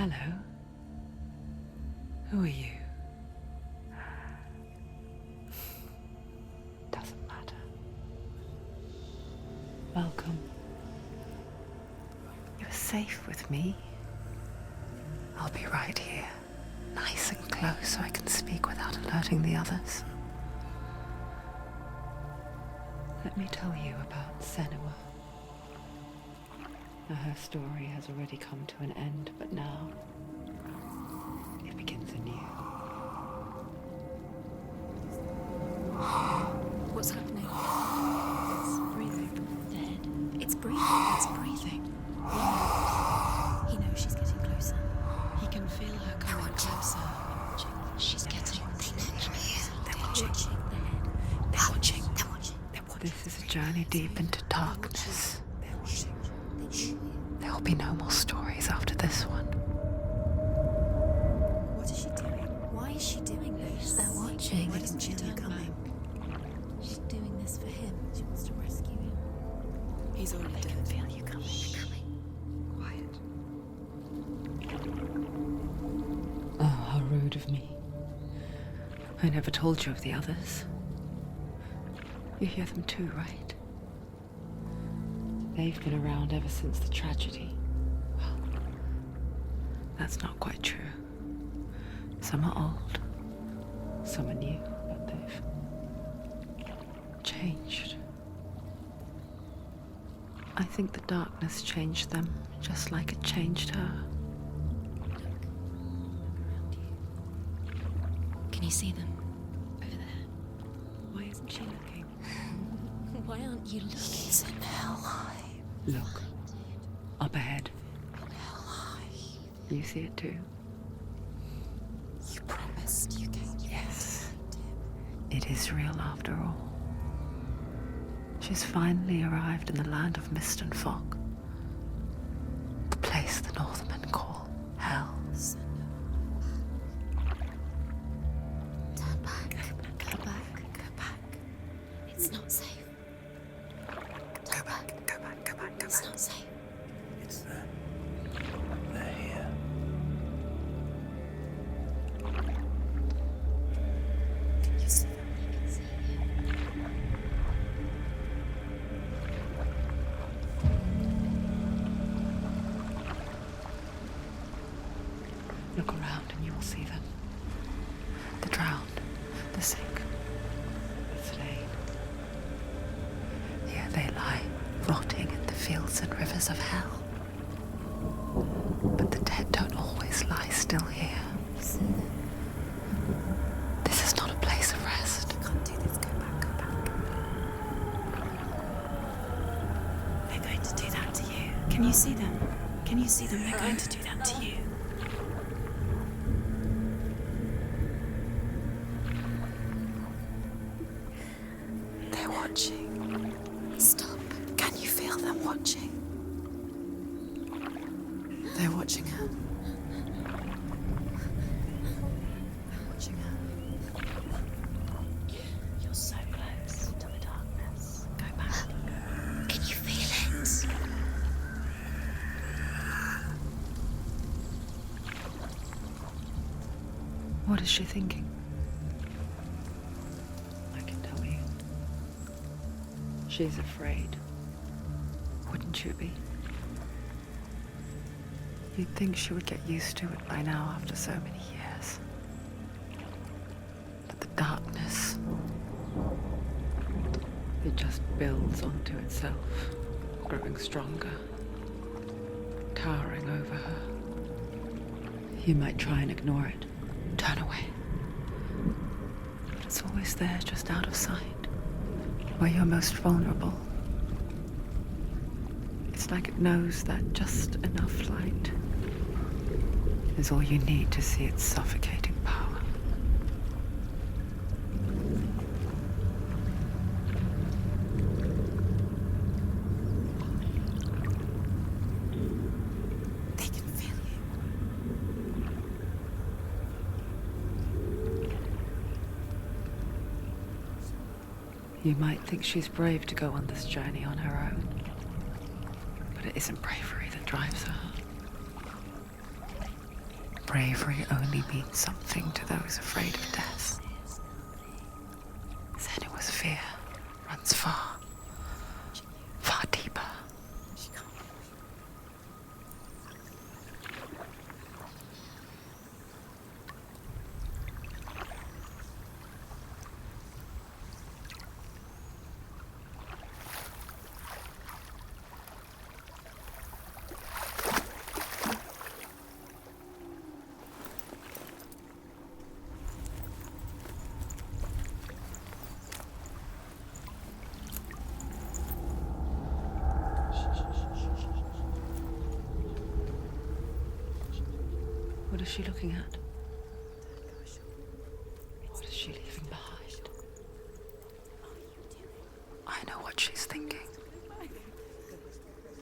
Hello. Who are you? Doesn't matter. Welcome. You're safe with me. I'll be right here, nice and close so I can speak without alerting the others. Let me tell you about Senua. Now, her story has already come to an end, but now it begins anew. What's happening? It's breathing. Dead. It's breathing. It's breathing. He knows she's getting closer. He can feel her coming closer. She's getting closer. They're watching. They're watching. They're watching. This is a journey deep into darkness. They're watching. There will be no more stories after this one. What is she doing? Why is she doing this? They're watching. Why doesn't she turn coming? She's doing this for him. She wants to rescue him. He's already dead. I can feel you coming. Quiet. Oh, how rude of me. I never told you of the others. You hear them too, right? They've been around ever since the tragedy. Well, that's not quite true. Some are old, some are new, but they've changed. I think the darkness changed them, just like it changed her. Can you see them? Over there. Why isn't she looking? Why aren't you looking? He's in Helheim. Look, up ahead. Helheim. You see it too? You promised you came. Yes. It is real after all. She's finally arrived in the land of mist and fog. The place the Northmen call Hell. Turn back. Go back. Go back. It's not safe. Go back, go back, go back, go It's back. not safe. It's them. They're here. Can you see them? I can see you. Look around and you will see them. The drowned, the sick, the slain. Here they lie, rotting in the fields and rivers of hell. But the dead don't always lie still here. This is not a place of rest. You can't do this. Go back. Go back. They're going to do that to you. Can you see them? Can you see them? They're going to do that to you. They're watching. Stop. Can you feel them watching? They're watching her. They're watching her. You're so close to the darkness. Go back. Can you feel it? What is she thinking? I can tell you. She's afraid. Wouldn't you be? You'd think she would get used to it by now after so many years. But the darkness, it just builds onto itself, growing stronger, towering over her. You might try and ignore it, turn away. But it's always there, just out of sight, where you're most vulnerable. It's like it knows that just enough light is all you need to see its suffocating power. They can feel you. You might think she's brave to go on this journey on her own, but it isn't bravery that drives her. bravery only means something to those afraid of death. Senua's fear runs far, far deeper. What is she looking at? What is she leaving behind? I know what she's thinking.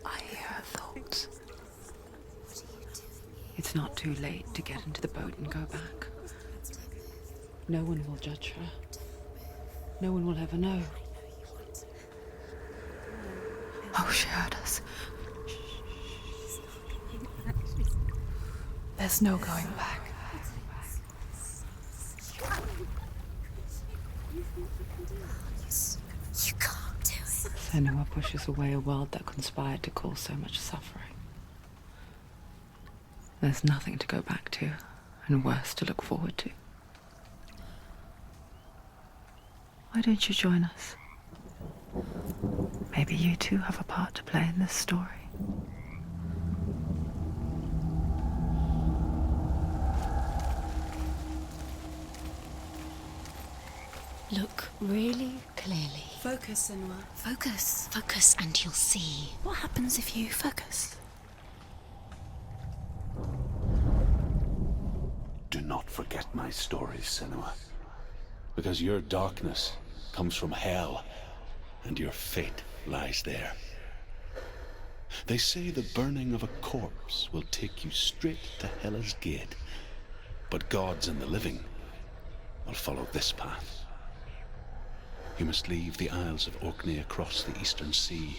I hear her thoughts. It's not too late to get into the boat and go back. No one will judge her. No one will ever know. Oh, she heard us. There's no going back. You can't do it. Senua pushes away a world that conspired to cause so much suffering. There's nothing to go back to, and worse to look forward to. Why don't you join us? Maybe you too have a part to play in this story. Look really clearly. Focus, Senua. Focus. Focus and you'll see. What happens if you focus? Do not forget my stories, Senua. Because your darkness comes from hell, and your fate lies there. They say the burning of a corpse will take you straight to Hela's gate, but gods and the living will follow this path. You must leave the Isles of Orkney across the eastern sea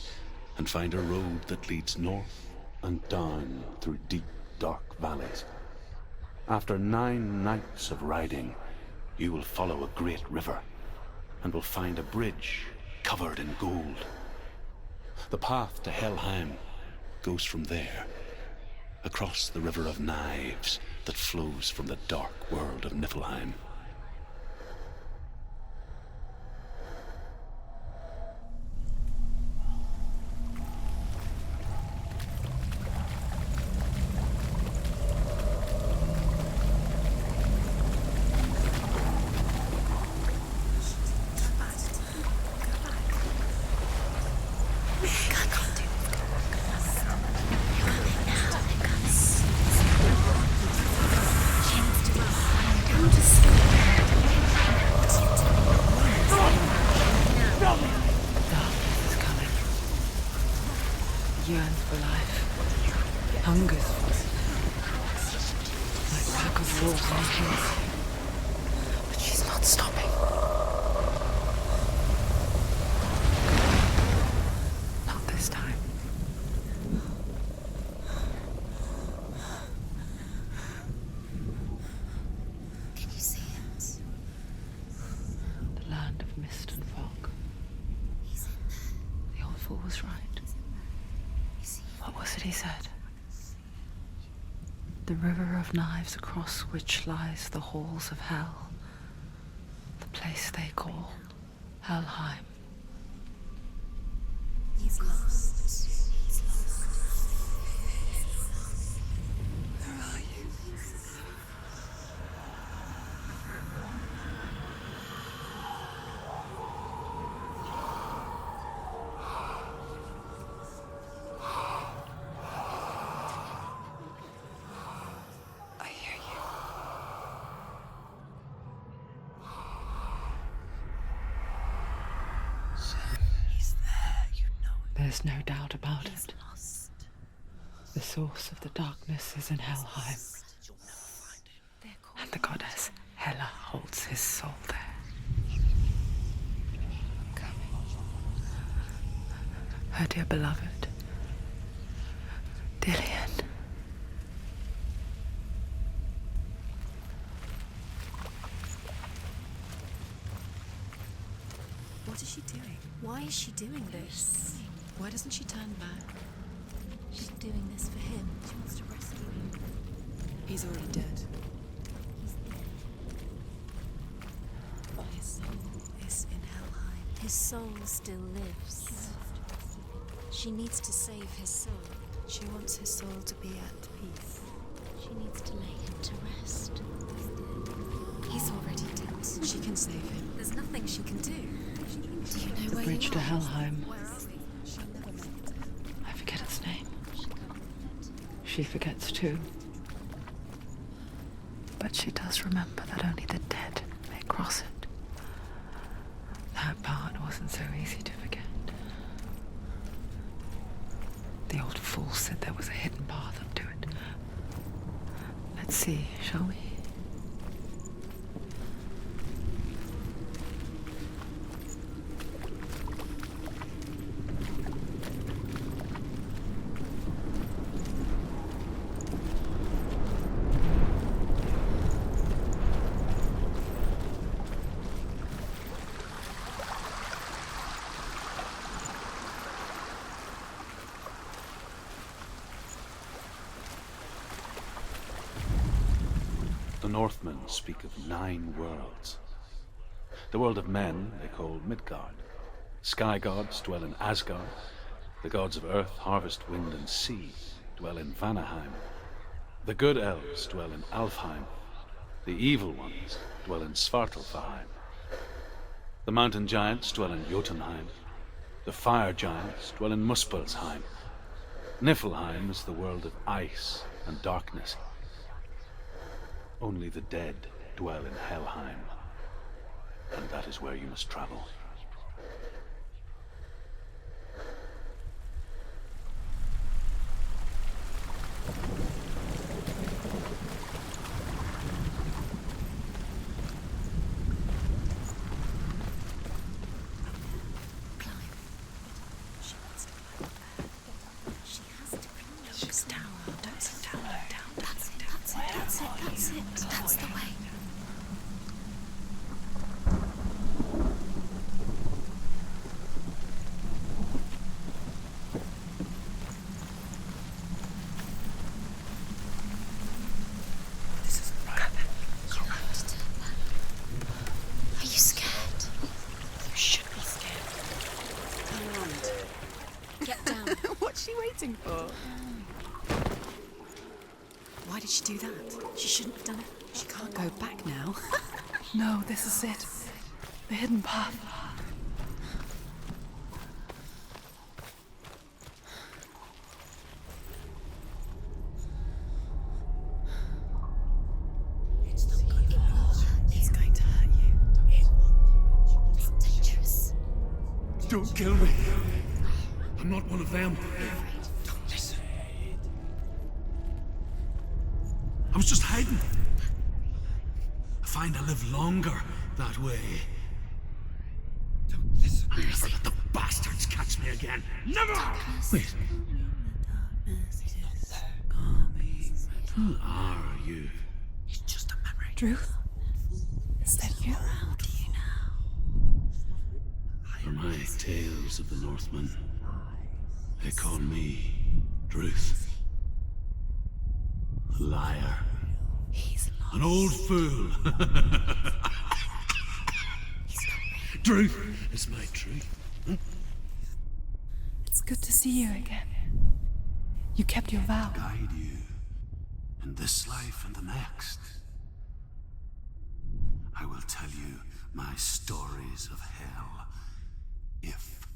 and find a road that leads north and down through deep, dark valleys. After 9 nights of riding, you will follow a great river and will find a bridge covered in gold. The path to Helheim goes from there, across the river of knives that flows from the dark world of Niflheim. Yearns for life, hungers for it, like tug of war makings. But she's not stopping. Not this time. Can you see it? The land of mist and fog. He's in there. The old fool was right. You see? What was it he said? The river of knives across which lies the halls of hell. The place they call Helheim. He's lost. He's lost. Where are you? I hear you. He's there, you know it. There's no doubt about He's it. lost. The source of the darkness is in Helheim, You'll never find him. They're called. and the goddess Hela holds his soul there. Her dear beloved, Dillian. is she doing this? Why doesn't she turn back? She's doing this for him. She wants to rescue him. He's already dead. He's dead. His soul is in Helheim. His soul still lives. She needs to save his soul. She wants his soul to be at peace. She needs to lay him to rest. He's dead. He's already dead. She can save him. There's nothing she can do. Do you know The where bridge you to are? Helheim. Where are we? She'll never make it. I forget its name. She can't forget. She forgets too. But she does remember that only the dead may cross it. That part wasn't so easy to forget. The old fool said there was a hidden path up to it. Let's see, shall we? The Northmen speak of 9 worlds. The world of men they call Midgard. Sky gods dwell in Asgard. The gods of earth, harvest, wind, and sea dwell in Vanaheim. The good elves dwell in Alfheim. The evil ones dwell in Svartalfheim. The mountain giants dwell in Jotunheim. The fire giants dwell in Muspelheim. Niflheim is the world of ice and darkness. Only the dead dwell in Helheim, and that is where you must travel. She wants to climb there. She has to climb. Just down. Don't sit down. That's it. That's the way. This isn't right. You have to turn back. Are you scared? You should be scared. Turn around. Get down. What's she waiting for? Why did she do that? She shouldn't have done it. She can't go back now. No, this is it. The hidden path. It's not good for her. It's going to hurt you. It's dangerous. Don't kill me. I'm not one of them. Don't listen. I was just hiding. I find I live longer that way. Don't listen. I'll never let the bastards catch me again. Never! Wait, who are you? It's just a memory. Druth? Is that you? How do you now? For my tales of the Northmen, they call me Druth. A liar. He's lost. An old fool. Truth is my truth. It's good to see you again. You kept your vow. Guide you in this life and the next. I will tell you my stories of hell, if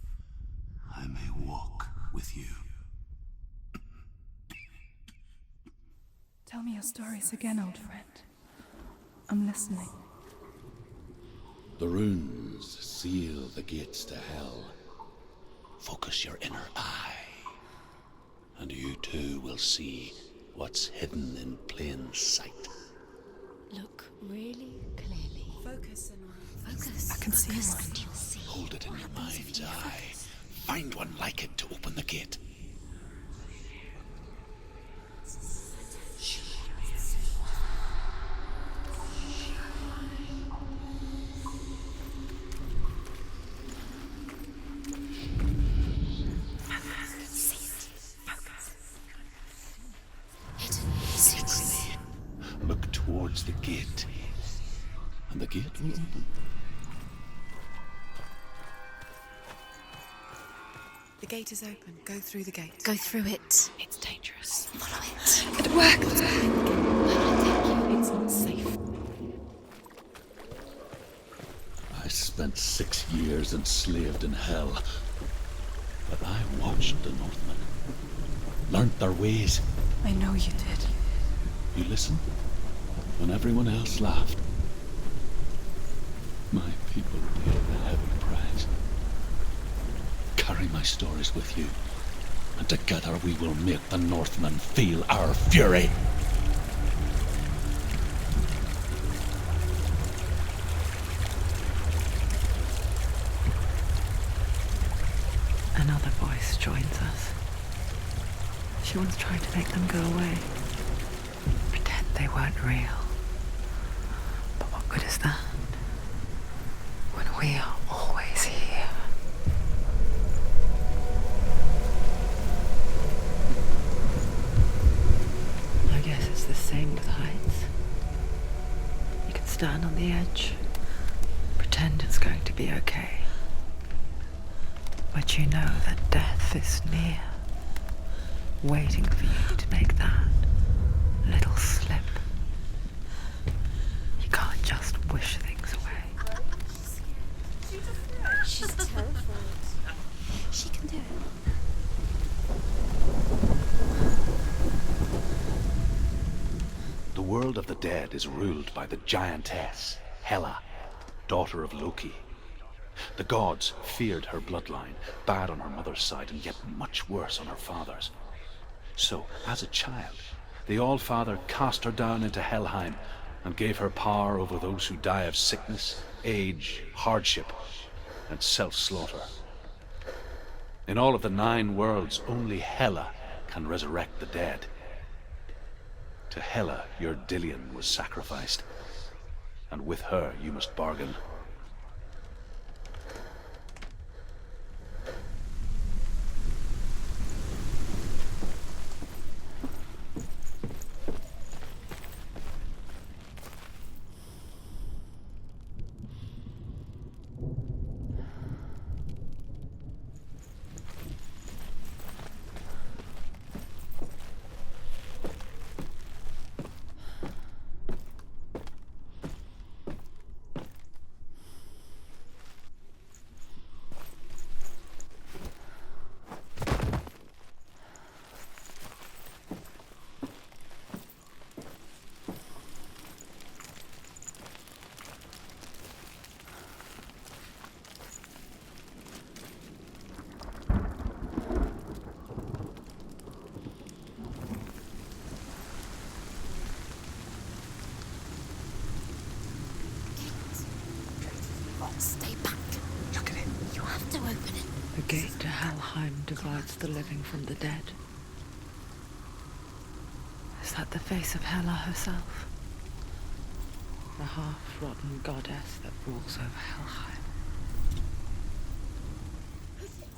I may walk with you. Tell me your stories again, old friend. I'm listening. The runes seal the gates to hell. Focus your inner eye, and you too will see what's hidden in plain sight. Look really clearly. Focus, Senua. Focus. I can see Focus one. and you'll see. Hold it in your What happens if mind's you eye. focus? Find one like it to open the gate. towards the gate. And the gate will open. The gate is open. Go through the gate. Go through it. It's dangerous. Follow it. It worked. It's not safe. I spent 6 years enslaved in hell. But I watched the Northmen. Learnt their ways. I know you did. You listened when everyone else laughed. My people paid a heavy price. Carry my stories with you, and together we will make the Northmen feel our fury. Another voice joins us. She once tried to make them go away. Pretend they weren't real. But what good is that? When we are always here. I guess it's the same with heights. You can stand on the edge, pretend it's going to be okay. But you know that death is near, waiting for you to make that little slip. You can't just wish things away. She's terrified. She can do it. The world of the dead is ruled by the giantess, Hela, daughter of Loki. The gods feared her bloodline, bad on her mother's side and yet much worse on her father's. So, as a child, the All-Father cast her down into Helheim and gave her power over those who die of sickness, age, hardship, and self-slaughter. In all of the 9 worlds, only Hela can resurrect the dead. To Hela, your Dillion was sacrificed, and with her you must bargain. Stay back. Look at it. You have to open it. The gate to Helheim divides the living from the dead. Is that the face of Hela herself? The half-rotten goddess that rules over Helheim.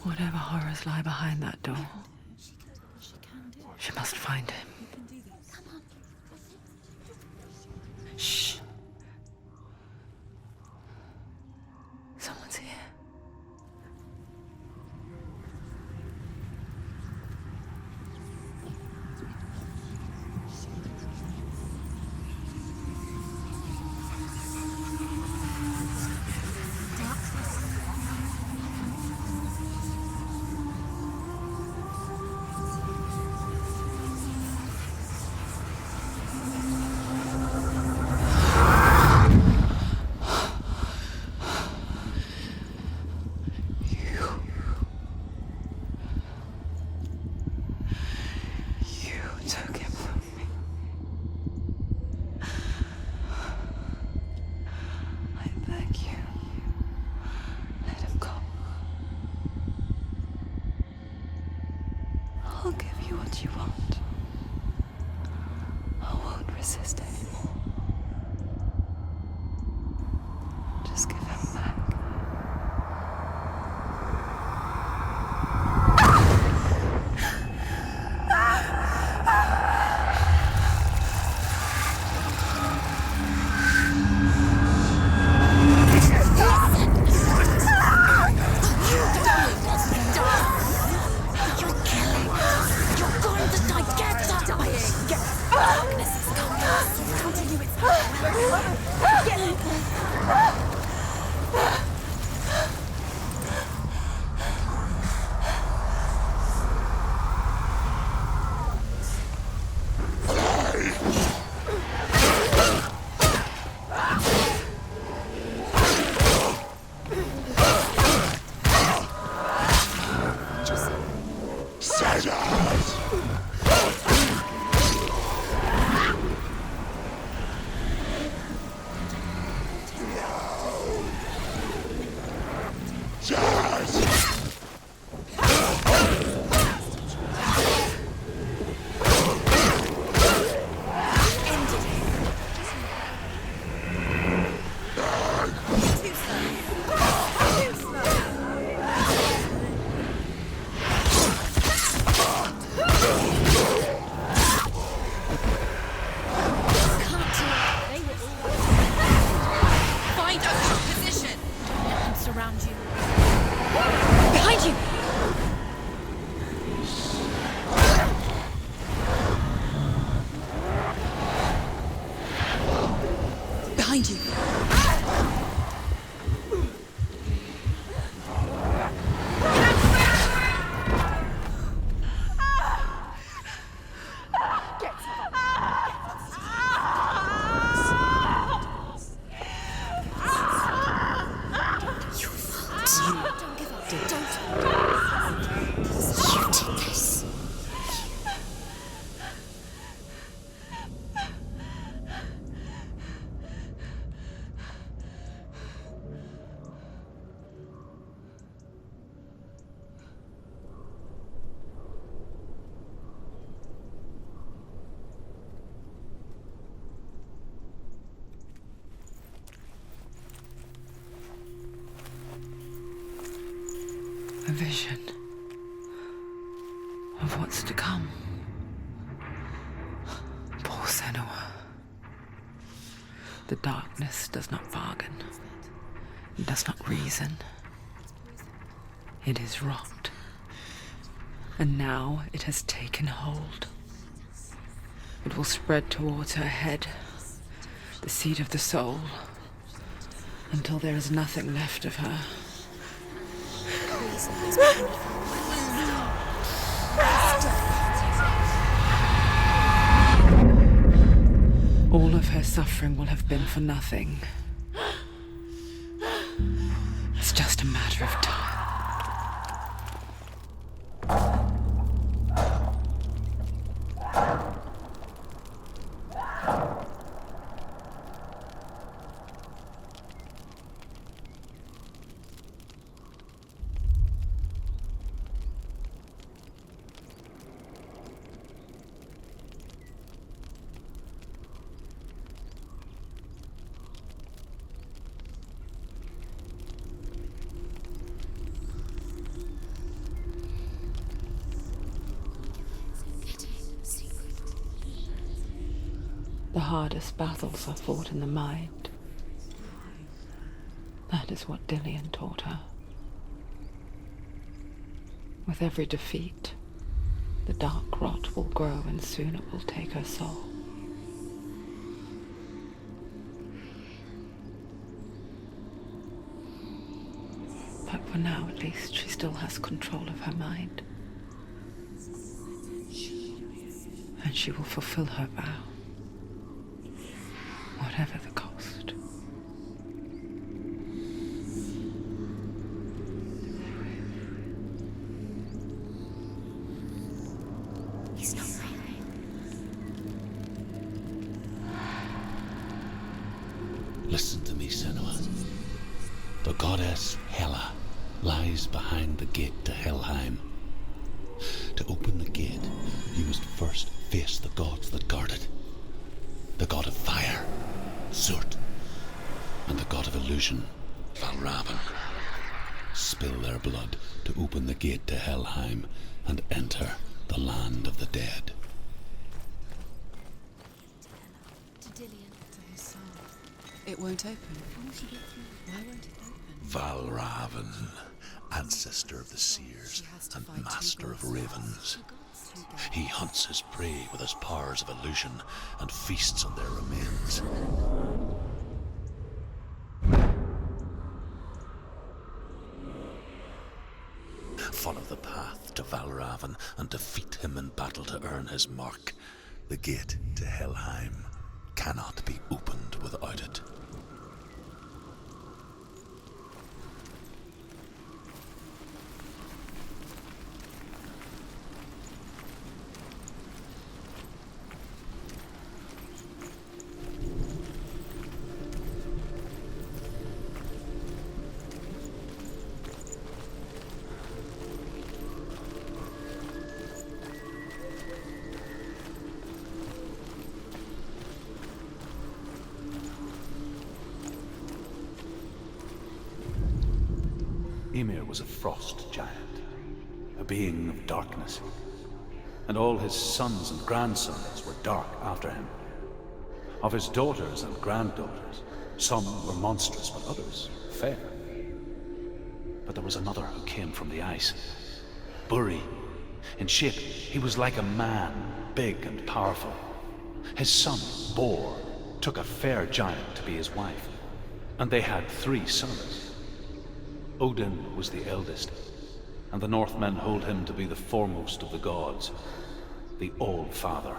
Whatever horrors lie behind that door, she must find him. Shh. Someone's here. I'll give you what you want. I won't resist anymore. Just give him back. Find a good position! Let them surround you. Behind you! Behind you! A vision of what's to come. Poor Senua. The darkness does not bargain. It does not reason. It is rot. And now it has taken hold. It will spread towards her head, the seat of the soul, until there is nothing left of her. All of her suffering will have been for nothing. It's just a matter of time. The hardest battles are fought in the mind. That is what Dillian taught her. With every defeat, the dark rot will grow and soon it will take her soul. But for now, at least, she still has control of her mind. And she will fulfill her vow. Whatever the cost. He's not right. Listen to me, Senua. The goddess Hela lies behind the gate to Helheim. To open the gate, you must first face the gods that guard it. The god of fire, Surtr, and the god of illusion, Valravyn. Spill their blood to open the gate to Helheim and enter the land of the dead. To Dillian. To his soul. It won't open. Why won't it open? Valravyn, ancestor of the seers and master of ravens. He hunts his prey with his powers of illusion and feasts on their remains. Follow the path to Valravyn and defeat him in battle to earn his mark. The gate to Helheim cannot be opened without it. Ymir was a frost giant, a being of darkness, and all his sons and grandsons were dark after him. Of his daughters and granddaughters, some were monstrous, but others fair. But there was another who came from the ice. Buri. In shape, he was like a man, big and powerful. His son, Bor, took a fair giant to be his wife, and they had 3 sons. Odin was the eldest, and the Northmen hold him to be the foremost of the gods, the All-Father.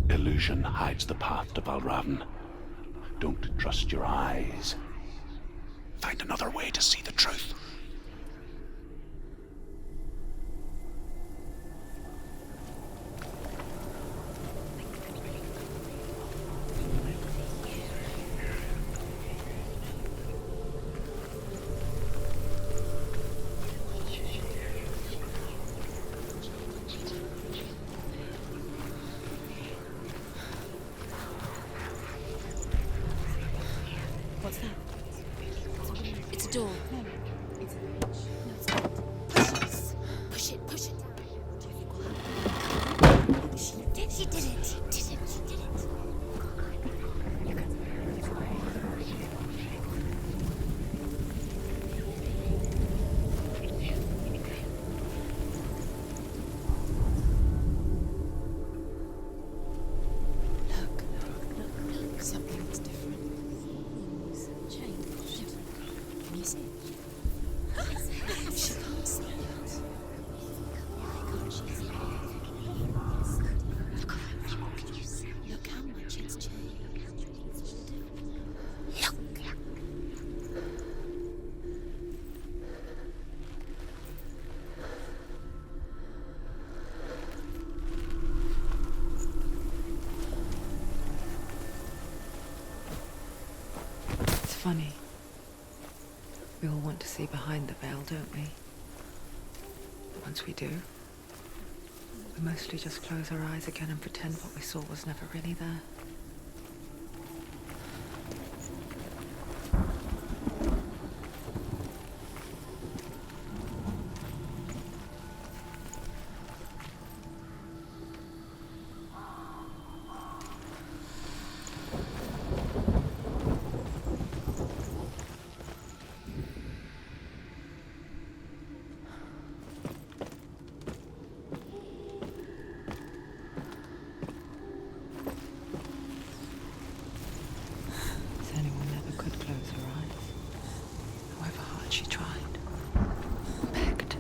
Illusion hides the path to Valravyn. Don't trust your eyes. Find another way to see the truth. What's that? It's a door. No, it's a ledge. No, it's not. Push it. Push it. Do you think we'll have it? She did it. She did it. Look. Something's different. Can you see it? She can't see it. Look how much it's changed. Look. It's funny. We all want to see behind the veil, don't we? Once we do, we mostly just close our eyes again and pretend what we saw was never really there. She tried. Pict.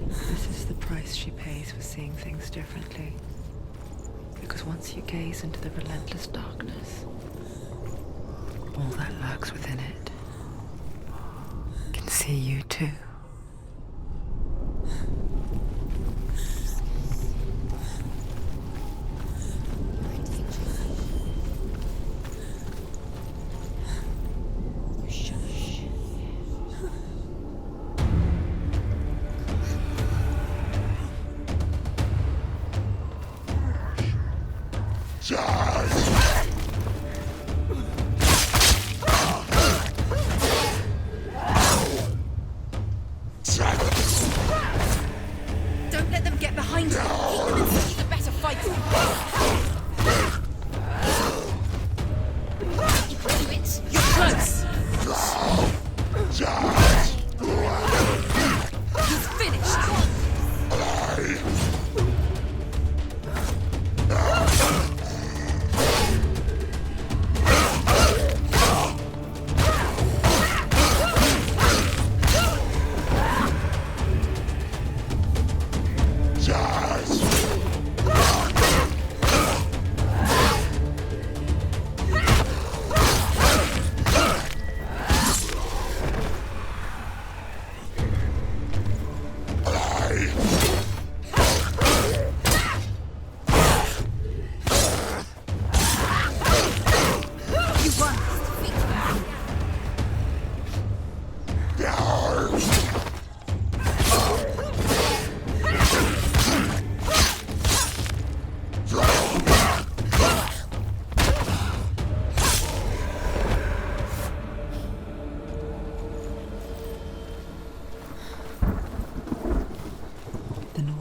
This is the price she pays for seeing things differently. Because once you gaze into the relentless darkness, all that lurks within it can see you too. Don't let them get behind you. Keep them and see the better fighter.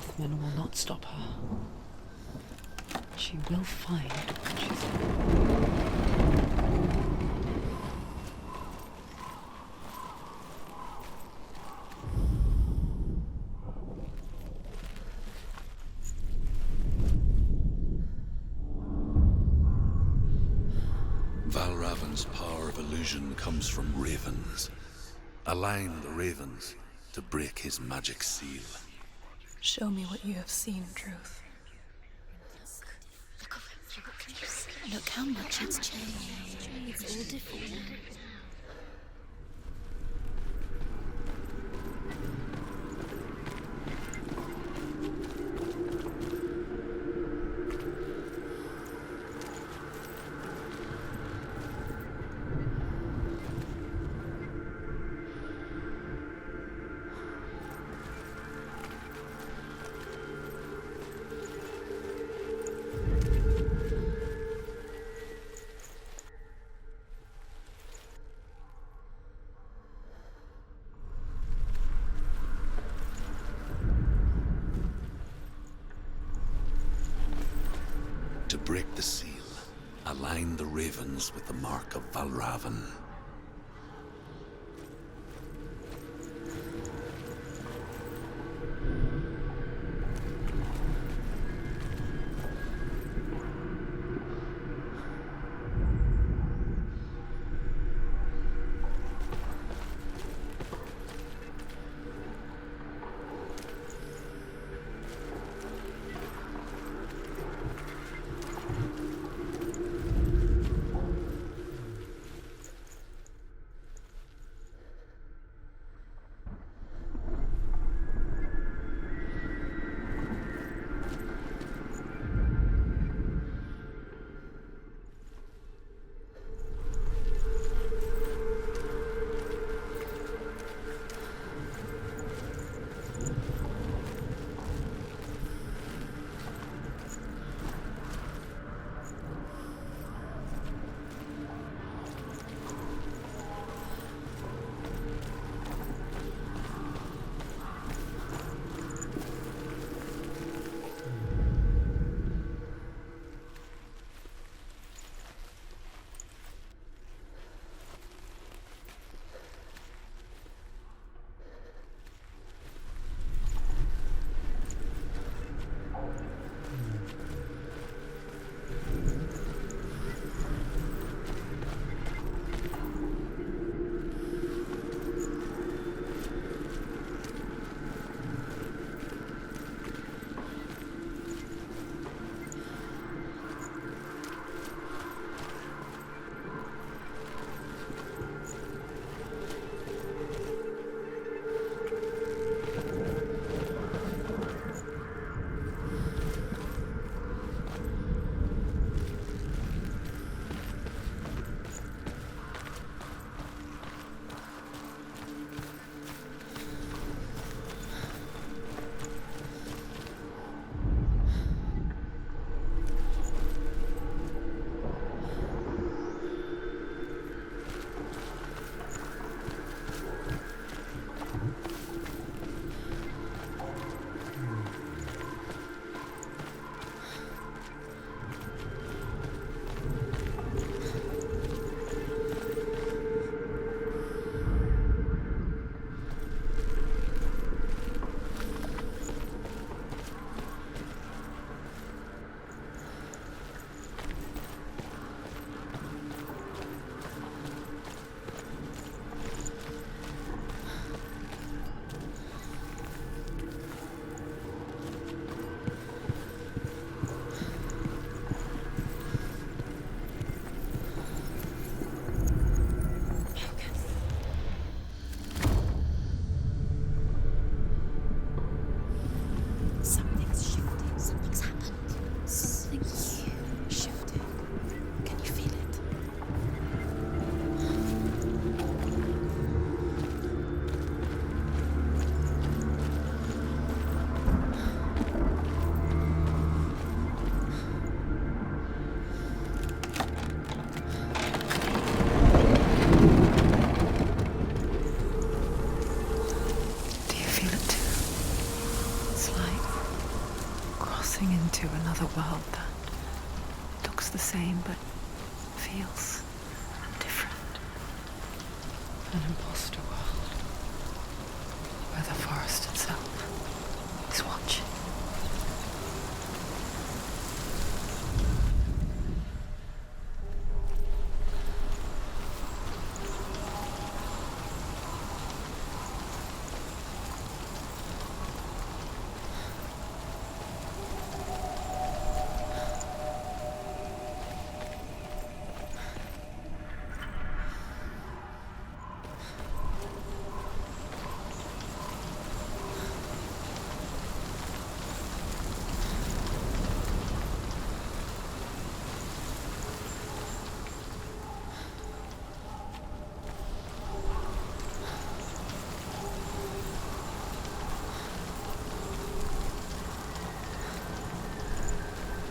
Northmen will not stop her. She will find what she's Valravyn's power of illusion comes from ravens. Align the ravens to break his magic seal. Show me what you have seen, Truth. Look how much it's changed. It's all different now. To break the seal, align the ravens with the mark of Valravyn. a world that looks the same but feels different. An imposter world where the forest itself is watching.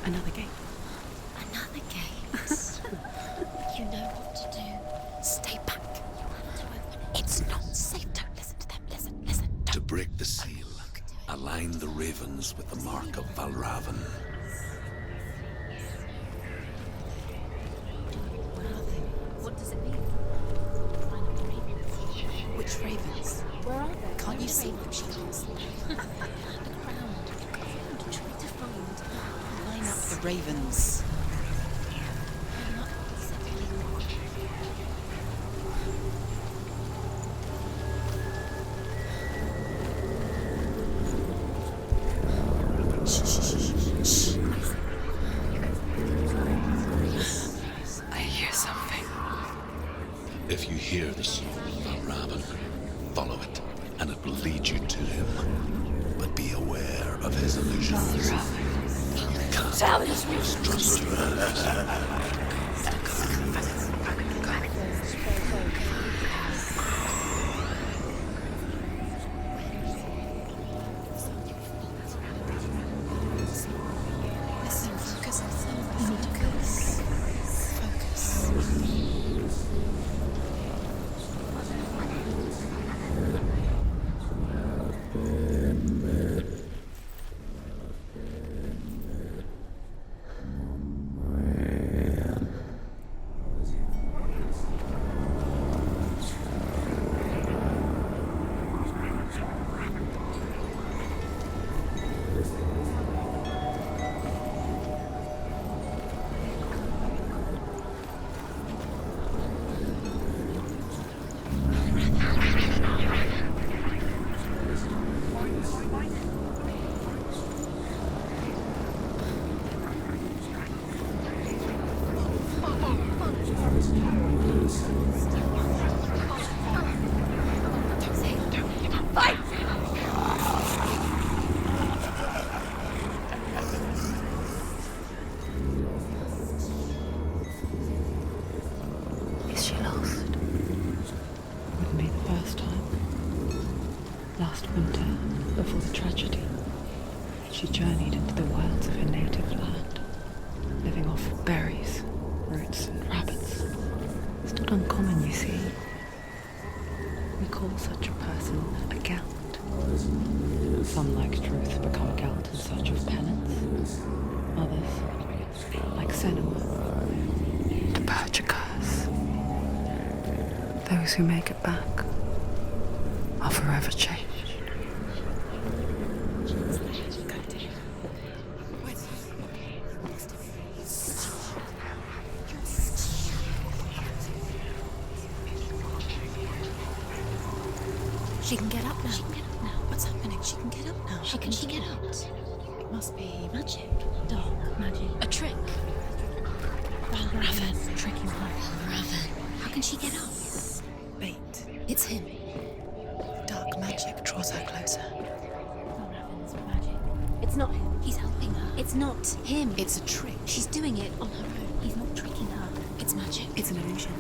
Another gate. Another gate. You know what to do. Stay back. You have to open it. It's not safe. Don't listen to them. Listen. To break the seal, align the ravens with the mark of Valravyn. What are they? What does it mean? Which ravens? Where are they? Can't you see them? She can't see them. Try to find. Line up the ravens. I hear something. If you hear the song of Valravyn, follow it, and it will lead you to him. But be aware of his illusions. You can't trust your eyes. Listen, focus. Focus. Is she lost? Wouldn't be the first time. Last winter, before the tragedy, she journeyed into the wilds of her native land, living off berries, roots, and rabbits. It's not uncommon, you see. We call such a person a Gelt. Some, like Truth, become a Gelt in search of penance. Others, like Senua, to purge a curse. Those who make it back are forever changed. She can get up now. What's happening? She can get up now. How can she get out? It must be Magic. Dark magic. a trick. Valravyn. Tricking her. Valravyn. How can she get out? Bait. It's him. Dark magic draws her closer. Valravyn's magic. It's not him. He's helping her. It's not him. It's a trick. She's doing it on her own. He's not tricking her. It's magic. It's an illusion.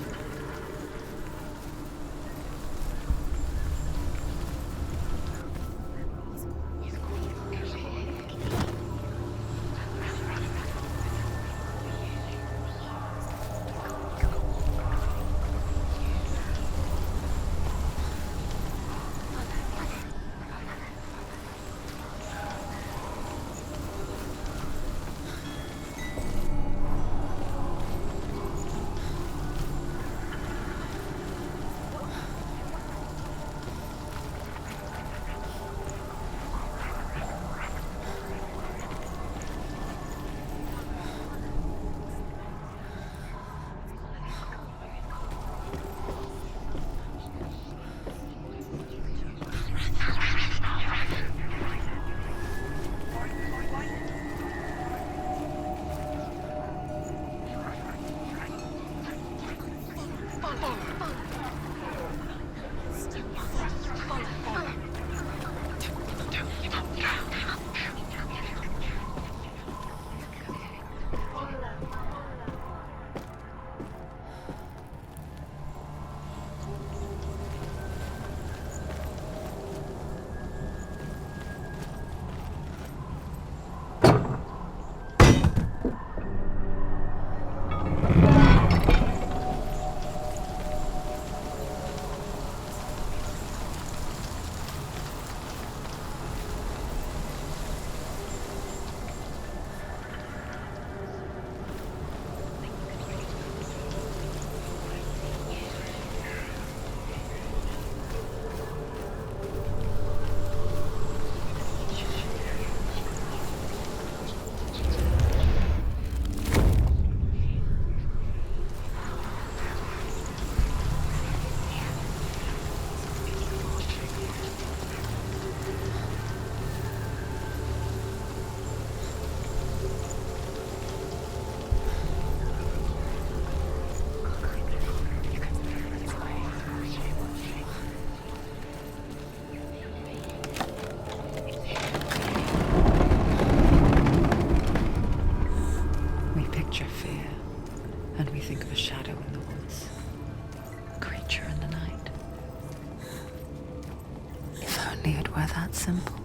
only it were that simple.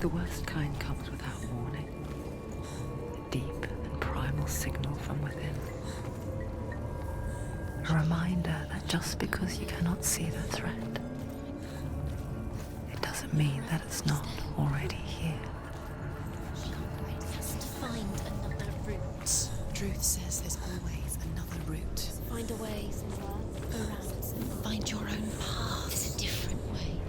The worst kind comes without warning. A deep and primal signal from within. A reminder that just because you cannot see the threat, it doesn't mean that it's not already here. Just find another route. Truth says there's always another route. Find a way around. Find your own path. There's a different way.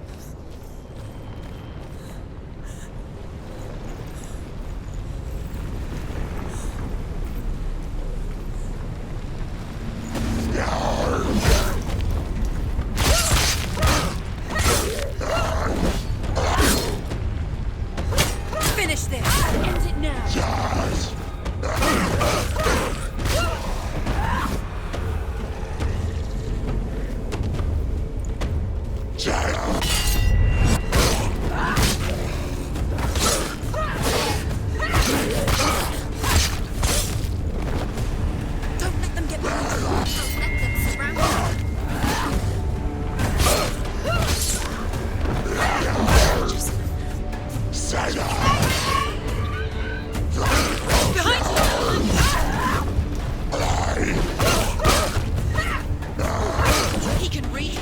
Finish this! End it now! Don't let them get behind you. Let them surround you. He can read.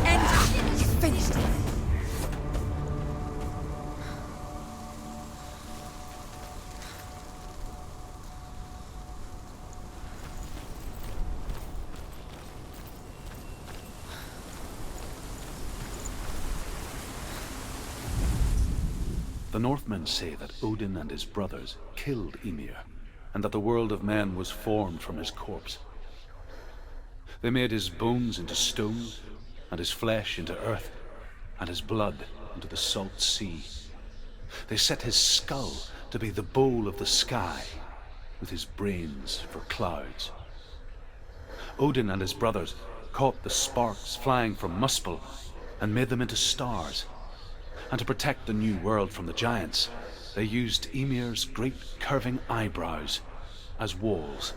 And you finished it. The Northmen say that Odin and his brothers killed Ymir, and that the world of men was formed from his corpse. They made his bones into stone, and his flesh into earth, and his blood into the salt sea. They set his skull to be the bowl of the sky, with his brains for clouds. Odin and his brothers caught the sparks flying from Muspel and made them into stars. And to protect the new world from the giants, they used Ymir's great curving eyebrows as walls.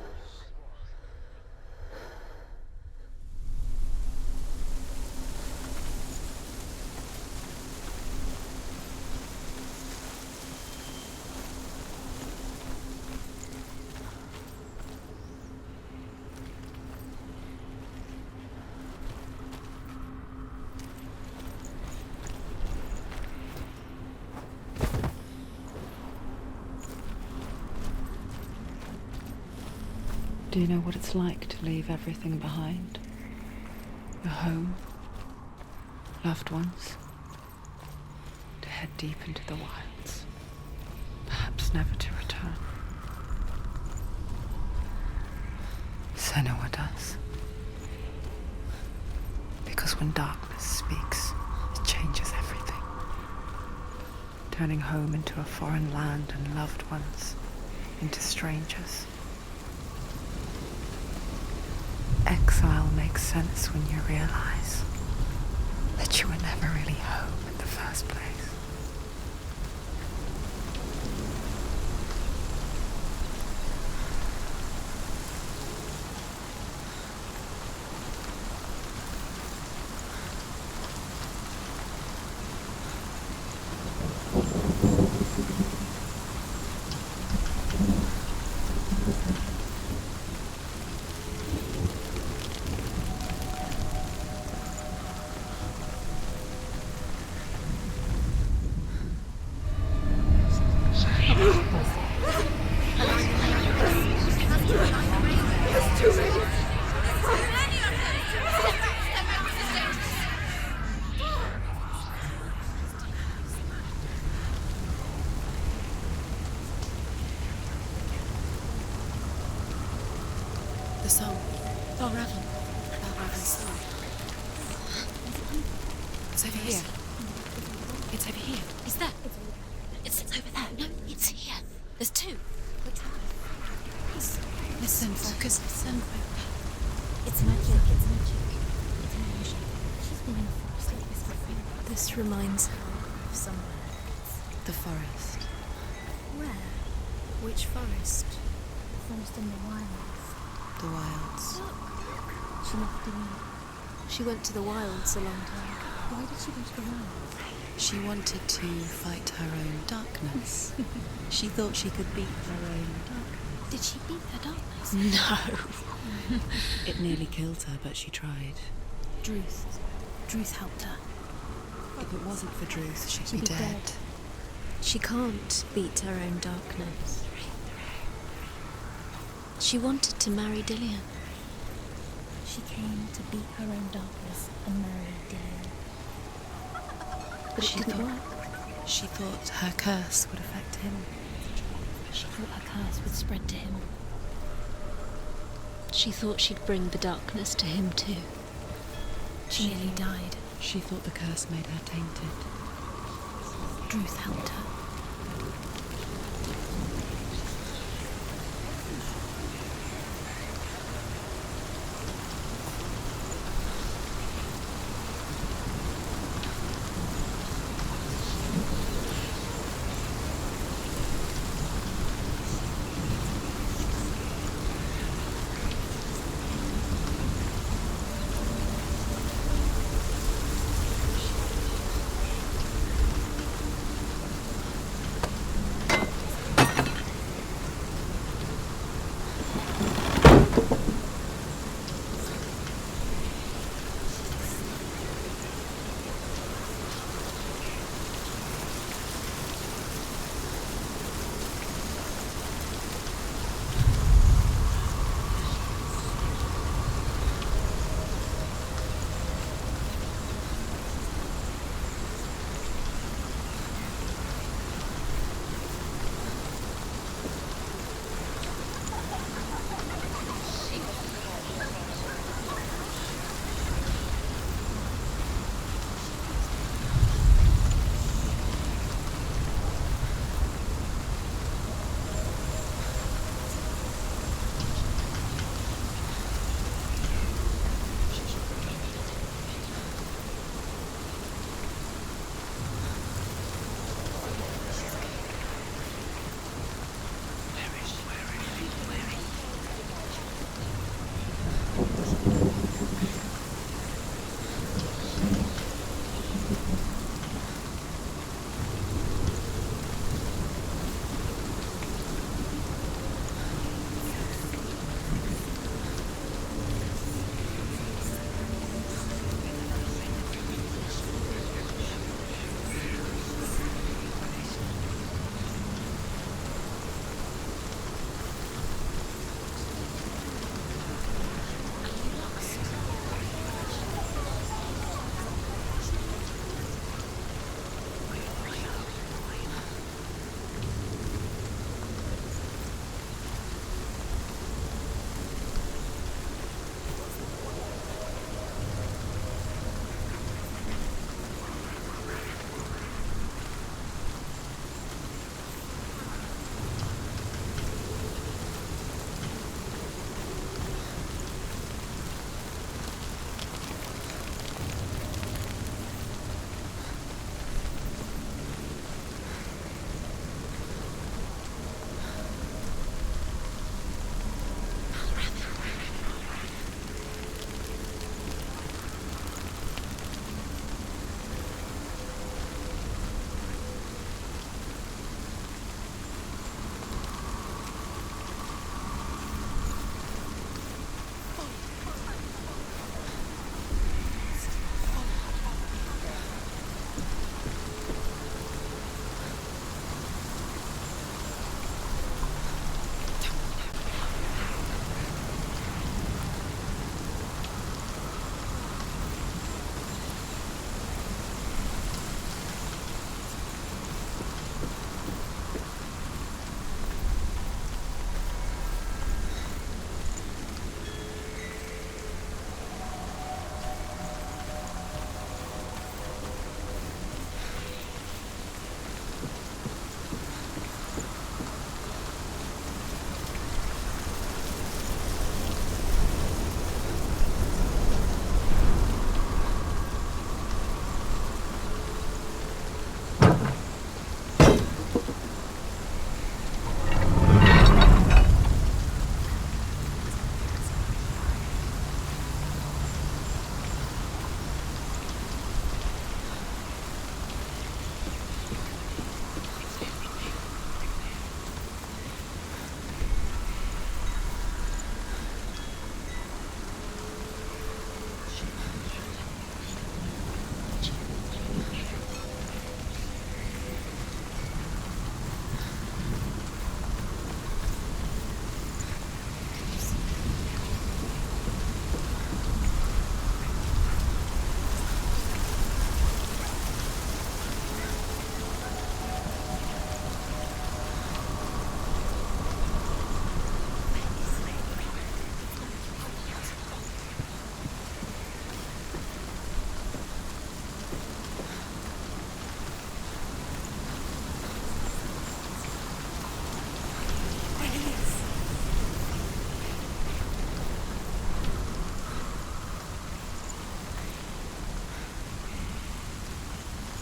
Do you know what it's like to leave everything behind? Your home, loved ones, to head deep into the wilds, perhaps never to return. Senua does. Because when darkness speaks, it changes everything, turning home into a foreign land and loved ones into strangers. Exile makes sense when you realize that you were never really home in the first place. The song. Valravyn. Valravyn's song. It's over here. It's over here. Is that? It's over there. No, it's here. There's two. Listen, focus. Listen. It's magic. It's magic. It's an illusion. She's been in a forest like this before. This reminds her of somewhere. The forest. Where? Which forest? forest and the wilds. The wilds. She never did. She went to the wilds a long time. Why did she go to the wilds? She wanted to fight her own darkness. She thought she could beat her own darkness. Did she beat her darkness? No. It nearly killed her, but she tried. Druth helped her. If it wasn't for Druth, she'd She'd be dead. She can't beat her own darkness. She wanted to marry Dillian. She came to beat her own darkness and marry Dillian. But it didn't work. She thought her curse would affect him. She thought her curse would spread to him. She thought she'd bring the darkness to him too. She nearly died. She thought the curse made her tainted. Druth helped her.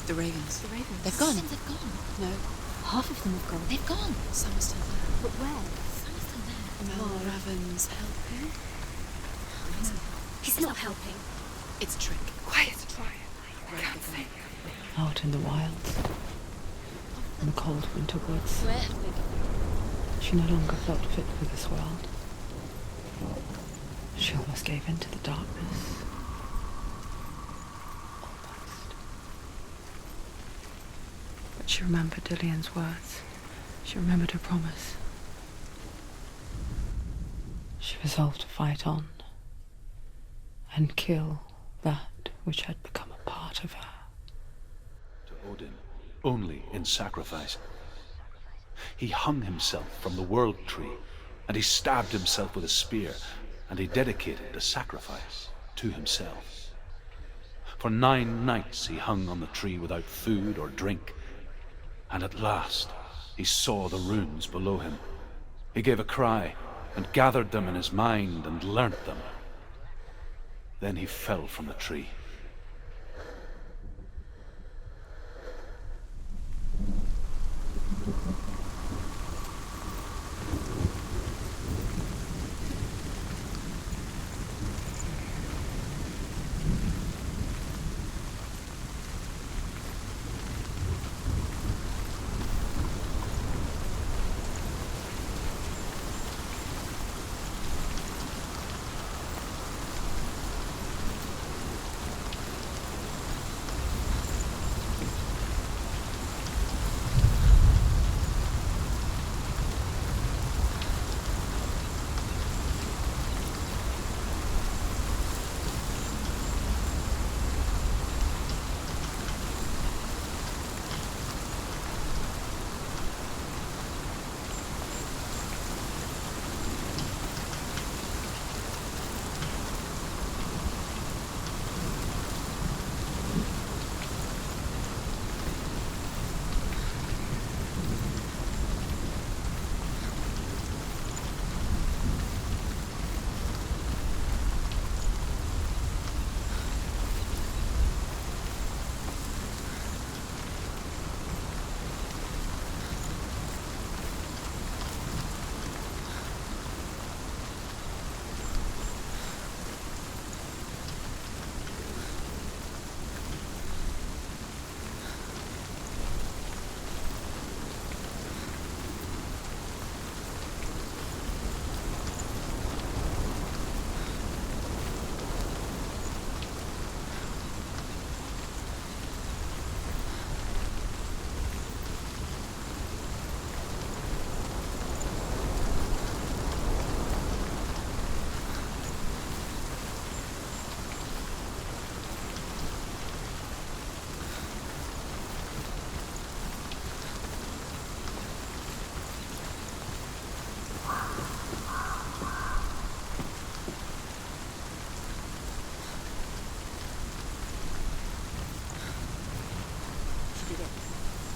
The ravens. The ravens. They've gone. They've gone. No. Half of them have gone. They've gone. Some are still there. But where? Some are still there. Valravyn's helping. He's not helping. It's a trick. Quiet. Try it. Where have they gone? Out in the wilds, in the cold winter woods, Where have they gone? she no longer felt fit for this world. She almost gave in to the darkness. Almost. But she remembered Dillion's words. She remembered her promise. She resolved to fight on and kill that which had become a part of her. To Odin, only in sacrifice. He hung himself from the world tree, and he stabbed himself with a spear, and he dedicated the sacrifice to himself. For 9 nights he hung on the tree without food or drink, and at last he saw the runes below him. He gave a cry, and gathered them in his mind and learnt them. Then he fell from the tree.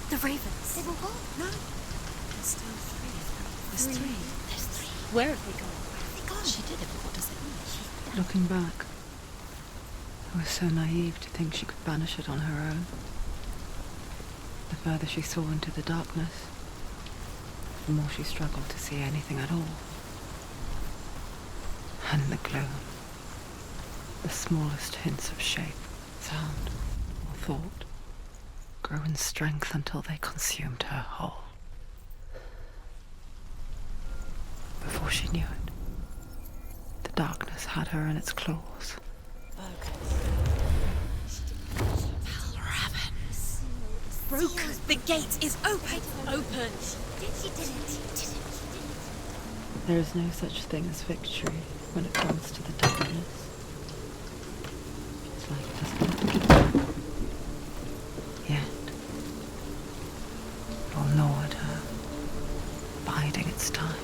The ravens. They've all gone. No. There's still 3 of them. There's 3. There's 3. Where have they gone? Where have they gone? She did it, but what does it mean? Looking back, I was so naive to think she could banish it on her own. The further she saw into the darkness, the more she struggled to see anything at all. And in the gloom, the smallest hints of shape, sound, or thought grew in strength until they consumed her whole. Before she knew it, the darkness had her in its claws. Valravyn. Broken. The gate is open. Open. She did it. There is no such thing as victory when it comes to the darkness. It's like it doesn't. Yet, it will gnaw at her, biding its time.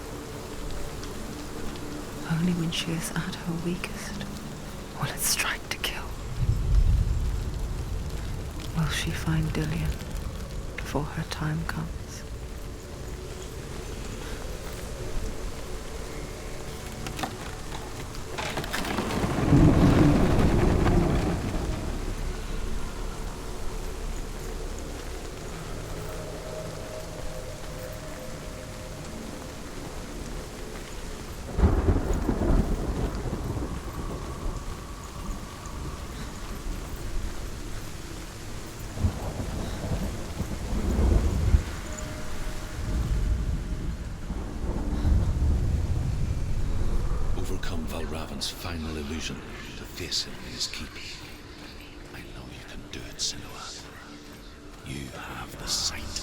Only when she is at her weakest will it strike to kill. Will she find Dillion before her time comes? Valravyn's final illusion to face him in his keep. I know you can do it, Senua. You have the sight.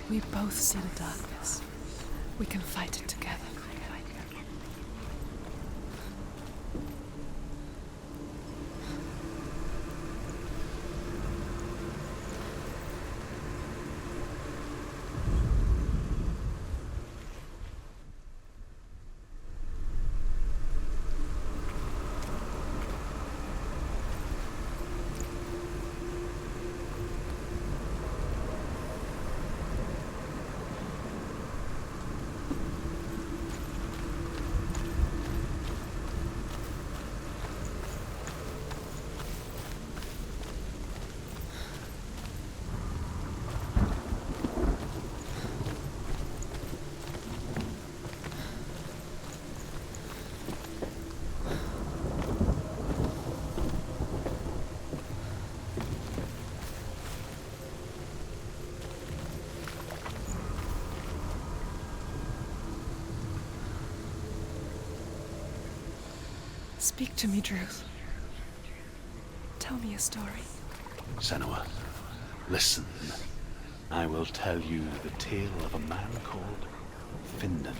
We both see the darkness. We can fight it together. Speak to me, Druth. Tell me a story. Senua, listen. I will tell you the tale of a man called Findan.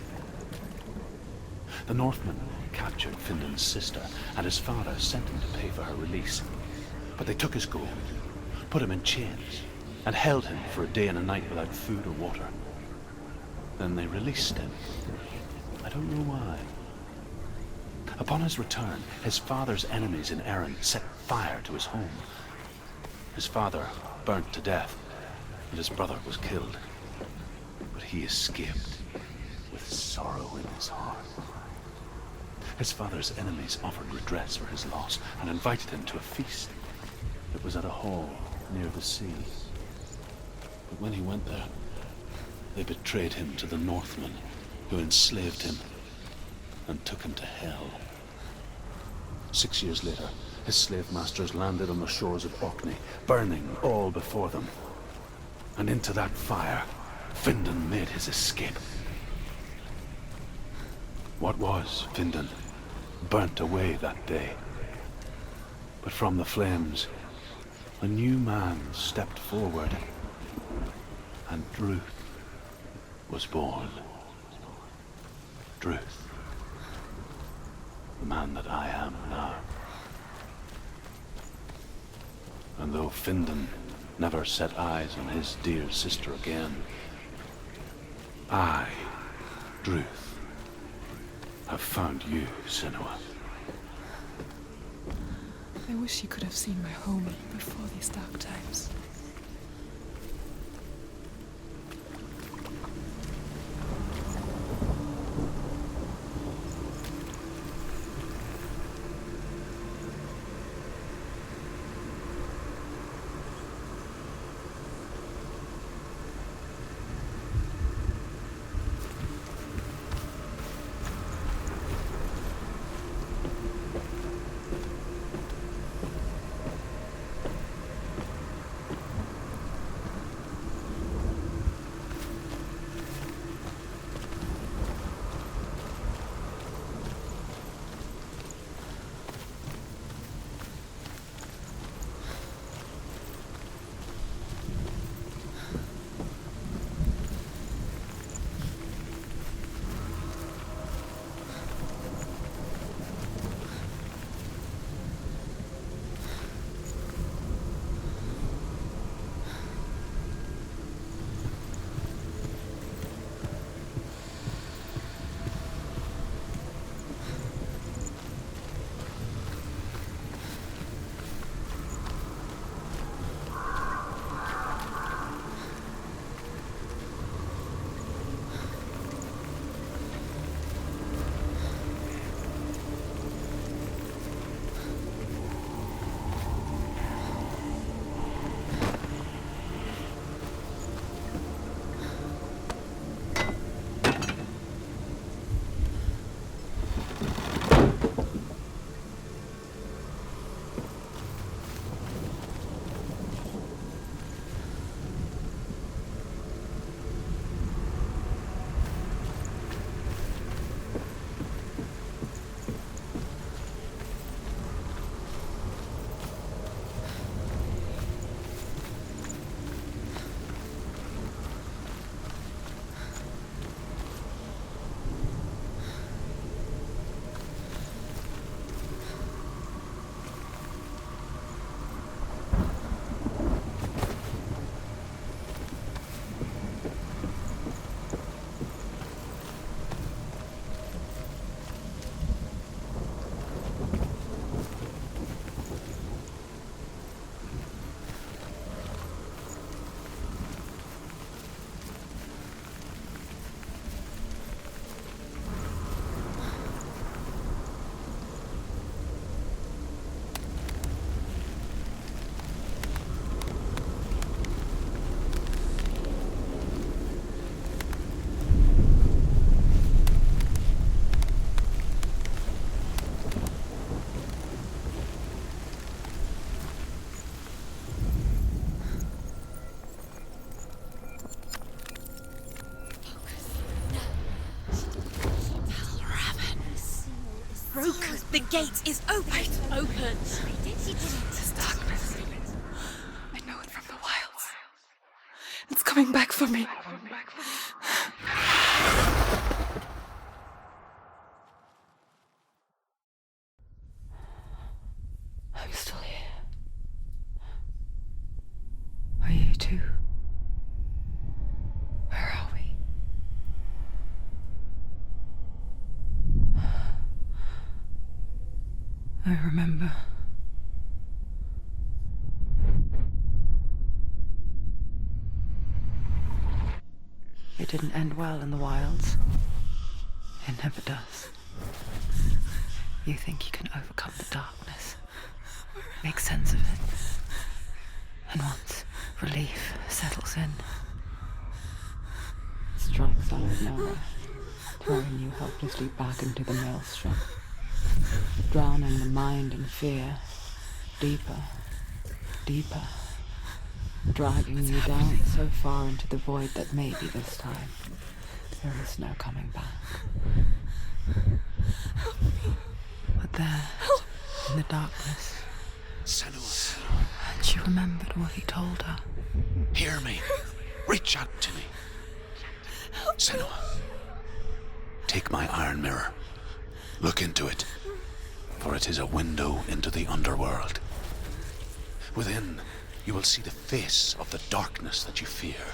The Northmen captured Findan's sister, and his father sent him to pay for her release. But they took his gold, put him in chains, and held him for a day and a night without food or water. Then they released him. I don't know why. Upon his return, his father's enemies in Erin set fire to his home. His father burnt to death, and his brother was killed. But he escaped with sorrow in his heart. His father's enemies offered redress for his loss and invited him to a feast. It was at a hall near the sea. But when he went there, they betrayed him to the Northmen, who enslaved him and took him to Hell. 6 years later, his slave masters landed on the shores of Orkney, burning all before them. And into that fire, Findan made his escape. What was Findan burnt away that day. But from the flames, a new man stepped forward, and Druth was born. Druth. The man that I am now. And though Findan never set eyes on his dear sister again, I, Druth, have found you, Senua. I wish you could have seen my home before these dark times. broken. The gate is open. It's open. This darkness. I know it from the wilds. It's coming back for me. I'm still here. Are you too? Where are we? I remember. It didn't end well in the wilds. It never does. You think you can overcome the darkness, make sense of it, and once relief settles in, it strikes out of nowhere, throwing you helplessly back into the maelstrom, drowning the mind in fear, deeper, deeper, dragging you down so far into the void that maybe this time there is no coming back. But there, in the darkness, Senua, and she remembered what he told her. hear me. Reach out to me. Senua, take my iron mirror. Look into it, for it is a window into the underworld. Within, you will see the face of the darkness that you fear.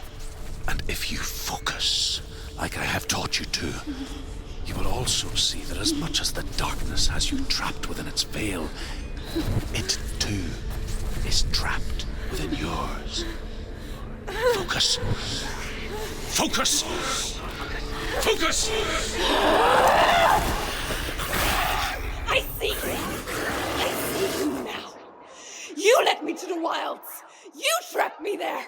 And if you focus, like I have taught you to, you will also see that as much as the darkness has you trapped within its veil, it too is trapped within yours. Focus. Focus! Focus! I see you! I see you now! You led me to the wilds! You trapped me there!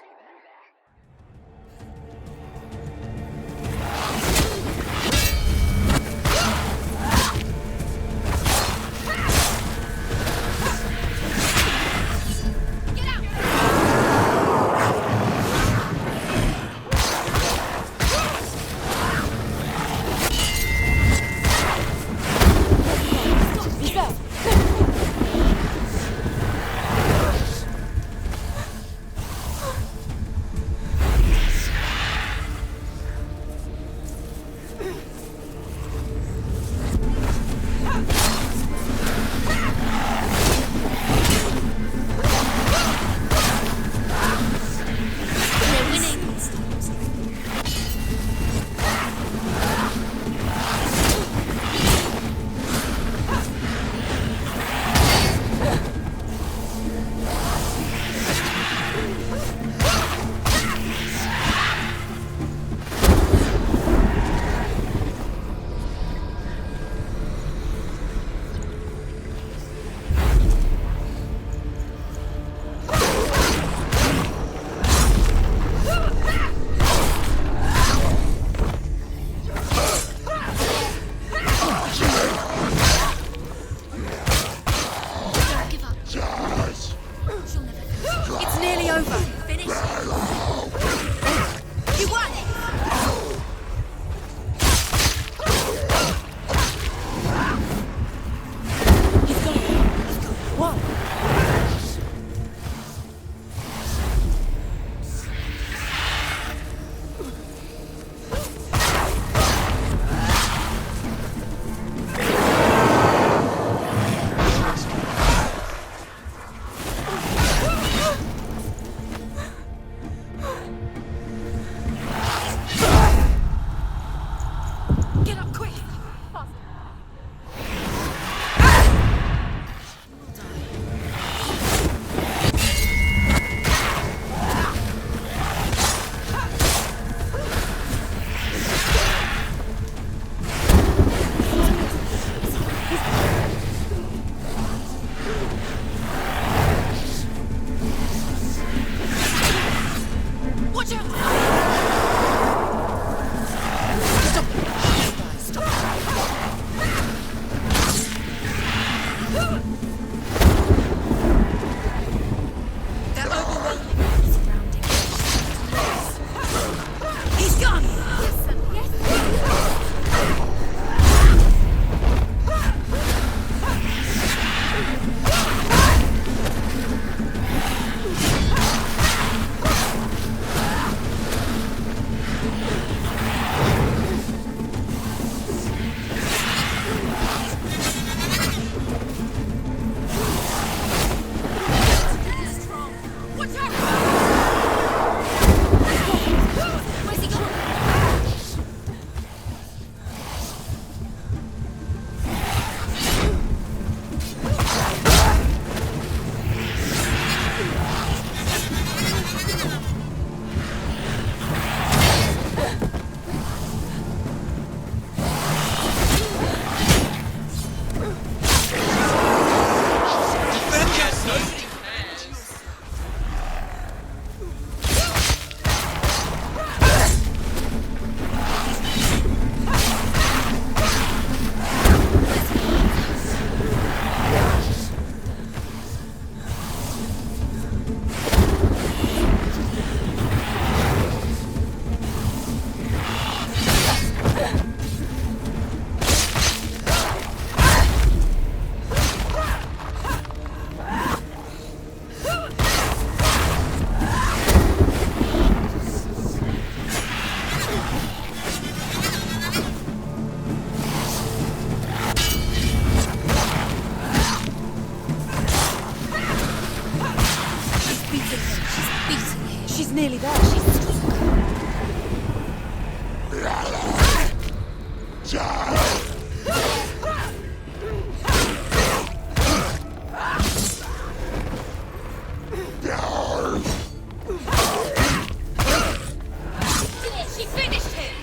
She finished him!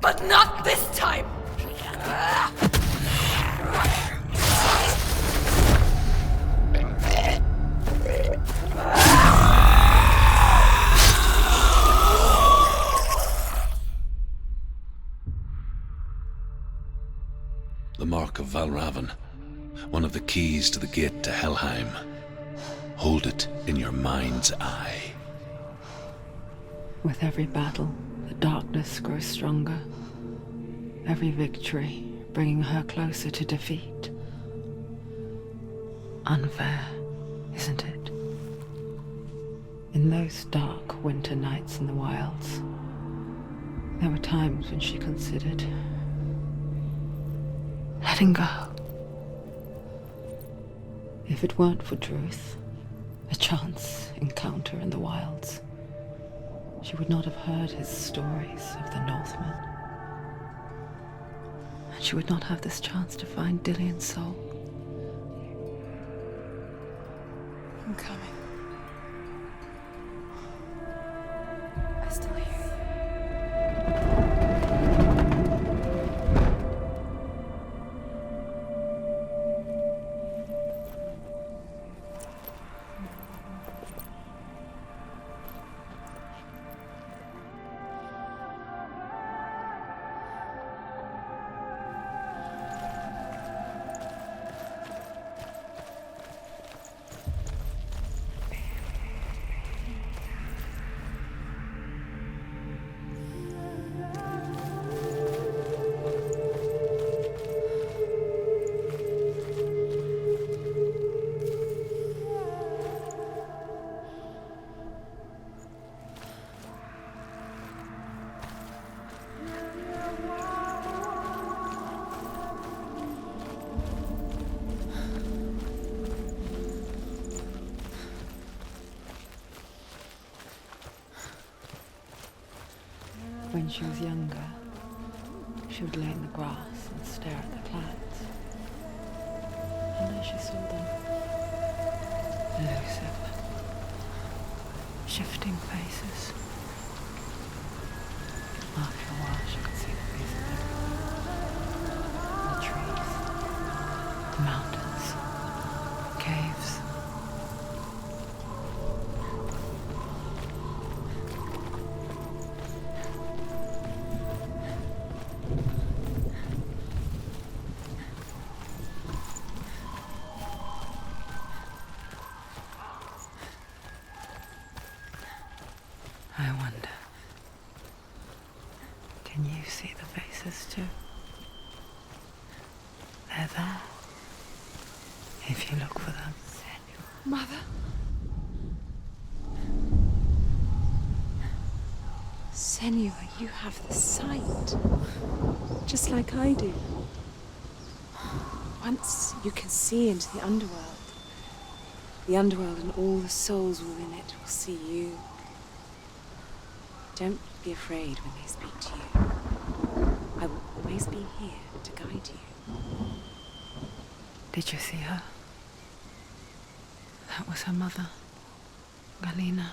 But not this time! The mark of Valravyn, one of the keys to the gate to Helheim. Hold it in your mind's eye. With every battle, the darkness grows stronger. Every victory bringing her closer to defeat. Unfair, isn't it? In those dark winter nights in the wilds, there were times when she considered letting go. If it weren't for Druth, a chance encounter in the wilds, she would not have heard his stories of the Northmen. And she would not have this chance to find Dillion's soul. I'm coming. I still hear you. When she was younger, she would lay in the grass and stare at the clouds. And there she saw them. Elusive. Shifting faces. After a while, she could see the faces everywhere. The trees, the mountains, caves. I wonder, can you see the faces too? They're there, if you look for them. Mother? Senua, you have the sight. Just like I do. Once you can see into the underworld. The underworld and all the souls within it will see you. Don't be afraid when they speak to you. I will always be here to guide you. Did you see her? That was her mother, Galina.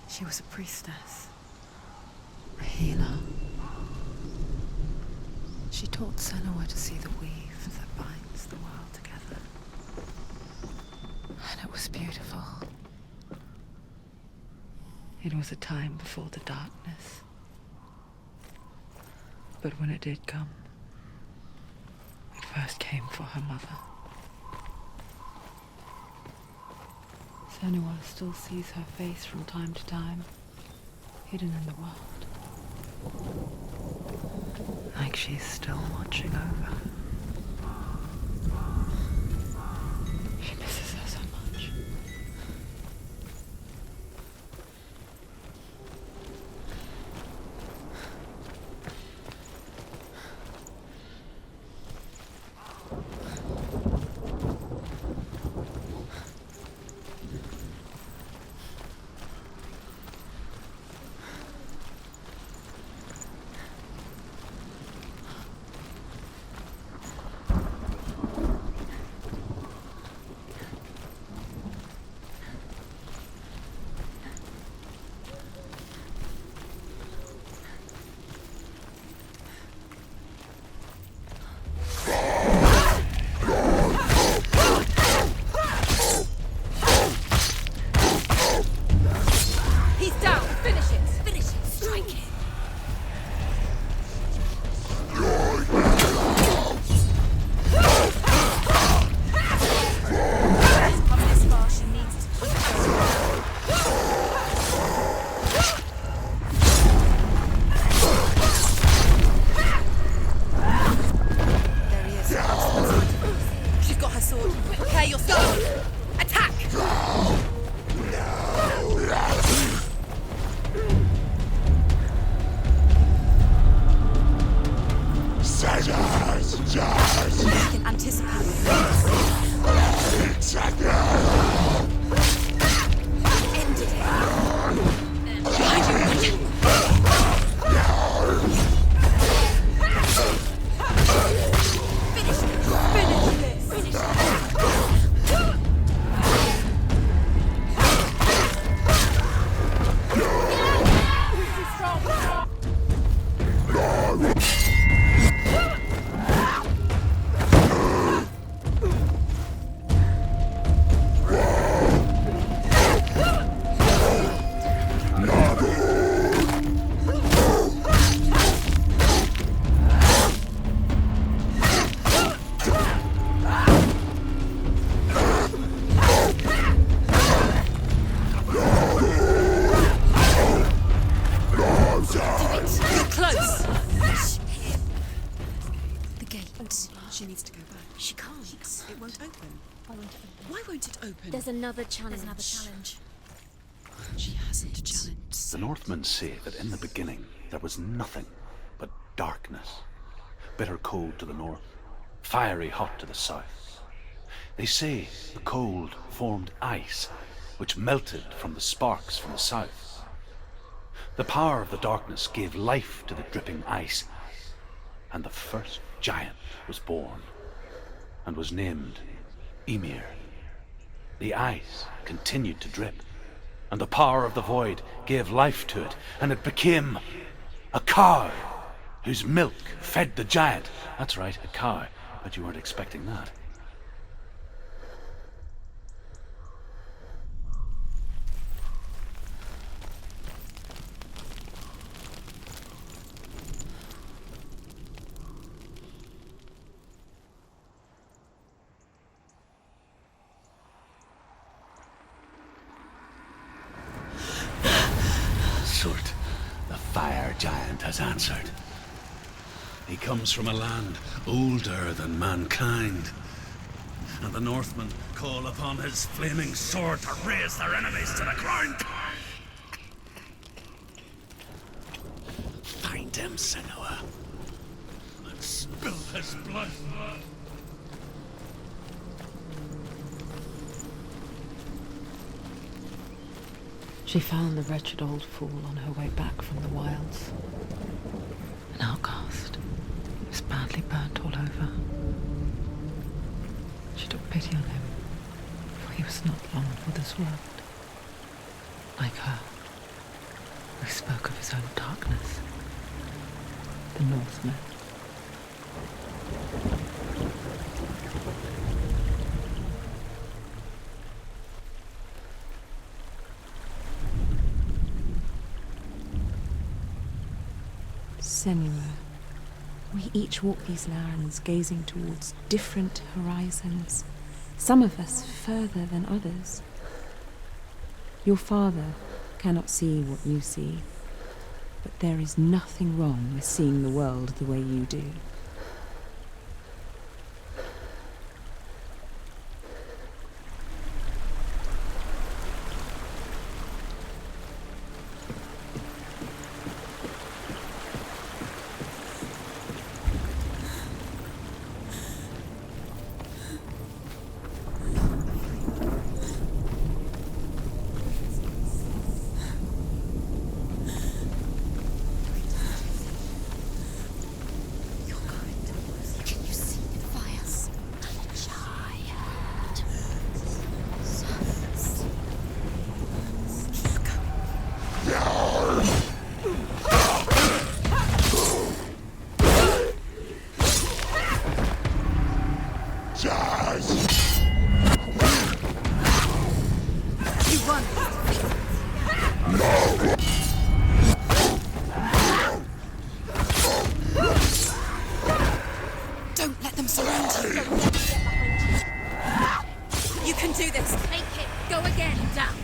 She was a priestess, a healer. She taught Senua to see the weave that binds the world together. And it was beautiful. It was a time before the darkness. But when it did come, it first came for her mother. Senua still sees her face from time to time, hidden in the world. Like she's still watching over. She misses her so much. There's another challenge. She hasn't challenged. The Northmen say that in the beginning there was nothing but darkness. Bitter cold to the north, fiery hot to the south. They say the cold formed ice, which melted from the sparks from the south. The power of the darkness gave life to the dripping ice, and the first giant was born, and was named Ymir. The ice continued to drip, and the power of the void gave life to it, and it became a cow, whose milk fed the giant. That's right, a cow, but you weren't expecting that. Surtr, the fire giant, has answered. He comes from a land older than mankind, and the Northmen call upon his flaming sword to raze their enemies to the ground. Senua, and spill his blood. She found the wretched old fool on her way back from the wilds. An outcast. He was badly burnt all over. She took pity on him, for he was not long for this world. Like her, who spoke of his own darkness. The Norsemen. Senua, we each walk these lands gazing towards different horizons, some of us further than others. Your father cannot see what you see, but there is nothing wrong with seeing the world the way you do. Don't let them surround you. You can do this. Make it. Go again. Down.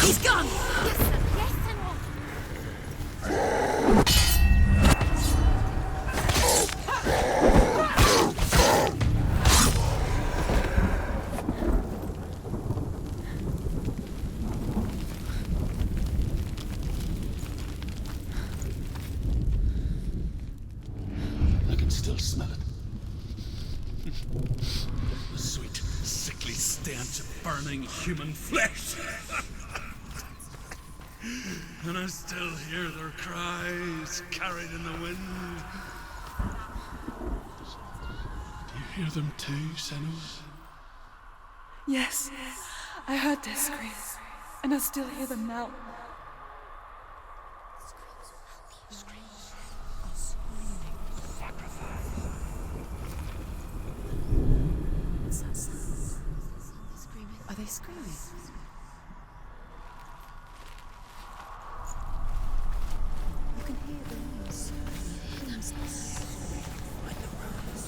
He's gone! Yes, sir. Yes, Senua. I can still smell it. The sweet, sickly stench of burning human flesh. And I still hear their cries carried in the wind. Do you hear them too, Senua? Yes, I heard their screams, and I still hear them now. Are they screaming? You can hear the leaves. Like the rose.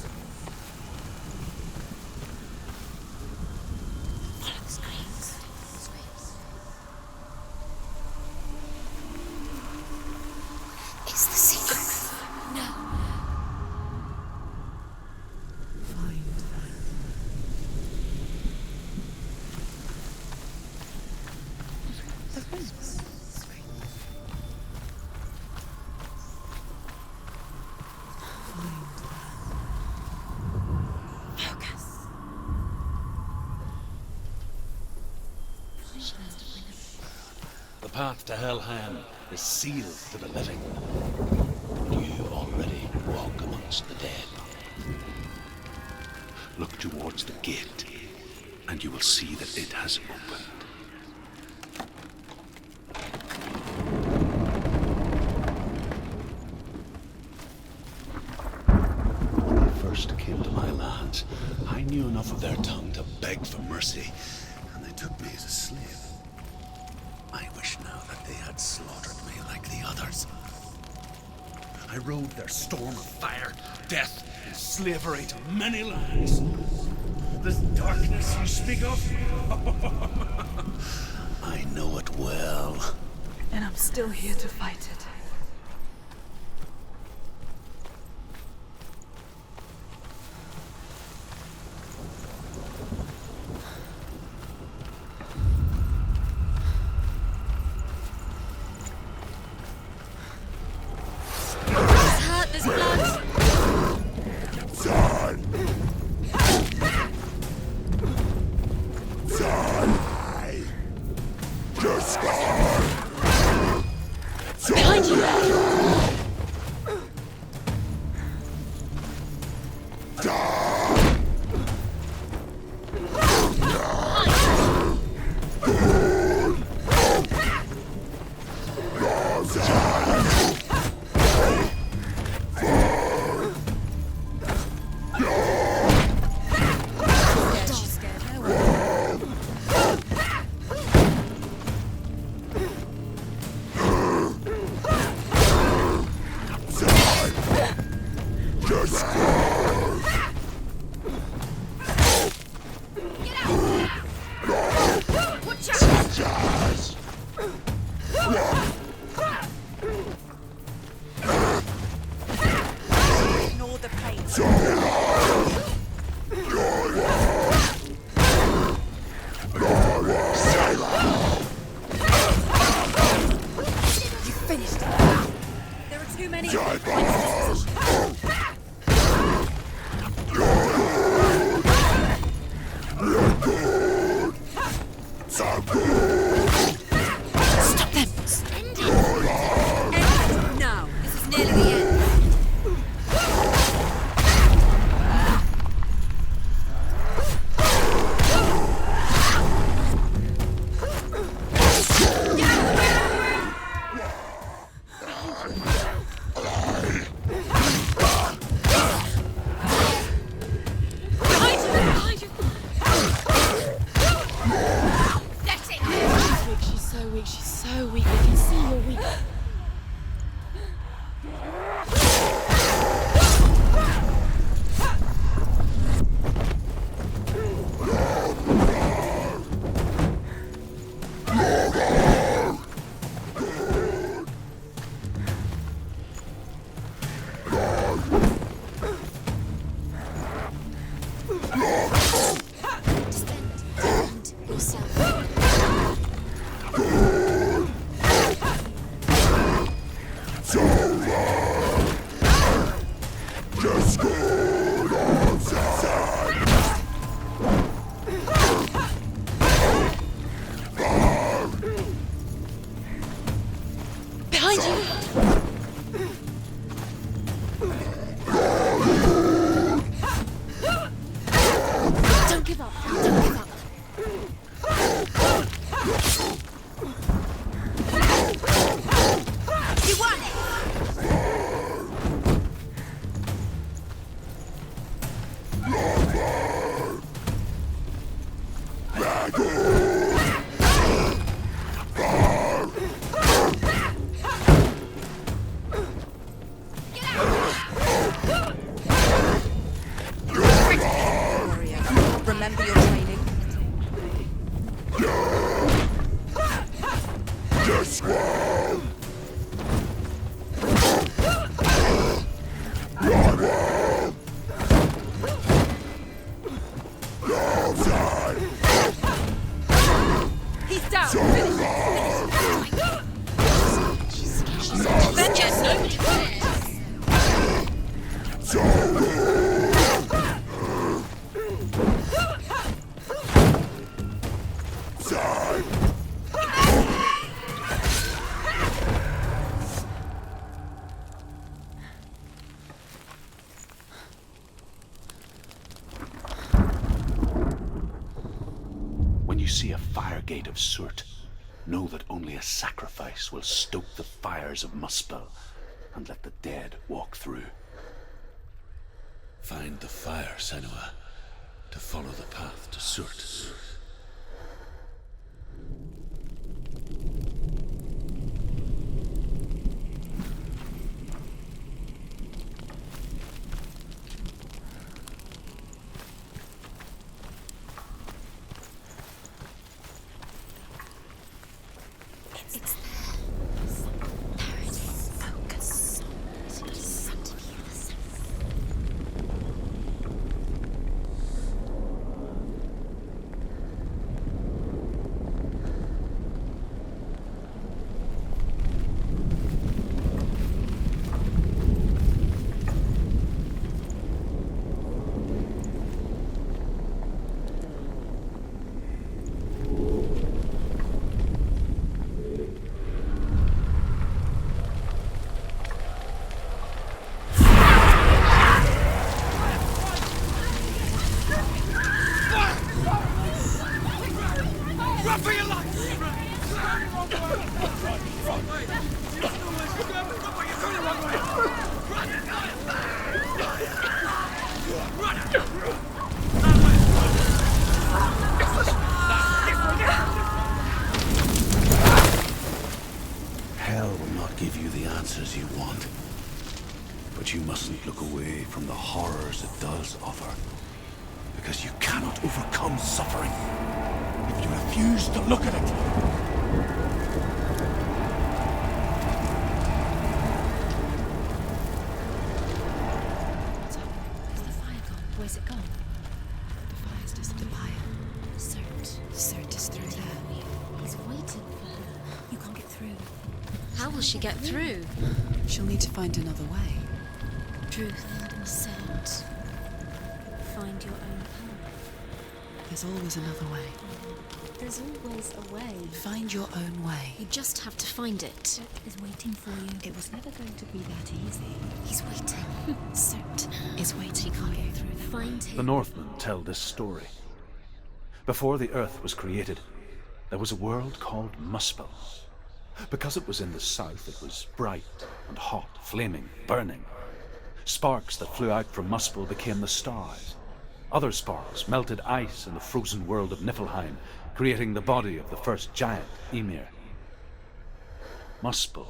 Follow the screams. It's the secret. No. Find them. The rose. Focus. The path to Helheim is sealed to the living. You already walk amongst the dead. Look towards the gate, and you will see that it has opened. When they first came to my lands, I knew enough of their tongue to beg for mercy, and they took me as a slave. I wish now that they had slaughtered me like the others. I rode their storm of fire, death, and slavery to many lands. This darkness you speak of? I know it well. And I'm still here to fight it. There's blood. Behind you! Ignore the pain. You finished it. There are too many. Stop them! End it now. This is nearly the end. She's so weak. I can see you're weak. Defend yourself. Behind you! Don't give up. Don't give up. You won it. Warrior, remember your training. He's down. Finish it. Vengeance, nobody cares. When you see a fire gate of Surtr, know that only a sacrifice will stoke the fires of Muspel and let the dead walk through. Find the fire, Senua, to follow the path to Surtr. It's there. There it is. Focus. It's in front of you. Hell will not give you the answers you want. But you mustn't look away from the horrors it does offer. Because you cannot overcome suffering if you refuse to look at it. What's happening? Is the fire gone? Where's it gone? The fire's disappeared. Surtr is through there. He's waiting for her. You can't get through. How will she get through? She'll need to find another way. Truth, scent. Find your own path. There's always another way. There's always a way. Find your own way. You just have to find it. Is waiting for you. It was never going to be that easy. He's waiting. Surtr Is waiting can't for you. get through. Find him. The Northmen tell this story. Before the earth was created, there was a world called Muspel. Because it was in the south, it was bright and hot, flaming, burning. Sparks that flew out from Muspel became the stars. Other sparks melted ice in the frozen world of Niflheim, creating the body of the first giant, Ymir. Muspel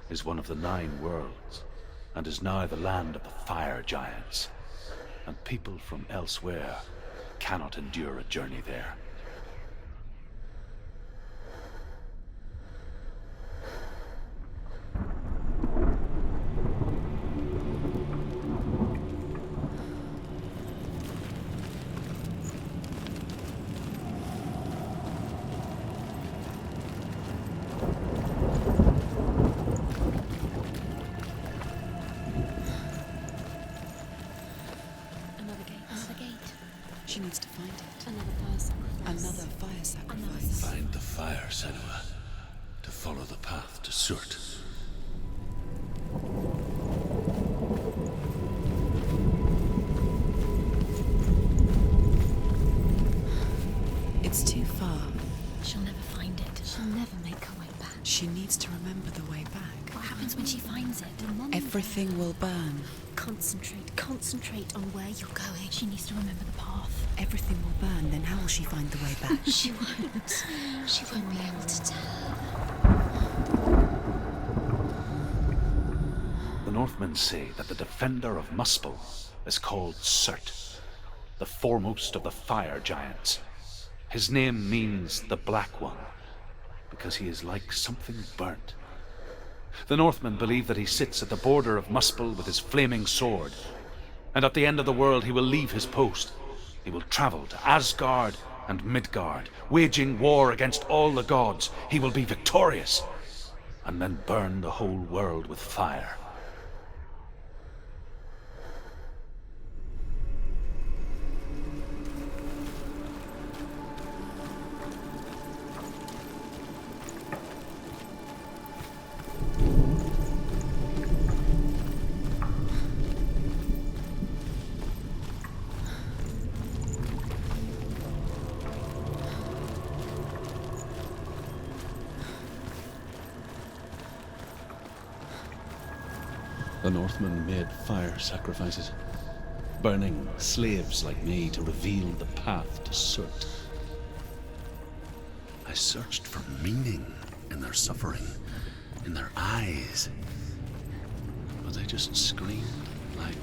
is one of the 9 worlds, and is now the land of the fire giants. And people from elsewhere cannot endure a journey there. She needs to find it. Another fire sacrifice. Another fire sacrifice. Find the fire, Senua, to follow the path to Surtr. It's too far. She'll never find it. She'll never make her way back. She needs to remember the way back. What happens when she finds it? Remember. Everything will burn. Concentrate on where you're going. She needs to remember the path. Everything will burn, then how will she find the way back? She won't. She won't be able to tell. The Northmen say that the defender of Muspel is called Surtr, the foremost of the fire giants. His name means the Black One, because he is like something burnt. The Northmen believe that he sits at the border of Muspel with his flaming sword, and at the end of the world he will leave his post. He will travel to Asgard and Midgard, waging war against all the gods. He will be victorious, and then burn the whole world with fire. The Northmen made fire sacrifices, burning slaves like me to reveal the path to Surtr. I searched for meaning in their suffering, in their eyes. But they just screamed like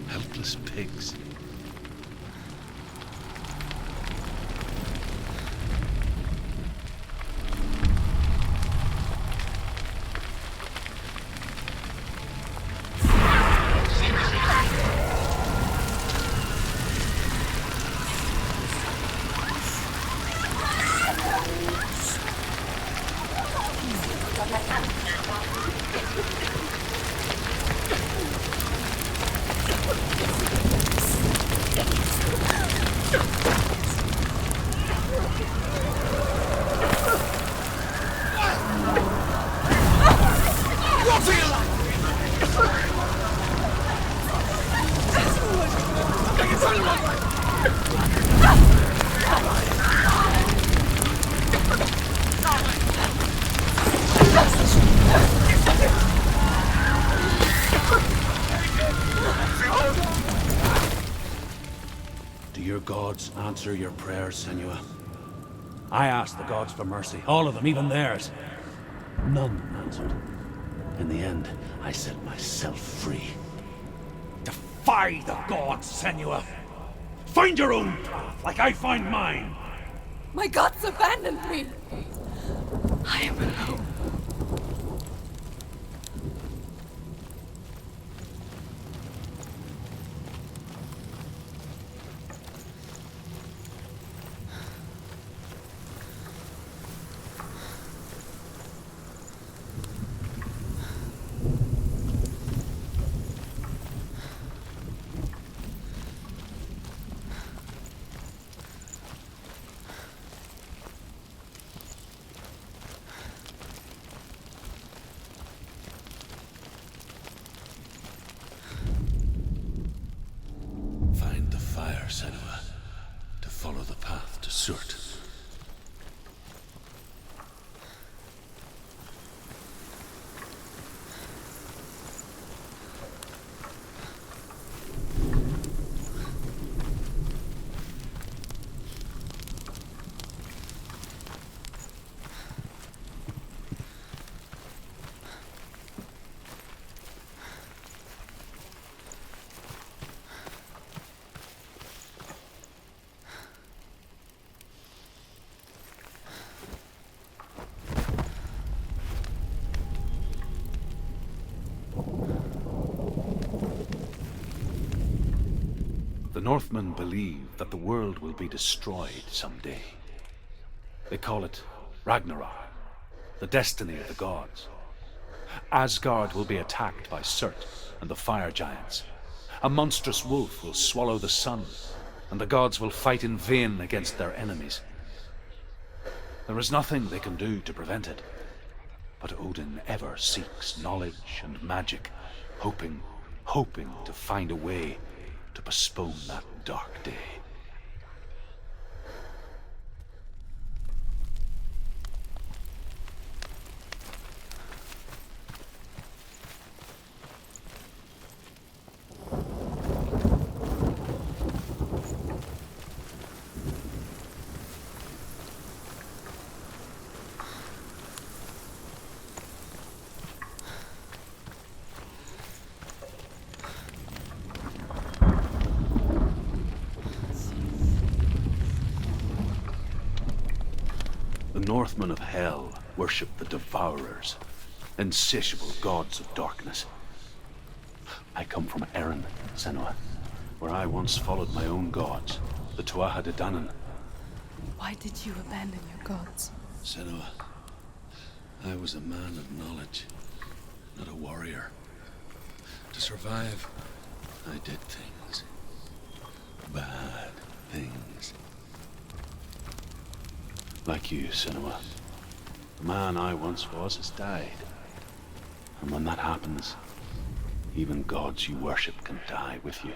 helpless pigs. Do your gods answer your prayers, Senua? I asked the gods for mercy, all of them, even theirs. None answered. In the end, I set myself free. Defy the gods, Senua! Find your own path, like I find mine! My gods abandoned me! I am alone. Find the fire, Senua, to follow the path to Surtr. The Northmen believe that the world will be destroyed someday. They call it Ragnarok, the destiny of the gods. Asgard will be attacked by Surtr and the fire giants. A monstrous wolf will swallow the sun, and the gods will fight in vain against their enemies. There is nothing they can do to prevent it, but Odin ever seeks knowledge and magic, hoping to find a way to postpone that dark day. The Northmen of Hell worship the Devourers, insatiable gods of darkness. I come from Erin, Senua, where I once followed my own gods, the Tuatha De Danann. Why did you abandon your gods? Senua, I was a man of knowledge, not a warrior. To survive, I did things. Bad things. Like you, Senua. The man I once was has died. And when that happens, even gods you worship can die with you.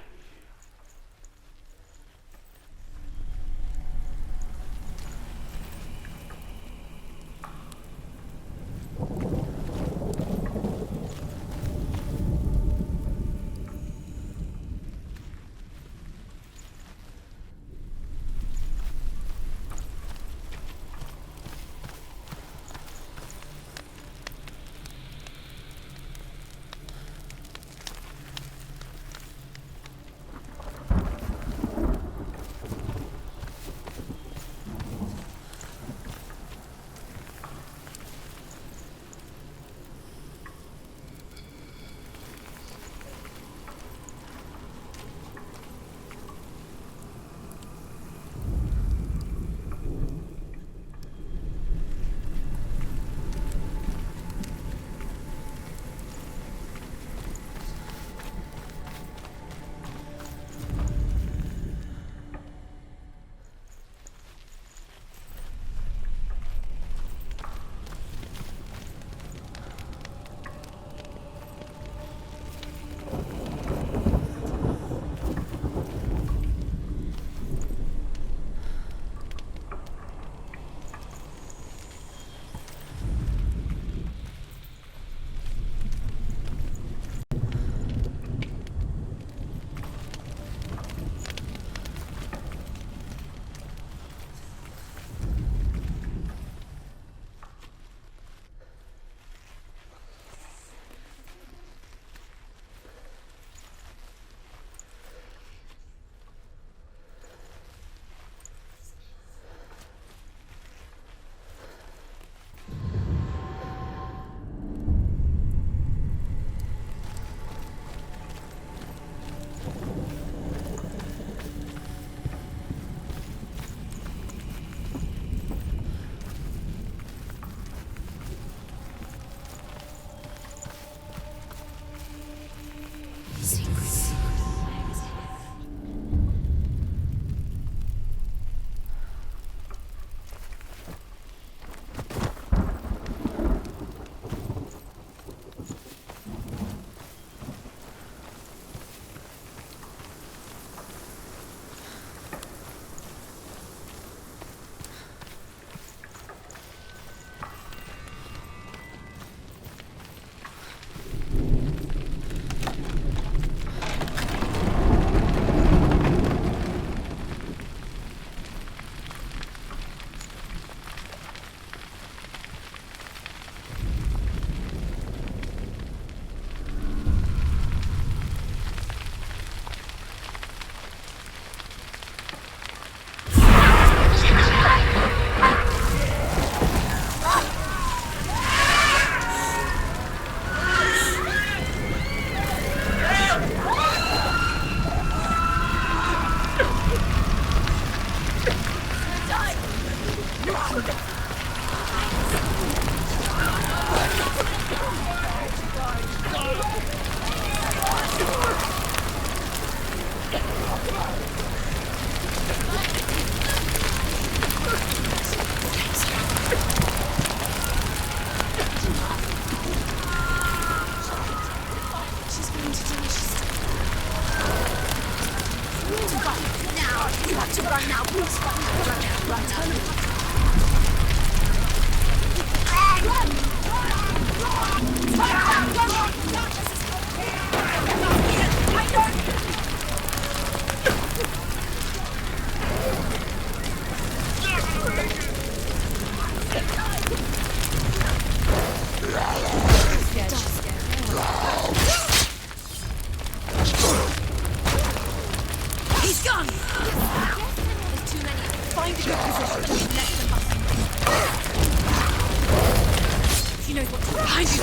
Behind you!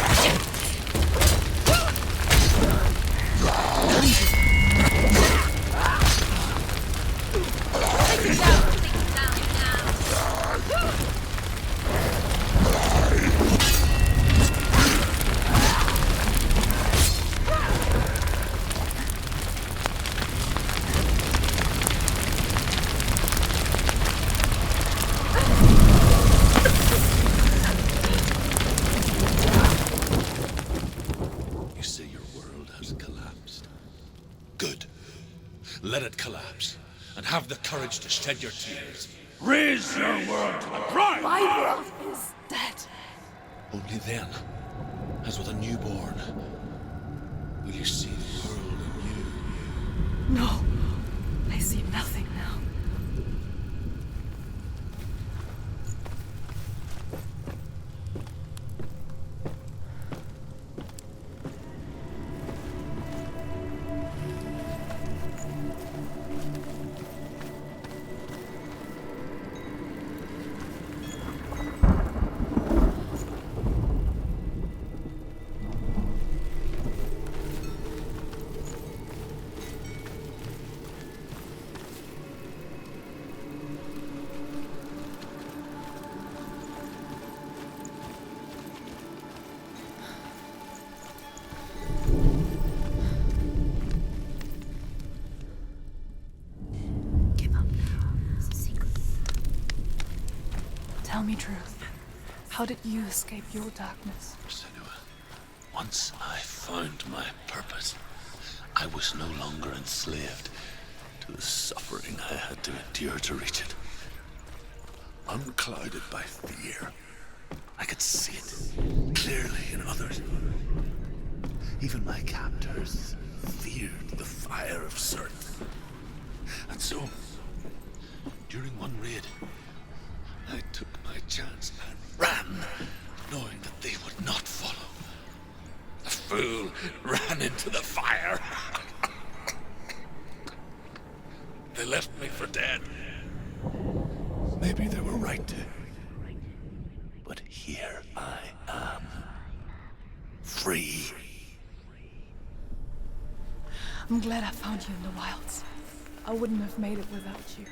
Take it down now! You say your world has collapsed. Good. Let it collapse, and have the courage to shed your tears. Raise your world to the prime! My world is dead. Only then, as with a newborn, will you see the world anew. No, I see nothing now. Tell me truth. How did you escape your darkness? Senua, once I found my purpose, I was no longer enslaved to the suffering I had to endure to reach it. Unclouded by fear, I could see it clearly in others. Even my captors feared the fire of Surtr. And so, during one raid, I took my chance and ran, knowing that they would not follow. The fool ran into the fire. They left me for dead. Maybe they were right to. But here I am. Free. I'm glad I found you in the wilds. I wouldn't have made it without you.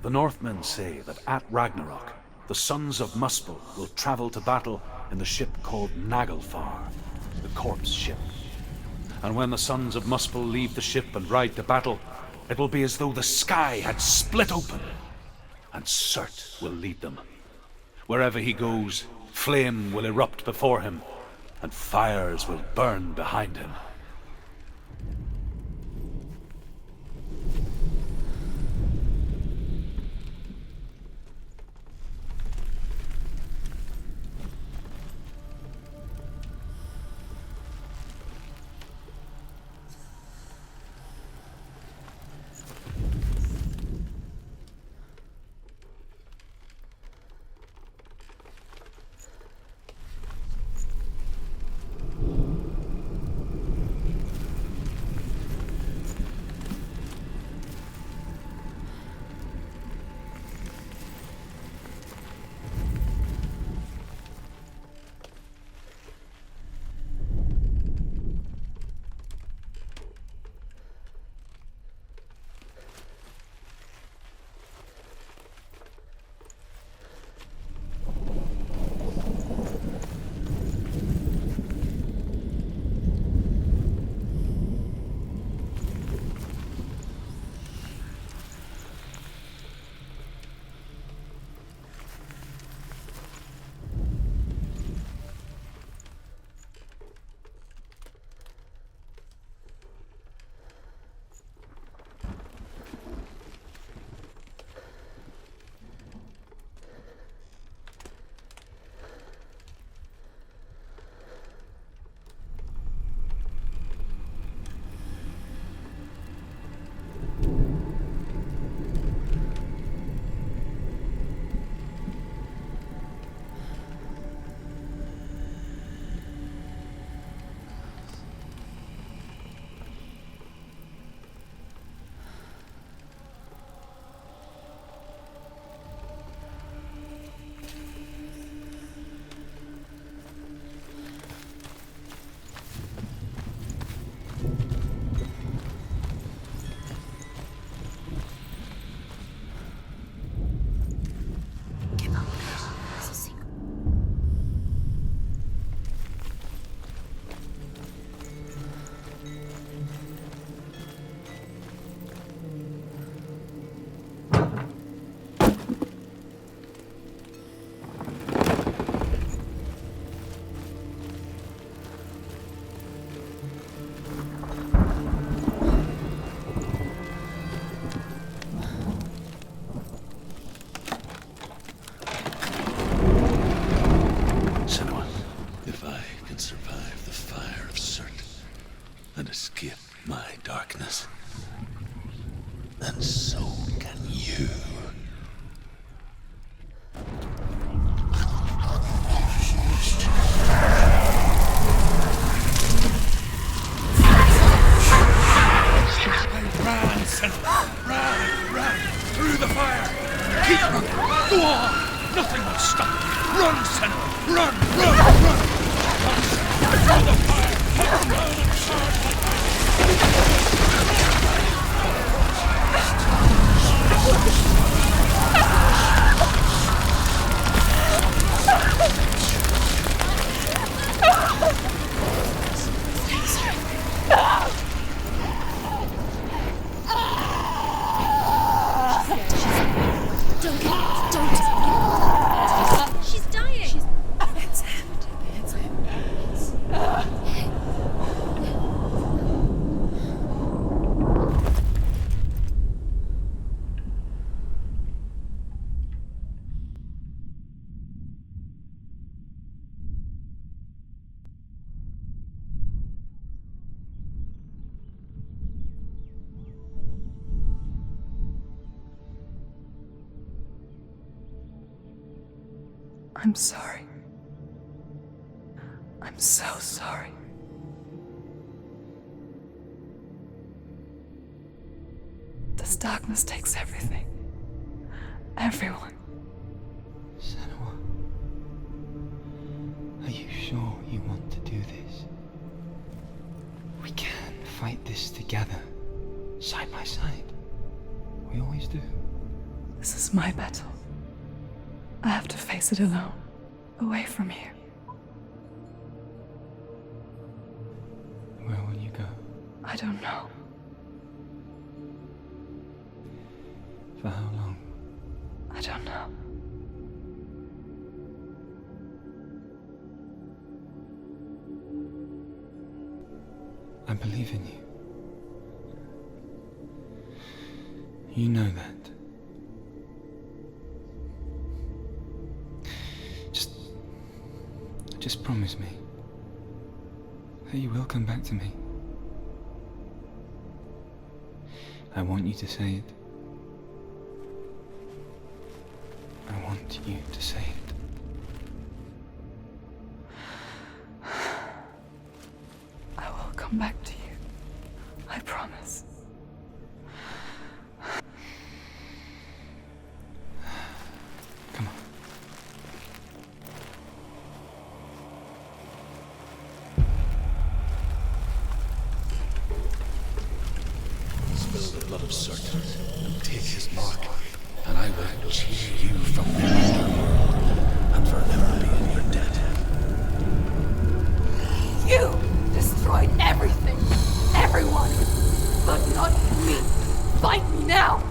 The Northmen say that at Ragnarok, the sons of Muspel will travel to battle in the ship called Naglfar, the corpse ship. And when the sons of Muspel leave the ship and ride to battle, it will be as though the sky had split open, and Surtr will lead them. Wherever he goes, flame will erupt before him, and fires will burn behind him. Keep running! Go on! Nothing will stop you! Run, Senua! Run! Run! Run! Come, Senua! Through the fire! Head down and charge! She's dying! It's him. It's him. I'm sorry. I'm so sorry. This darkness takes everything. Everyone. Senua, are you sure you want to do this? We can fight this together, side by side. We always do. This is my battle. I have to face it alone, away from you. Where will you go? I don't know. For how long? I don't know. I believe in you. You know that. Just promise me that you will come back to me. I want you to say it. I want you to say it. I will come back to you. I promise. Come on. Spill the blood of Surtr and take his mark, and I will cheer you from the underworld and forever be in your debt. You destroyed everything, everyone, but not me. Fight me now.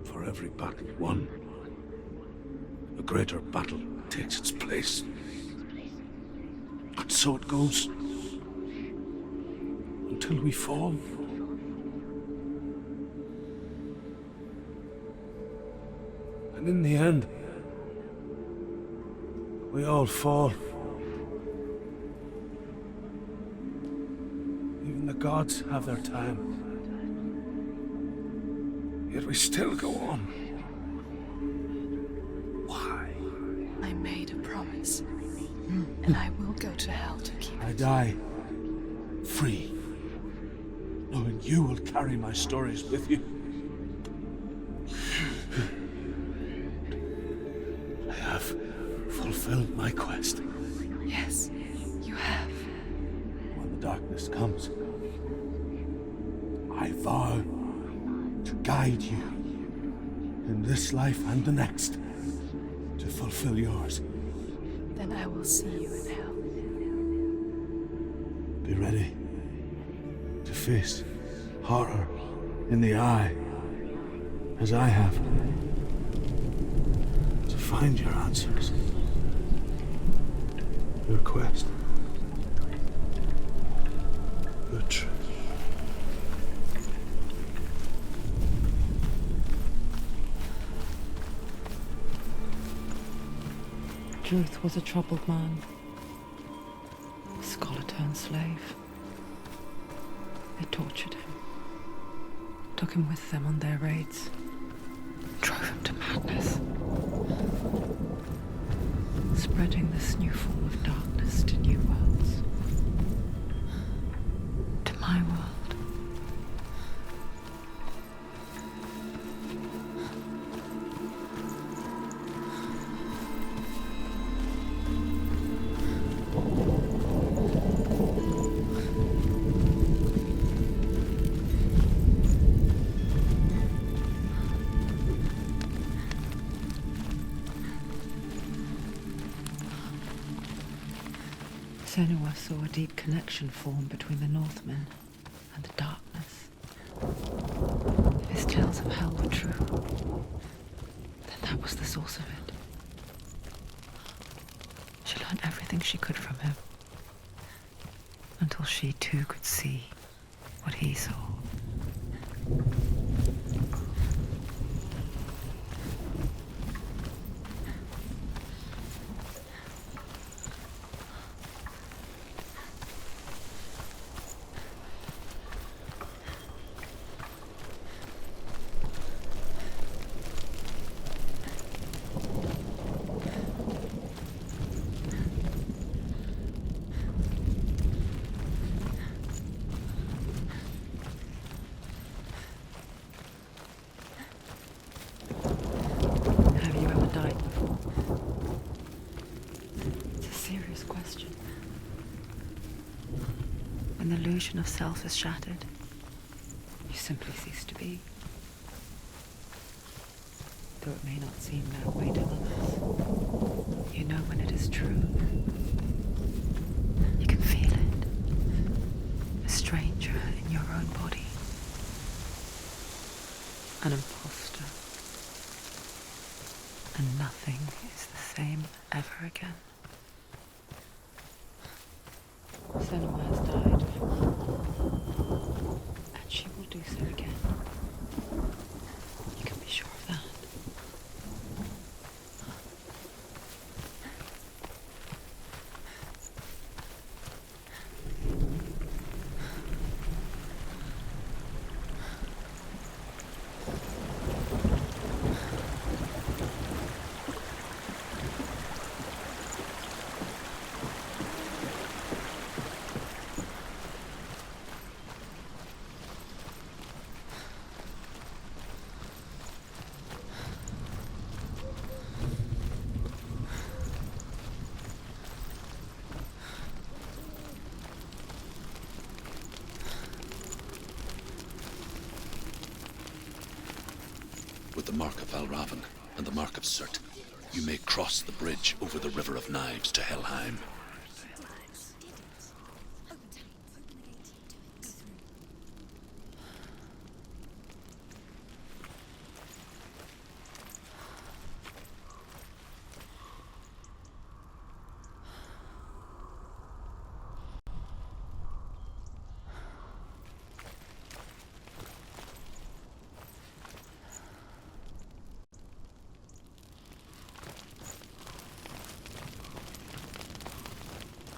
For every battle won, a greater battle takes its place. And so it goes. Until we fall. And in the end, we all fall. Even the gods have their time. Yet we still go on. Why? I made a promise, and I will go to hell to keep it. I die free, knowing you will carry my stories with you. I have fulfilled my quest. Yes, you have. When the darkness comes, I vow to guide you in this life and the next to fulfill yours. Then I will see you in hell. Be ready to face horror in the eye, as I have, to find your answers, your quest, your truth. Druth was a troubled man, a scholar turned slave. They tortured him, took him with them on their raids, drove him to madness, spreading this new form of darkness to new worlds, to my world. Senua saw a deep connection form between the Northmen and the darkness. If his tales of hell were true, then that was the source of it. She learned everything she could from him, until she too could see what he saw. When the illusion of self is shattered, you simply cease to be. Though it may not seem that way to others, you know when it is true. You can feel it. A stranger in your own body. An imposter. And nothing is the same ever again. Senua has died, and she will do so again. You can be sure of that. With the mark of Valravyn and the mark of Surtr, you may cross the bridge over the River of Knives to Helheim.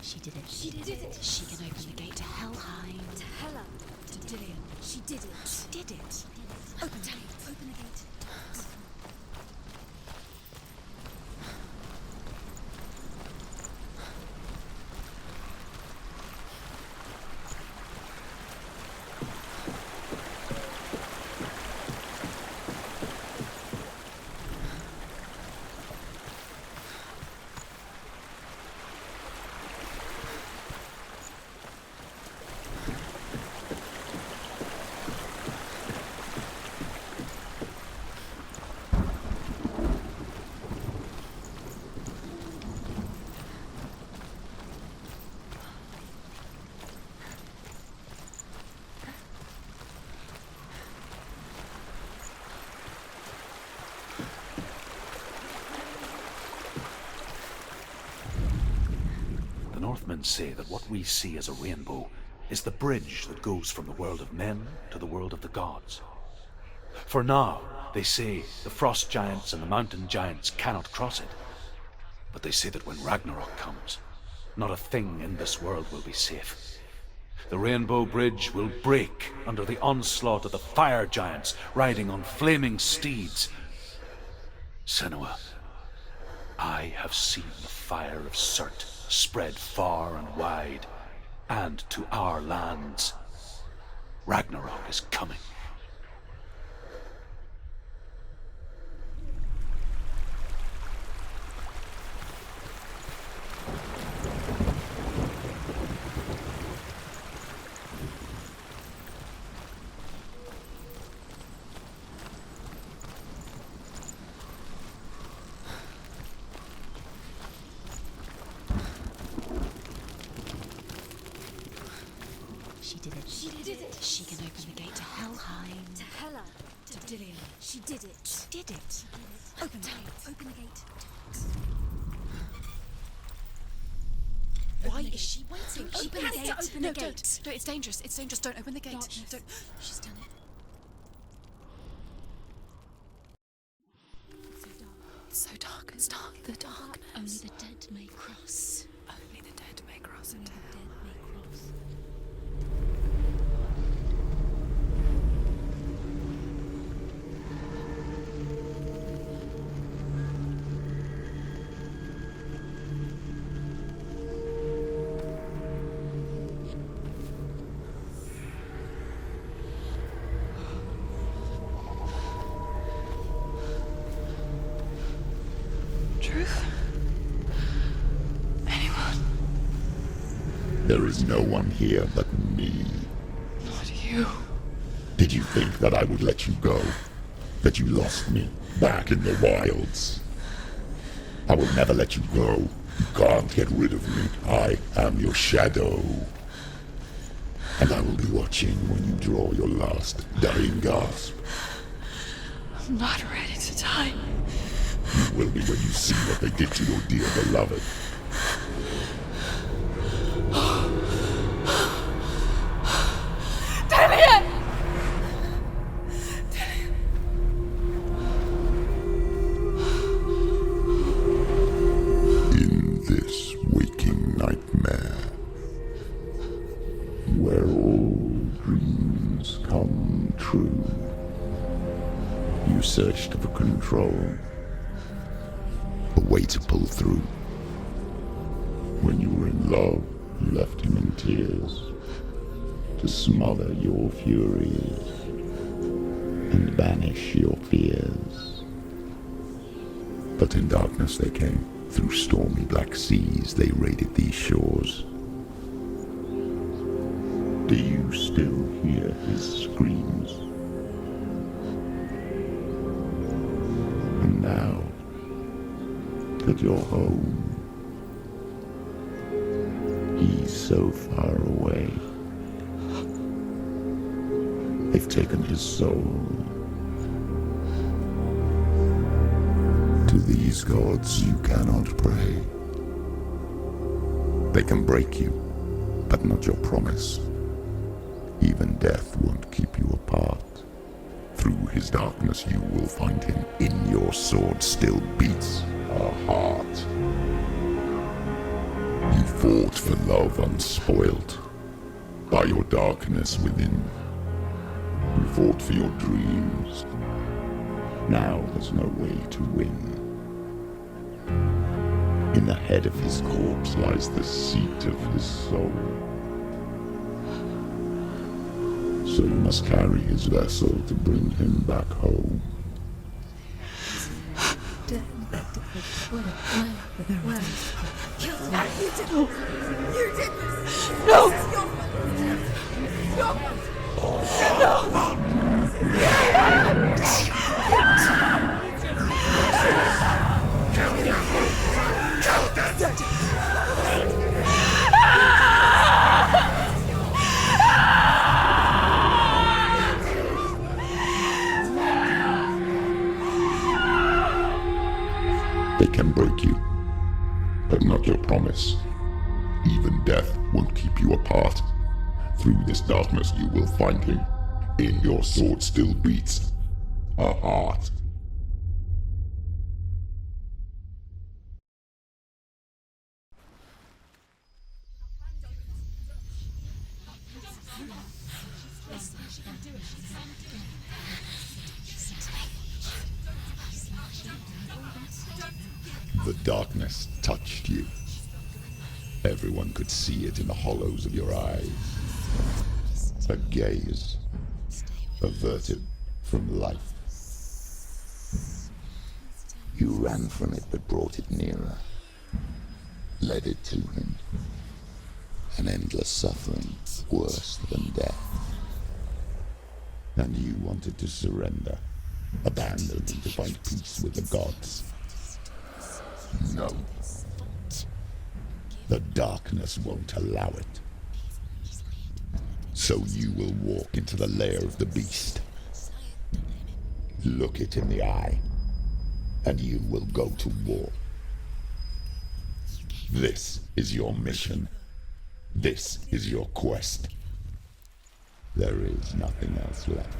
She did it. She did it. She can open the gate to Helheim. To Hela. To Dillion. She did it. She did it. Open the gate. Open the gate. Northmen say that what we see as a rainbow is the bridge that goes from the world of men to the world of the gods. For now, they say the frost giants and the mountain giants cannot cross it. But they say that when Ragnarok comes, not a thing in this world will be safe. The Rainbow Bridge will break under the onslaught of the fire giants riding on flaming steeds. Senua, I have seen the fire of Surtr spread far and wide, and to our lands. Ragnarok is coming. She can open the gate to Helheim. To Hela. To Dillion. She did it. She did it. Open the gate. Open the gate. Why is she waiting? She Open has the to gate. open No, the gate. don't. No, it's dangerous. It's dangerous. Don't open the gate. Darkness. Don't. She's done it. It's so dark. It's dark. The darkness. Only the dead may cross. Only the dead may cross Only into the hell. dead may cross. Truth? Anyone? There is no one here but me. Not you. Did you think that I would let you go? That you lost me back in the wilds? I will never let you go. You can't get rid of me. I am your shadow. And I will be watching when you draw your last dying gasp. I'm not ready to die. You will be when you see what they did to your dear beloved. Dillion! In this waking nightmare, where all dreams come true, you searched for control, a way to pull through. When you were in love, you left him in tears, to smother your furies and banish your fears. But in darkness they came, through stormy black seas they raided these shores. Do you still hear his screams? And now that you're home, he's so far away. They've taken his soul. To these gods you cannot pray. They can break you, but not your promise. Even death won't keep you apart. Through his darkness you will find him. In your sword still beats a heart. You fought for love unspoilt by your darkness within. You fought for your dreams. Now there's no way to win. In the head of his corpse lies the seat of his soul. So you must carry his vessel to bring him back home. You did this! No! This is your fault! They can break you, but not your promise. Even death won't keep you apart. Through this darkness you will find him. In your sword still beats a heart. The darkness touched you. Everyone could see it in the hollows of your eyes. A gaze averted from life. You ran from it but brought it nearer. Led it to him. An endless suffering worse than death. And you wanted to surrender. Abandon and to find peace with the gods. No. The darkness won't allow it. So you will walk into the lair of the beast. Look it in the eye, and you will go to war. This is your mission. This is your quest. There is nothing else left.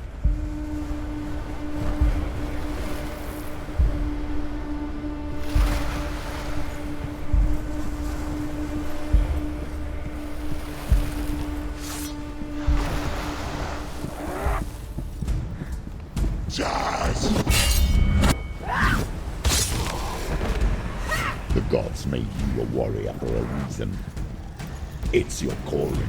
The gods made you a warrior for a reason. It's your calling.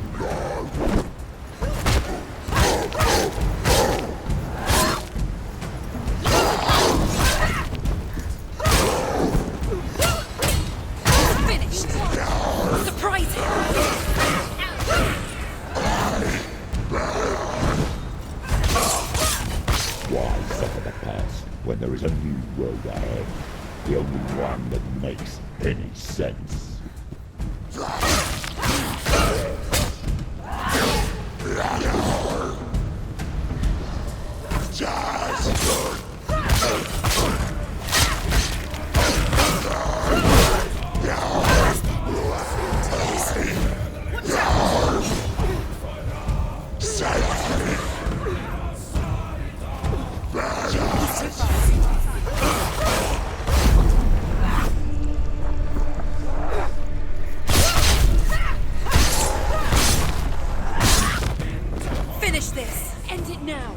Finished! Surprise him! Why suffer the past when there is a new road ahead? The only one that makes any sense. Finish this! End it now!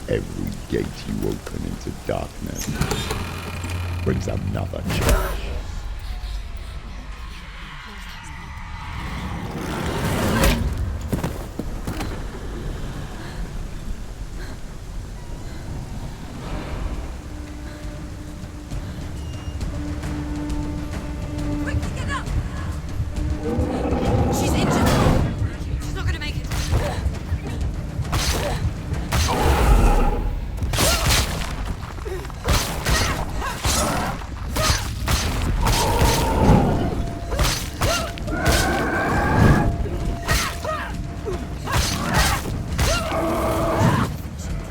Every gate you open into darkness brings another change. Quickly get up! She's injured! She's not gonna make it!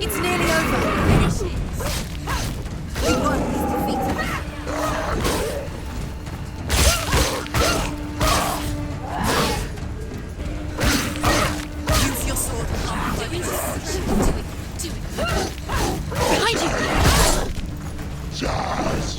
It's nearly over! Finish it! You won this defeat! Use your sword. Do it. Behind you! Charge!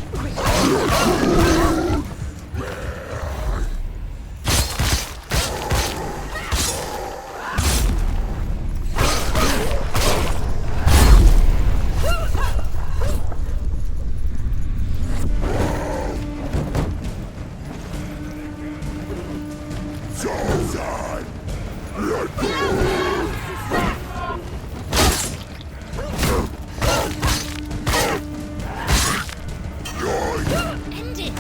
End it!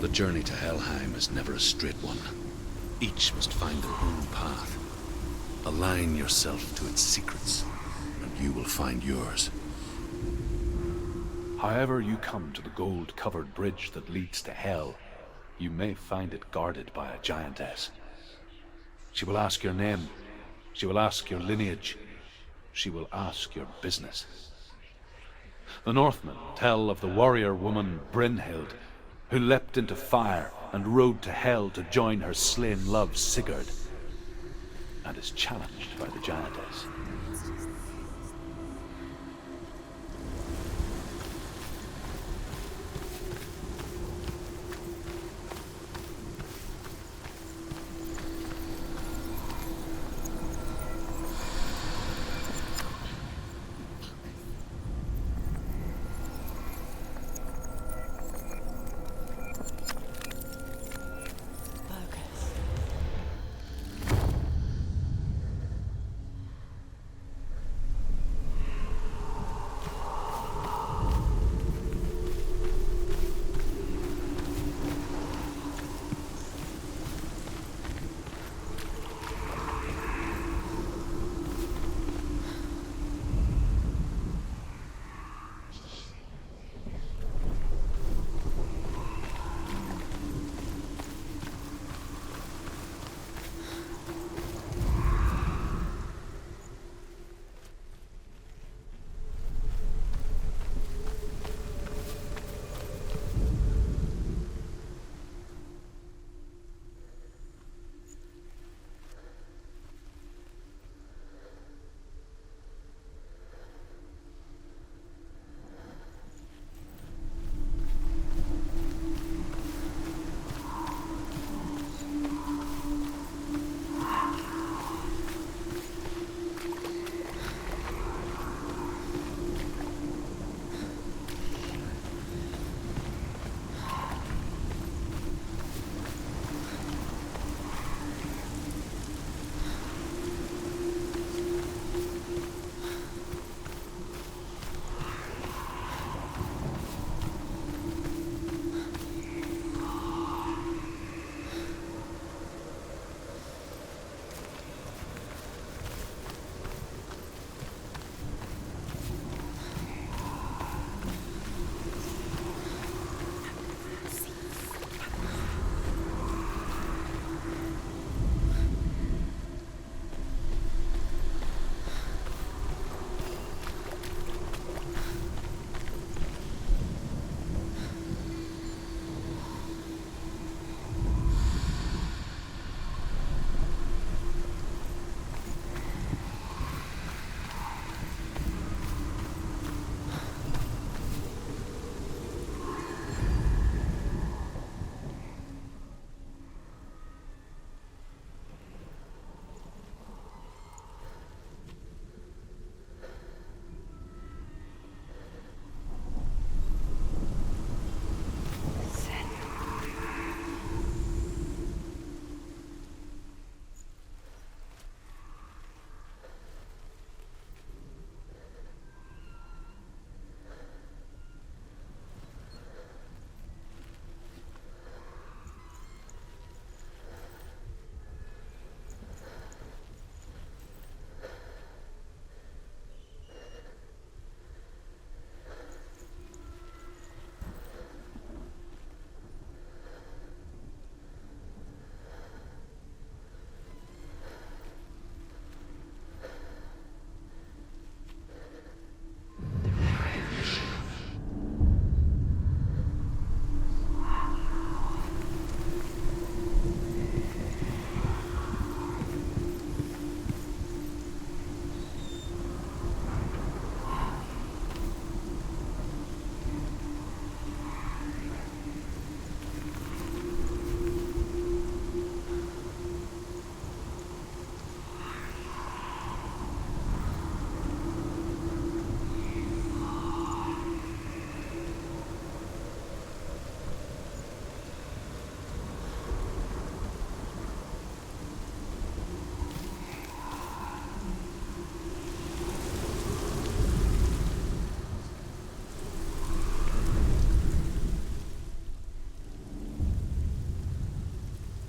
The journey to Helheim is never a straight one. Each must find their own path. Align yourself to its secrets, and you will find yours. However you come to the gold-covered bridge that leads to Hell, you may find it guarded by a giantess. She will ask your name. She will ask your lineage. She will ask your business. The Northmen tell of the warrior woman Brynhild, who leapt into fire and rode to Hell to join her slain love Sigurd, and is challenged by the giantess.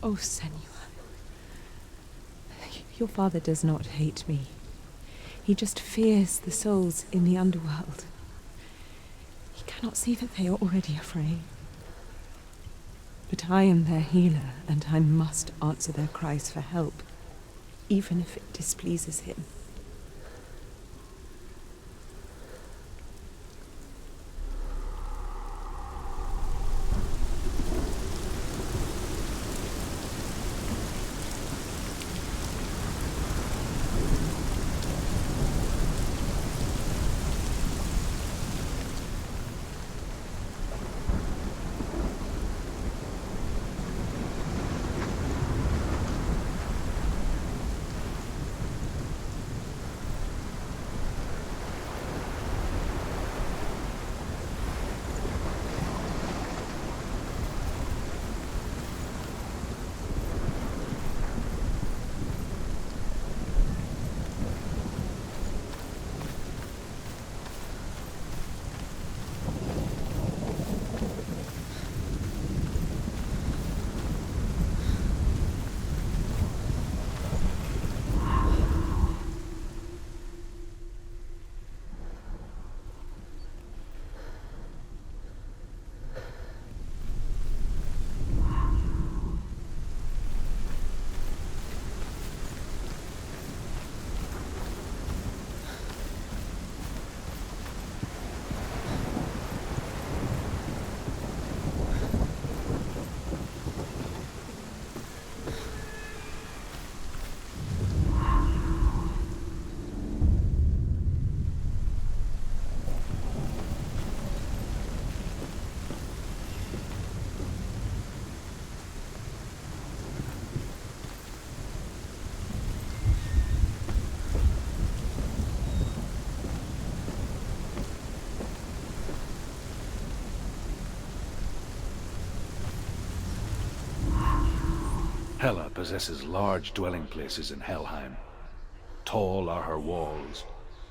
Oh, Senua. Your father does not hate me. He just fears the souls in the underworld. He cannot see that they are already afraid. But I am their healer, and I must answer their cries for help, even if it displeases him. Hela possesses large dwelling places in Helheim. Tall are her walls,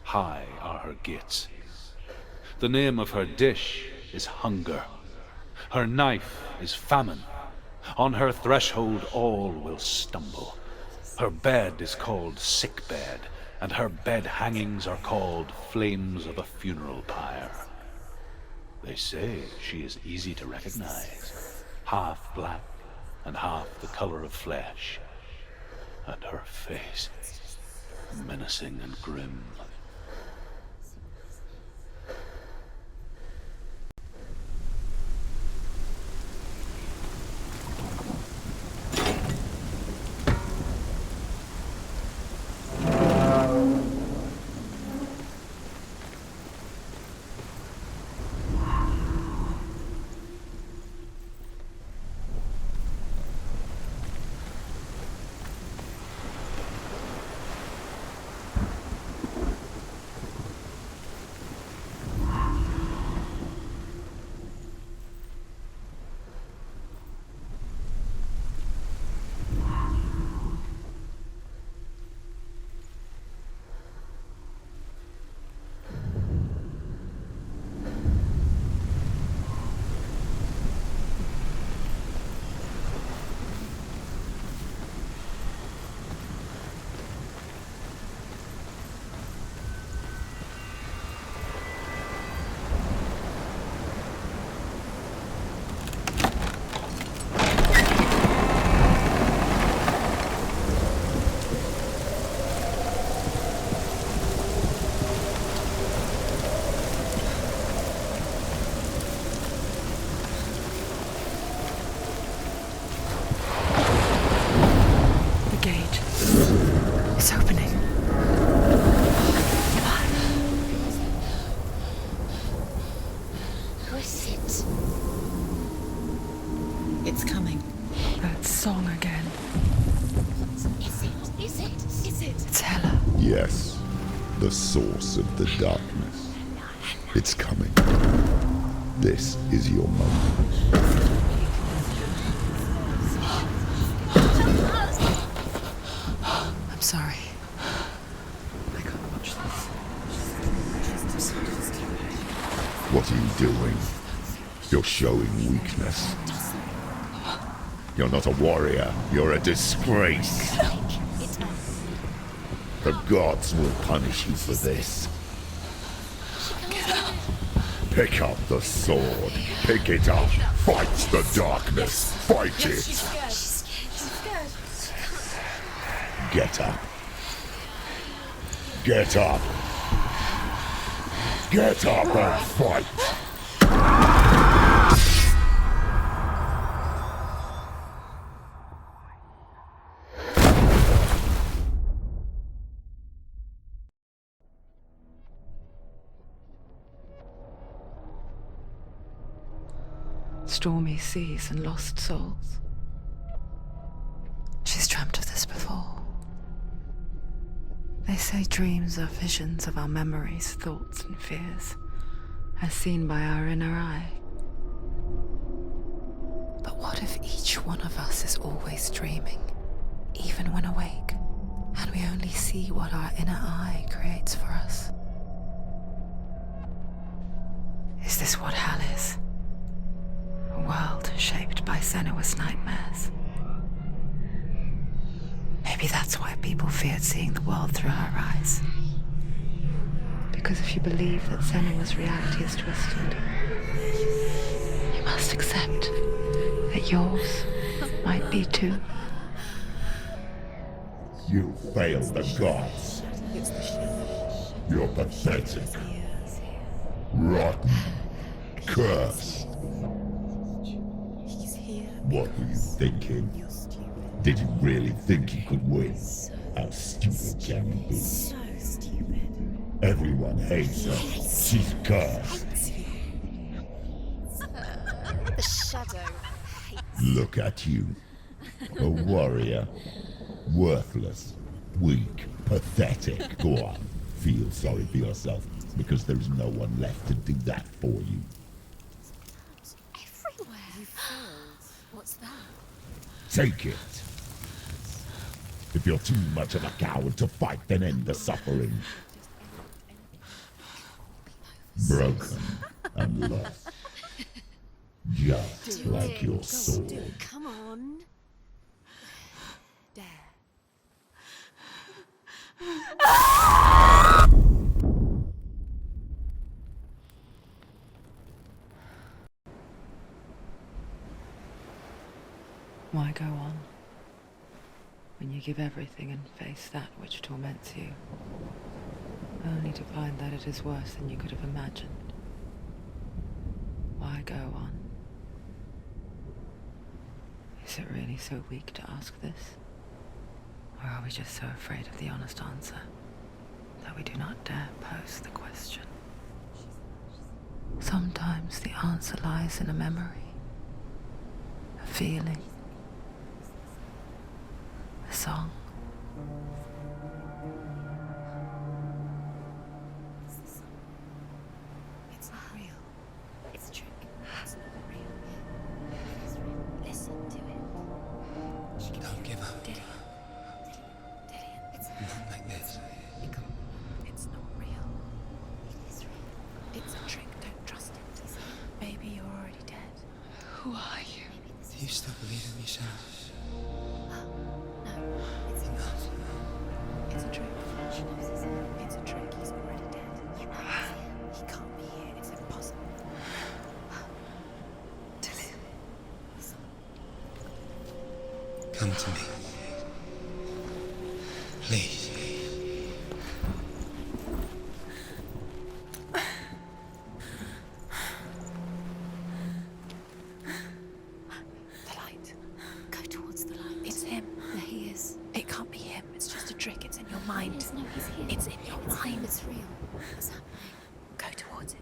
high are her gates. The name of her dish is hunger. Her knife is famine. On her threshold all will stumble. Her bed is called sick bed, and her bed hangings are called flames of a funeral pyre. They say she is easy to recognize, half black and half the color of flesh, and her face menacing and grim. Yes, the source of the darkness. It's coming. This is your moment. I'm sorry. I can't watch this. What are you doing? You're showing weakness. You're not a warrior. You're a disgrace. The gods will punish you for this. Pick up the sword. Pick it up. Fight the darkness. Fight it. She's scared. Get up. Get up. Get up and fight. Stormy seas and lost souls. She's dreamt of this before. They say dreams are visions of our memories, thoughts, and fears, as seen by our inner eye. But what if each one of us is always dreaming, even when awake, and we only see what our inner eye creates for us? Is this what hell is? A world shaped by Senua's nightmares. Maybe that's why people feared seeing the world through her eyes. Because if you believe that Senua's reality is twisted, you must accept that yours might be too. You failed the gods. You're pathetic. Rotten. Cursed. What were you thinking? Did you really think you could win? How stupid can you be? So stupid. Everyone hates her. She's cursed. The shadow hates. Look at you. A warrior. Worthless. Weak. Pathetic. Go on. Feel sorry for yourself, because there's no one left to do that for you. Everywhere. You failed. What's that? Take it. If you're too much of a coward to fight, then end the suffering. Broken and lost. Just like your sword. Come on. Dare. Why go on, when you give everything and face that which torments you, only to find that it is worse than you could have imagined? Why go on? Is it really so weak to ask this? Or are we just so afraid of the honest answer that we do not dare pose the question? Sometimes the answer lies in a memory, a feeling, a song. It's not real. It's a trick. It's not real. It is real. Listen to it. Don't give up. Dillian. It's Not like this. It's not real. It is real. It's a trick. Don't trust it. Maybe you're already dead. Who are you? Do you still believe in yourself? No, it's not. It's a trick. She knows it's him. It's a trick. He's already dead. You know he's here. He can't be here. It's impossible. Dillian. Come to me. Please. The light. Go towards the light. It's him. There he is. It can't be him. It's just a trick. It's in your mind. No, he's here. It's in your mind. It's real. What's happening? Go towards it.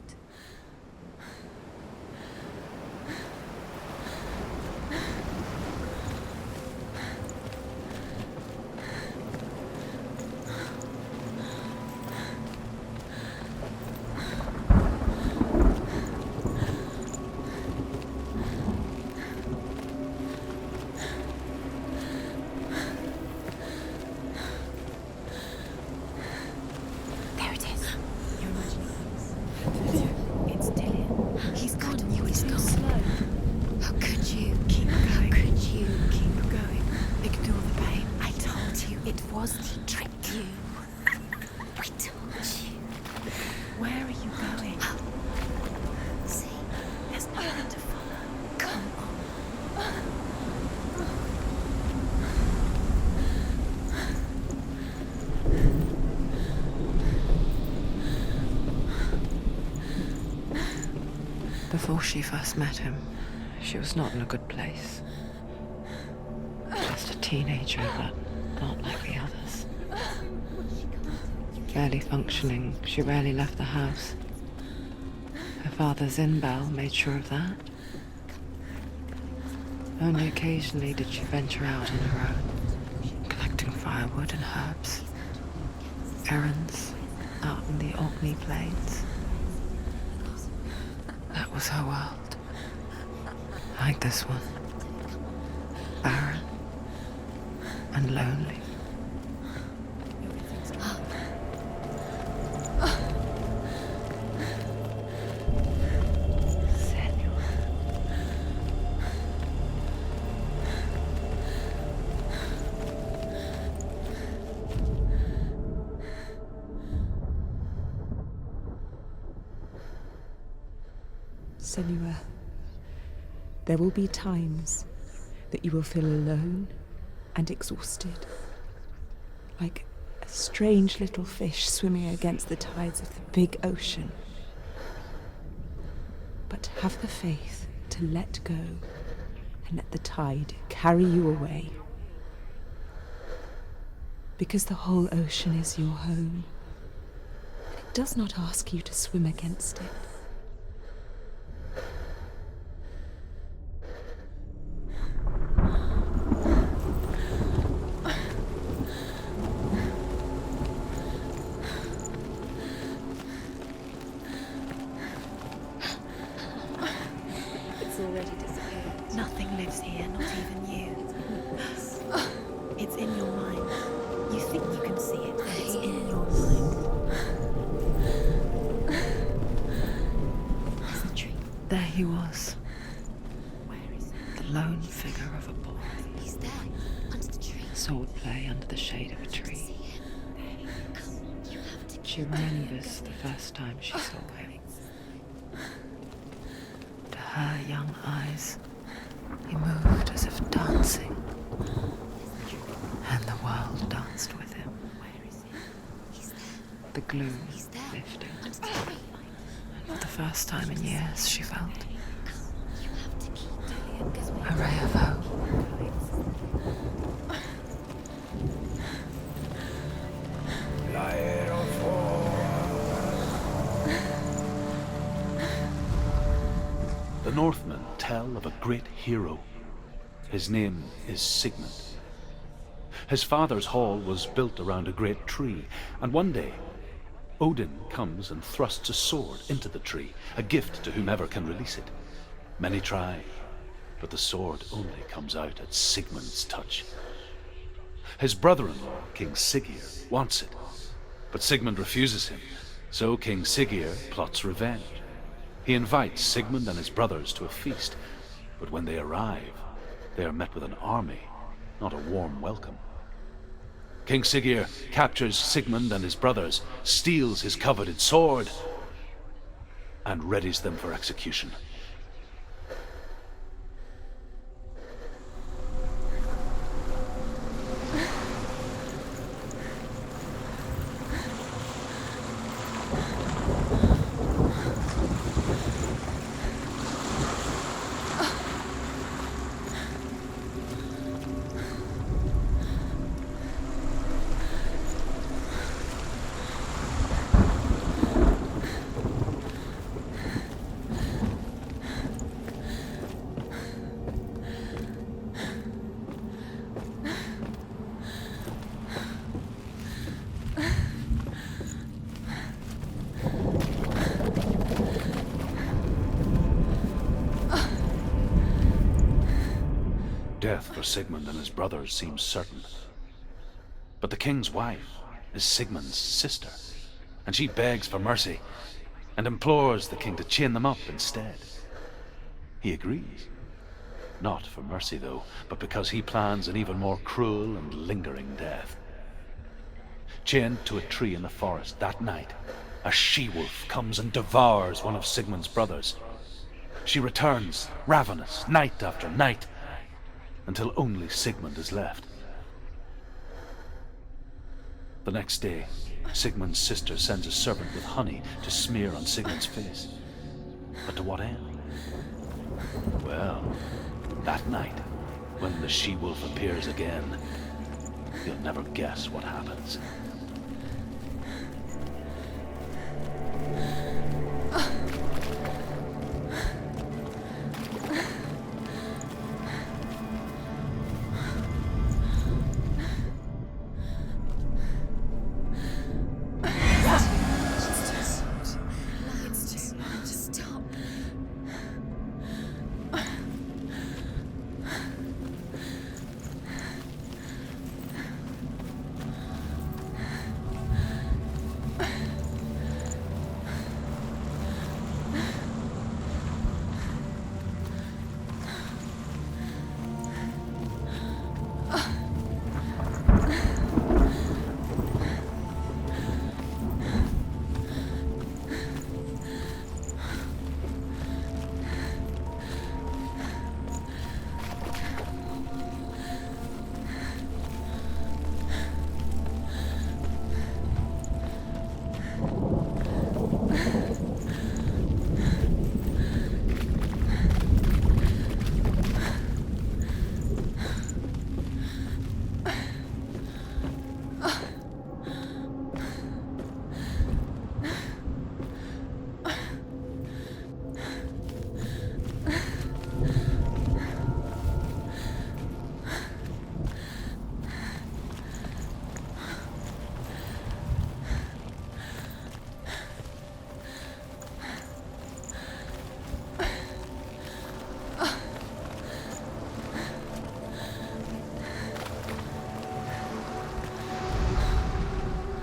There it is. You're imagining she first met him, she was not in a good place. Just a teenager, but not like the others. Barely functioning, she rarely left the house. Her father's in-bell made sure of that. Only occasionally did she venture out on her own, collecting firewood and herbs. Errands out in the Orkney Plains. That was her world. Like this one. Barren and lonely. Senua, there will be times that you will feel alone and exhausted, like a strange little fish swimming against the tides of the big ocean. But have the faith to let go and let the tide carry you away. Because the whole ocean is your home. It does not ask you to swim against it. She remembers the first time she saw him. To her young eyes, he moved as if dancing, and the world danced with him. The gloom lifted, and for the first time in years, she felt a ray of hope. The Northmen tell of a great hero. His name is Sigmund. His father's hall was built around a great tree, and one day, Odin comes and thrusts a sword into the tree, a gift to whomever can release it. Many try, but the sword only comes out at Sigmund's touch. His brother-in-law, King Siggeir, wants it, but Sigmund refuses him, so King Siggeir plots revenge. He invites Sigmund and his brothers to a feast, but when they arrive, they are met with an army, not a warm welcome. King Siggeir captures Sigmund and his brothers, steals his coveted sword, and readies them for execution. Death for Sigmund and his brothers seems certain. But the king's wife is Sigmund's sister, and she begs for mercy and implores the king to chain them up instead. He agrees. Not for mercy, though, but because he plans an even more cruel and lingering death. Chained to a tree in the forest that night, a she-wolf comes and devours one of Sigmund's brothers. She returns, ravenous, night after night, until only Sigmund is left. The next day, Sigmund's sister sends a servant with honey to smear on Sigmund's face. But to what end? Well, that night, when the she-wolf appears again, you'll never guess what happens.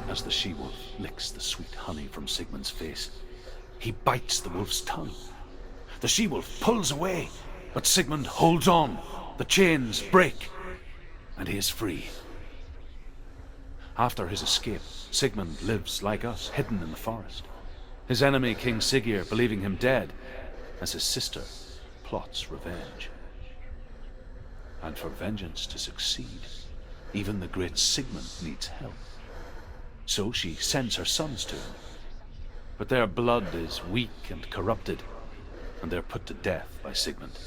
As the she-wolf licks the sweet honey from Sigmund's face, he bites the wolf's tongue. The she-wolf pulls away, but Sigmund holds on. The chains break, and he is free. After his escape, Sigmund lives like us, hidden in the forest. His enemy, King Siggeir, believing him dead, as his sister plots revenge. And for vengeance to succeed, even the great Sigmund needs help. So she sends her sons to him. But their blood is weak and corrupted, and they're put to death by Sigmund.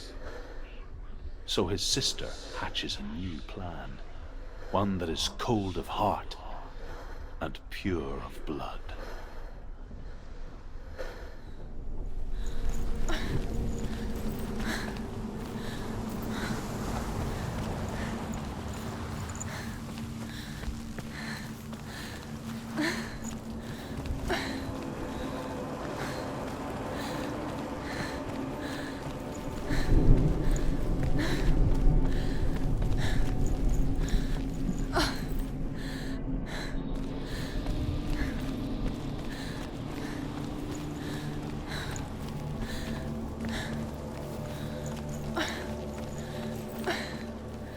So his sister hatches a new plan, one that is cold of heart and pure of blood.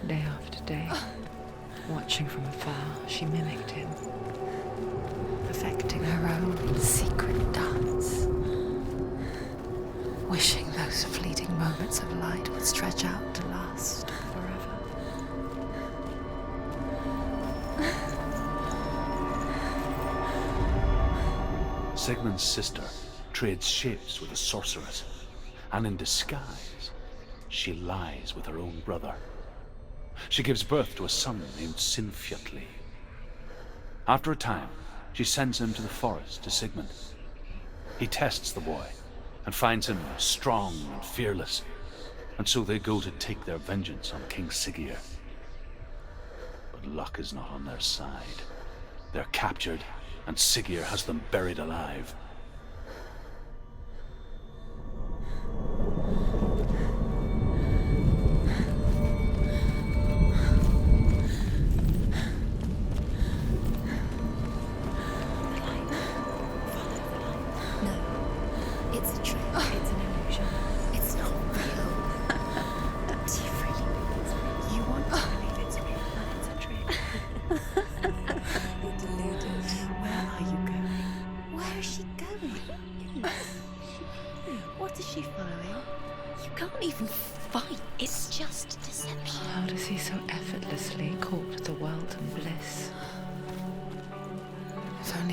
Day after day, watching from afar, she mimicked him, perfecting her own secret dance, wishing those fleeting moments of light would stretch out to last forever. Sigmund's sister trades shapes with a sorceress, and in disguise, she lies with her own brother. She gives birth to a son named Sinfjotli. After a time, she sends him to the forest to Sigmund. He tests the boy and finds him strong and fearless, and so they go to take their vengeance on King Siggeir. But luck is not on their side. They're captured, and Siggeir has them buried alive.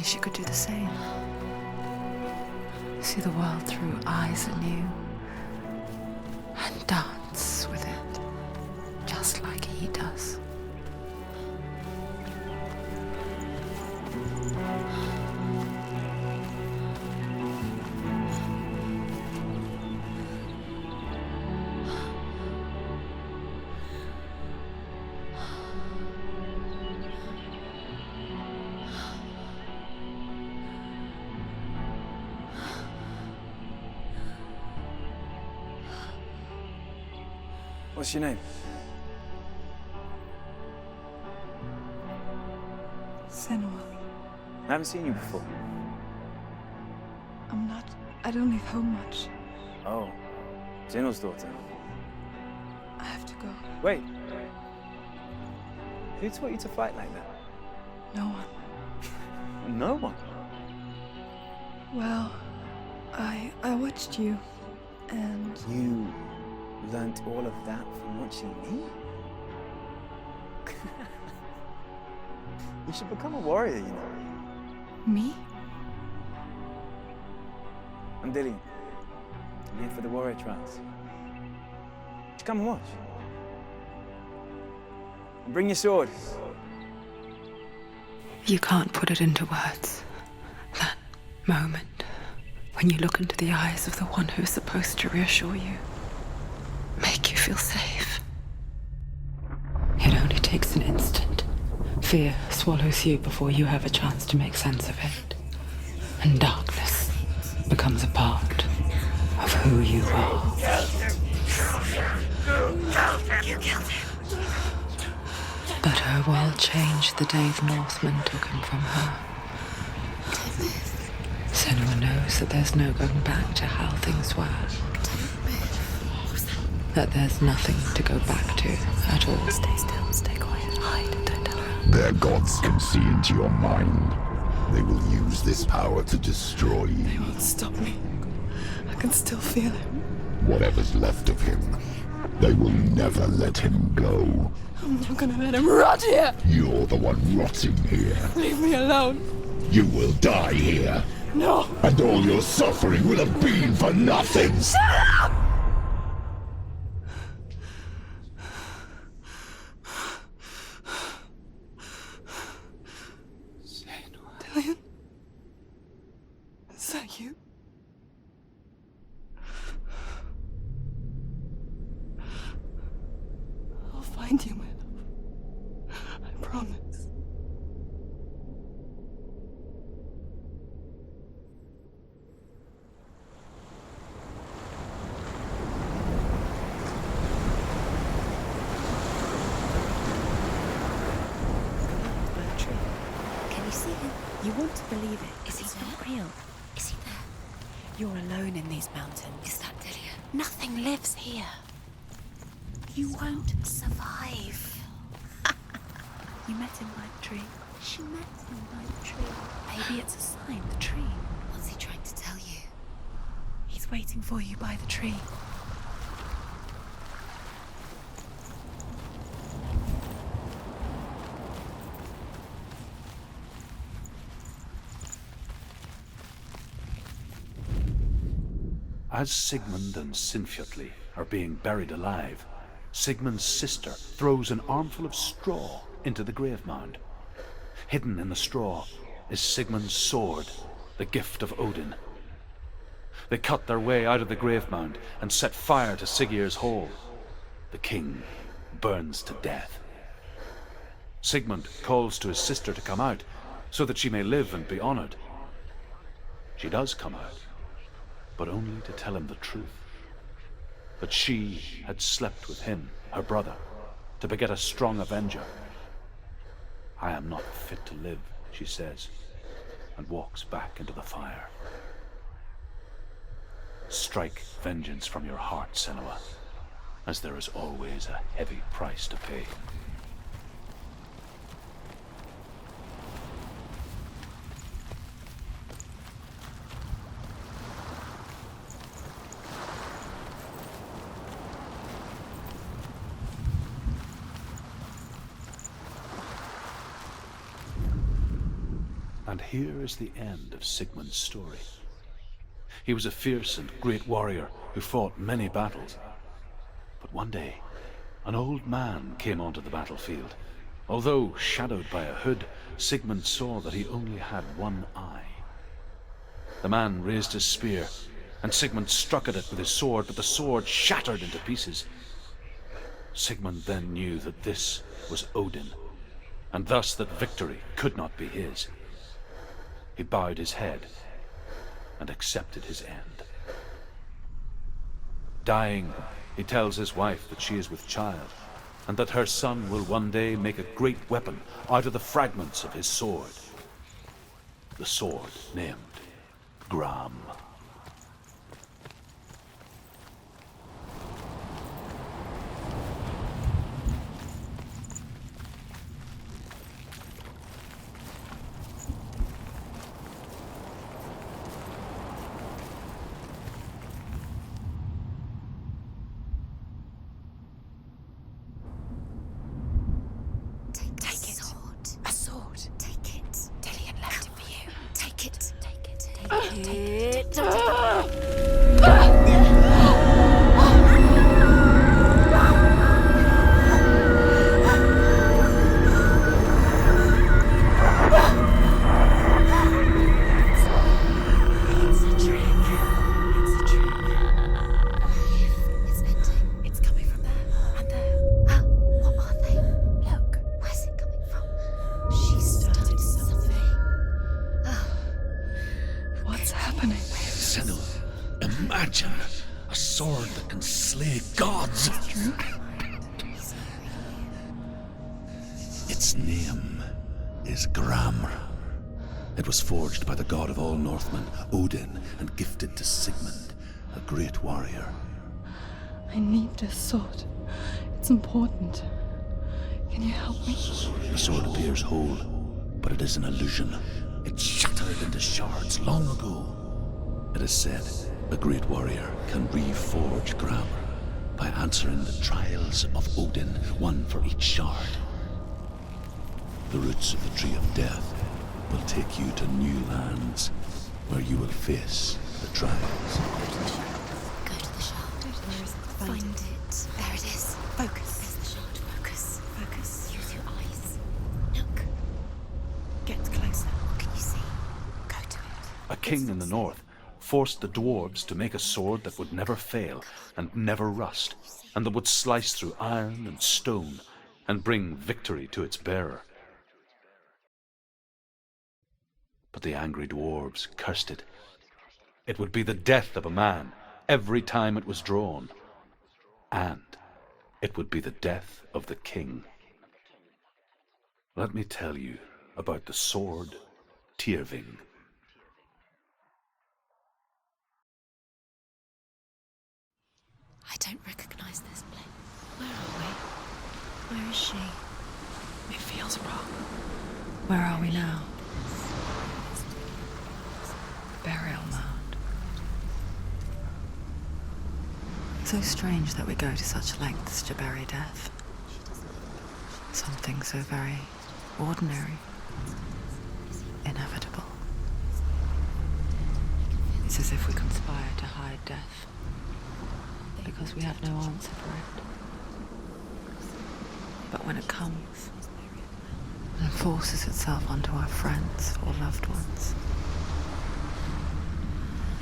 She could do the same. See the world through eyes anew. What's your name? Senua. I haven't seen you before. I don't leave home much. Oh, Zeno's daughter. I have to go. Wait. Who taught you to fight like that? No one. No one? Well, I watched you, and... You learnt all of that from watching me? You should become a warrior, you know. Me? I'm Dillian. I'm here for the warrior trials. Just come and watch. And bring your sword. You can't put it into words. That moment when you look into the eyes of the one who is supposed to reassure you, make you feel safe. It only takes an instant. Fear swallows you before you have a chance to make sense of it. And darkness becomes a part of who you are. You killed him. But her world changed the day the Northmen took him from her. Senua knows that there's no going back to how things were. That there's nothing to go back to at all. Stay still, stay quiet, hide, don't tell her. Their gods can see into your mind. They will use this power to destroy you. They won't stop me. I can still feel him. Whatever's left of him, they will never let him go. I'm not gonna let him rot here. You're the one rotting here. Leave me alone. You will die here. No. And all your suffering will have been for nothing. Shut up! Dillian? Is that you? I'll find you, my love. I promise. Can you see him? You want to believe it. Is he not real? Is he there? You're alone in these mountains. Is that Dillian? Nothing lives here. You won't survive. You met him by the tree. She met him by the tree. Maybe it's a sign, the tree. What's he trying to tell you? He's waiting for you by the tree. As Sigmund and Sinfjotli are being buried alive, Sigmund's sister throws an armful of straw into the grave mound. Hidden in the straw is Sigmund's sword, the gift of Odin. They cut their way out of the grave mound and set fire to Siggeir's hall. The king burns to death. Sigmund calls to his sister to come out so that she may live and be honored. She does come out, but only to tell him the truth. That she had slept with him, her brother, to beget a strong avenger. I am not fit to live, she says, and walks back into the fire. Strike vengeance from your heart, Senua, as there is always a heavy price to pay. And here is the end of Sigmund's story. He was a fierce and great warrior who fought many battles. But one day, an old man came onto the battlefield. Although shadowed by a hood, Sigmund saw that he only had one eye. The man raised his spear, and Sigmund struck at it with his sword, but the sword shattered into pieces. Sigmund then knew that this was Odin, and thus that victory could not be his. He bowed his head and accepted his end. Dying, He tells his wife that she is with child, and that her son will one day make a great weapon out of the fragments of his sword. The sword named Gram. Its name is Gram. It was forged by the god of all Northmen, Odin, and gifted to Sigmund, a great warrior. I need this sword. It's important. Can you help me? The sword appears whole, but it is an illusion. It shattered into shards long ago. It is said a great warrior can reforge Gram by answering the Trials of Odin, one for each shard. The roots of the Tree of Death will take you to new lands where you will face the trials. Go to the shard. Find it. There it is. Focus. There's the shard. Focus. Focus. Use your eyes. Look. Get closer. What can you see? Go to it. A king in the north forced the dwarves to make a sword that would never fail and never rust, and that would slice through iron and stone and bring victory to its bearer. But the angry dwarves cursed it. It would be the death of a man every time it was drawn. And it would be the death of the king. Let me tell you about the sword Tyrving. I don't recognize this place. Where are we? Where is she? It feels wrong. Where are we now? Burial mound. So strange that we go to such lengths to bury death. Something so very ordinary, inevitable. It's as if we conspire to hide death, because we have no answer for it. But when it comes and forces itself onto our friends or loved ones,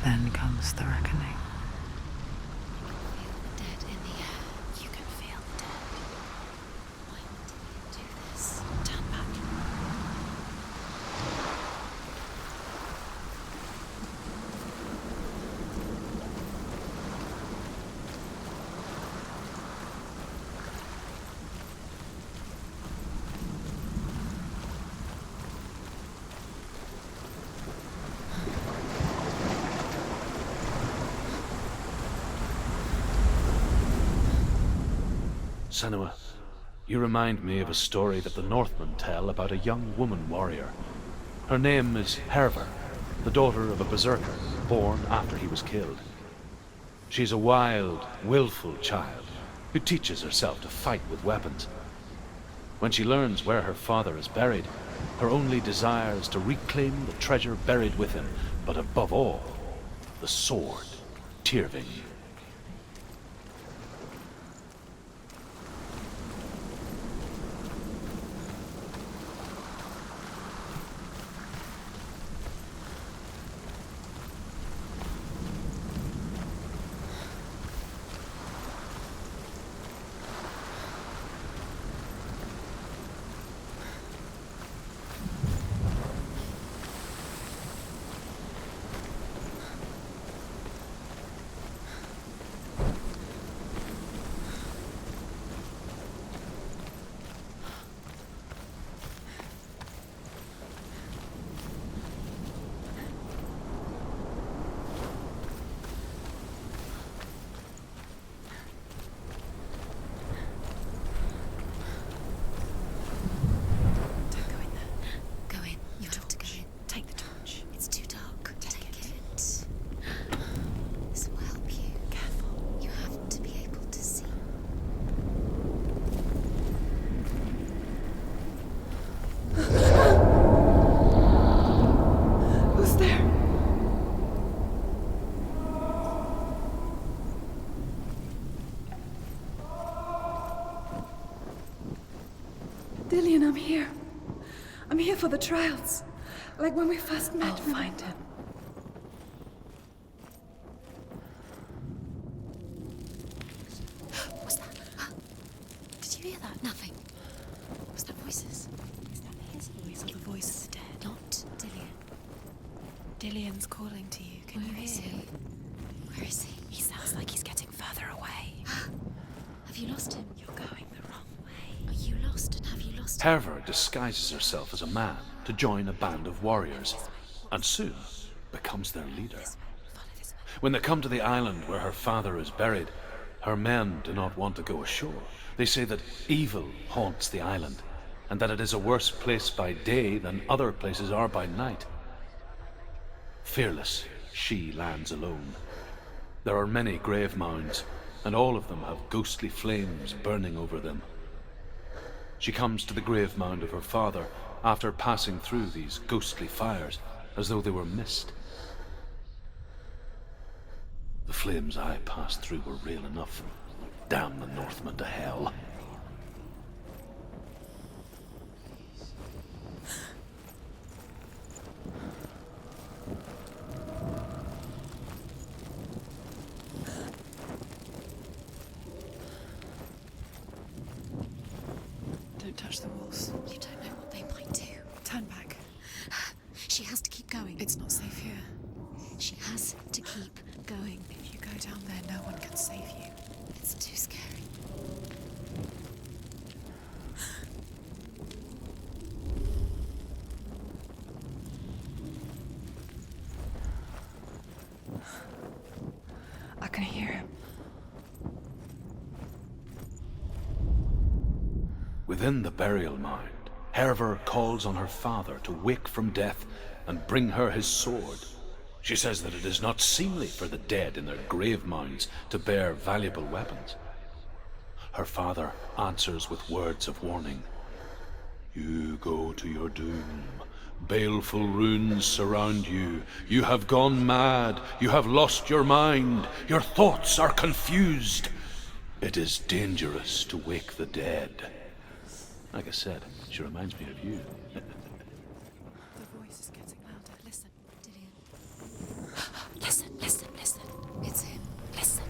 then comes the reckoning. Dead in the air. You can feel the dead. Why would you do this? Turn back. Senua, you remind me of a story that the Northmen tell about a young woman warrior. Her name is Hervor, the daughter of a berserker, born after he was killed. She's a wild, willful child who teaches herself to fight with weapons. When she learns where her father is buried, her only desire is to reclaim the treasure buried with him, but above all, the sword, Tyrving. Dillian, I'm here. I'm here for the trials. Like when we first met. I'll find him. What's that? Did you hear that? Nothing. Was that voices? Is that his voice or the voice of the dead? Not Dillian. Dillian's calling to you. Can you Where is hear? he? Where is he? He sounds like he's getting further away. Have you lost him? You're going the wrong way. Are you lost and have you lost him? Herver disguises herself as a man to join a band of warriors, and soon becomes their leader. When they come to the island where her father is buried, her men do not want to go ashore. They say that evil haunts the island, and that it is a worse place by day than other places are by night. Fearless, she lands alone. There are many grave mounds, and all of them have ghostly flames burning over them. She comes to the grave mound of her father after passing through these ghostly fires, as though they were mist. The flames I passed through were real enough. Damn the Northmen to hell. Don't touch the walls. You don't know what they might do. Turn back. She has to keep going. It's not safe here. She has to keep going. If you go down there, no one can save you. It's too scary. I can hear him. Within the burial mound, Herver calls on her father to wake from death and bring her his sword. She says that it is not seemly for the dead in their grave mounds to bear valuable weapons. Her father answers with words of warning. You go to your doom. Baleful runes surround you. You have gone mad. You have lost your mind. Your thoughts are confused. It is dangerous to wake the dead. Like I said, she reminds me of you. The voice is getting louder. Listen. Dillian. Listen. It's him. Listen.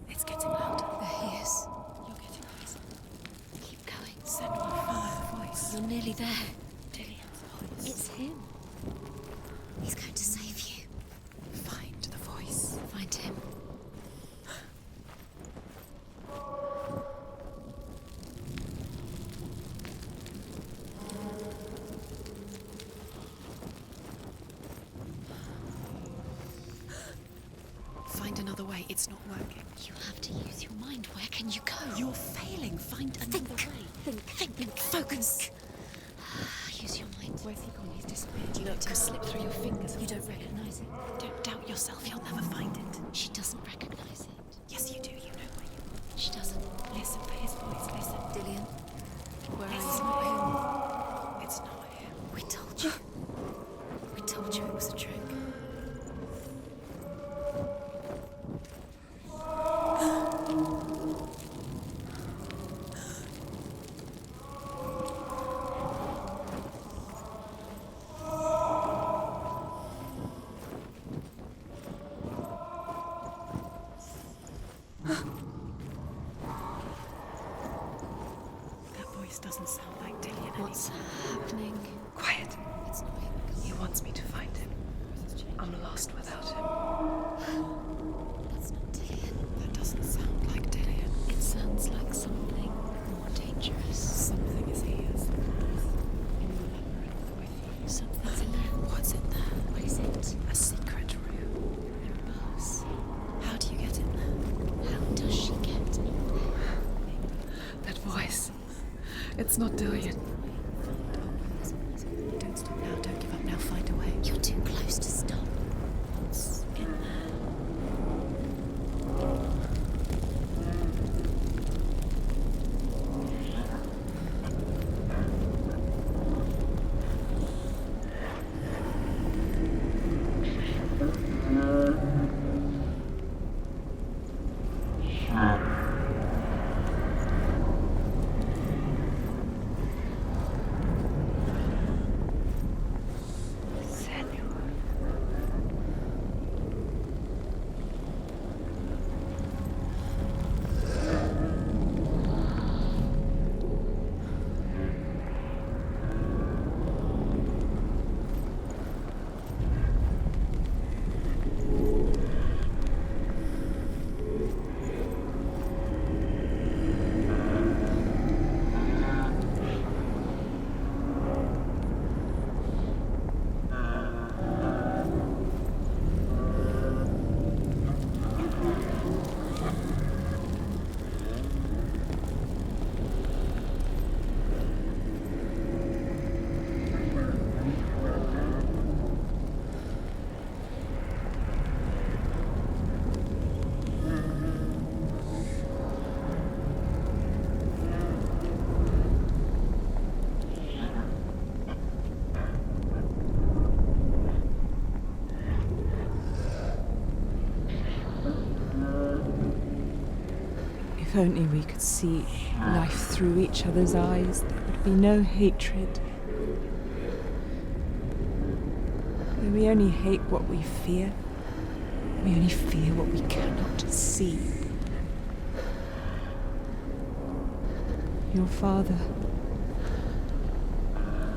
It's getting louder. There he is. You're getting closer. Keep going. Senua, follow the voice. You're nearly there. Dillian's voice. It's him. He's going to save you. Find the voice. Find him. Find another way. It's not working. You have to use your mind. Where can you go? You're failing. Find another way. Think. Focus. Use your mind. Where's he gone? He's disappeared. You let him slip through your fingers. You don't recognize it. Don't doubt yourself. You'll never find it. She doesn't recognize it. Yes, you do. You know where you are. She doesn't. Listen for his voice. Listen. Dillian. Where are It's you? not him. It's not him. We told you. We told you it was a trick. That voice doesn't sound like Dillian What's happening? Quiet. It's not him. He wants me to find him. I'm lost without him. That's not Dillian. That doesn't sound like Dillian. It sounds like something more dangerous. Something is here. In the labyrinth with you. Something's in there. What's in there? What is it? A secret room. There are bars. How do you get in there? How does she get in there? That voice. It's not Dillian. Don't stop now. Don't give up now. Find a way. You're too close to stop. What's in there? only we could see life through each other's eyes, there would be no hatred. When we only hate what we fear, we only fear what we cannot see. Your father,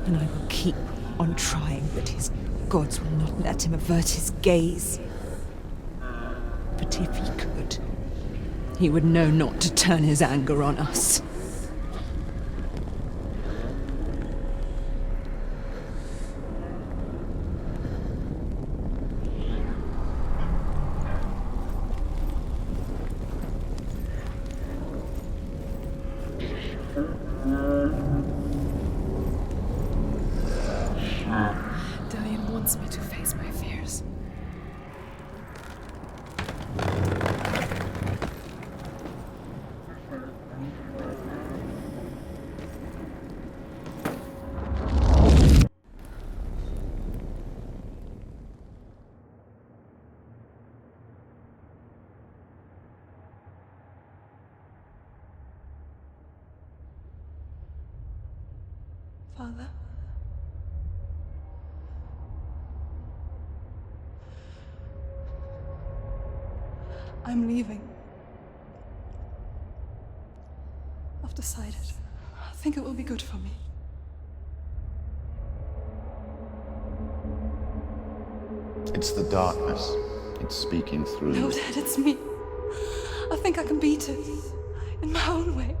and I will keep on trying, but his gods will not let him avert his gaze. But if he could, he would know not to turn his anger on us. Dillion wants me to face my fears. Father? I'm leaving. I've decided. I think it will be good for me. It's the darkness. It's speaking through No, you. Dad, it's me. I think I can beat it. In my own way.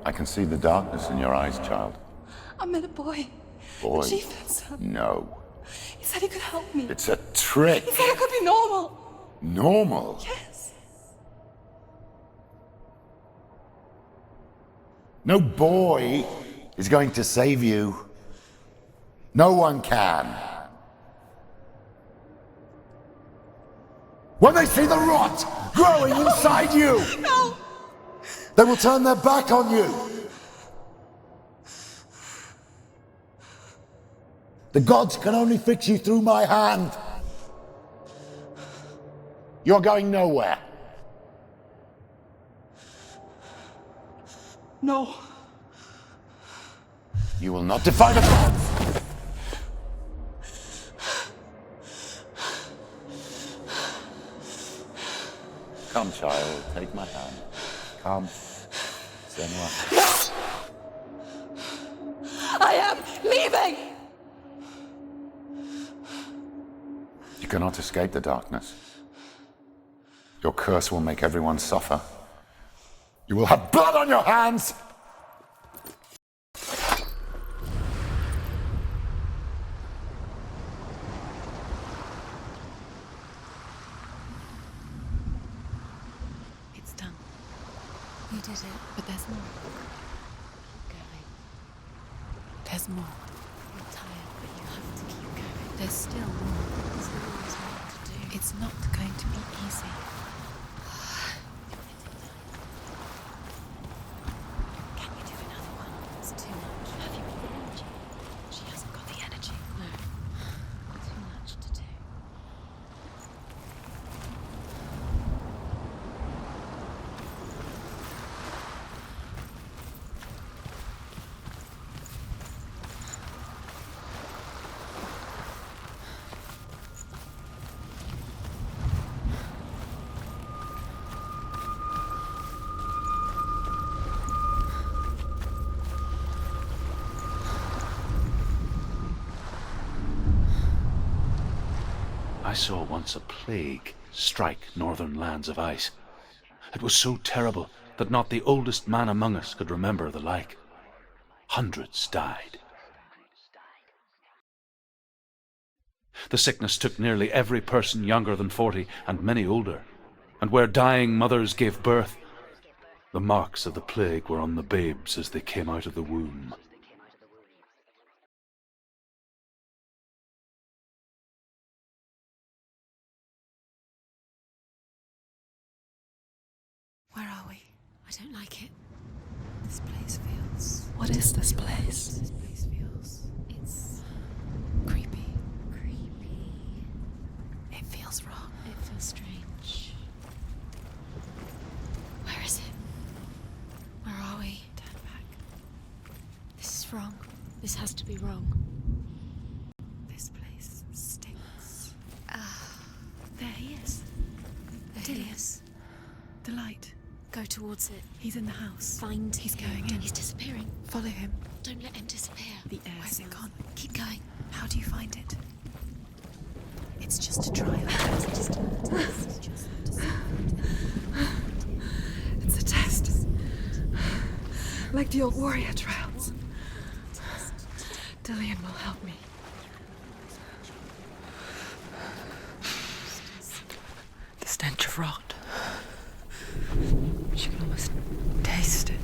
I can see the darkness in your eyes, child. I met a boy. Boy. The chieftain's son. No. He said he could help me. It's a trick. He said I could be normal. Normal? Yes. No boy is going to save you. No one can. When they see the rot growing inside you, No! they will turn their back on you. The gods can only fix you through my hand. You're going nowhere. No. You will not defy the gods. Come, child, take my hand. Come. Senua. I am leaving! You cannot escape the darkness. Your curse will make everyone suffer. You will have blood on your hands! It's done. You did it. But there's more. Keep going. There's more. You're tired, but you have to keep going. There's still more. There's always more to do. It's not going to be easy. Can you do another one? It's too much. Have you got the energy? She hasn't got the energy. No. Too much to do. I saw once a plague strike northern lands of ice. It was so terrible that not the oldest man among us could remember the like. Hundreds died. The sickness took nearly every person younger than 40 and many older, and where dying mothers gave birth, the marks of the plague were on the babes as they came out of the womb. Where are we? I don't like it. This place feels... What is this place? This place feels... It's... creepy. Creepy. wrong. This has to be wrong. This place stinks. There he is. There he is. The light. Go towards it. He's in the house. Find He's him. going in. He's disappearing. Follow him. Don't let him disappear. The air Where's it smells. gone? Keep going. How do you find it? It's just a trial. It's just a test. It's a test. Like the old warrior trials. Dillian will help me. The stench of rot. She can almost taste it.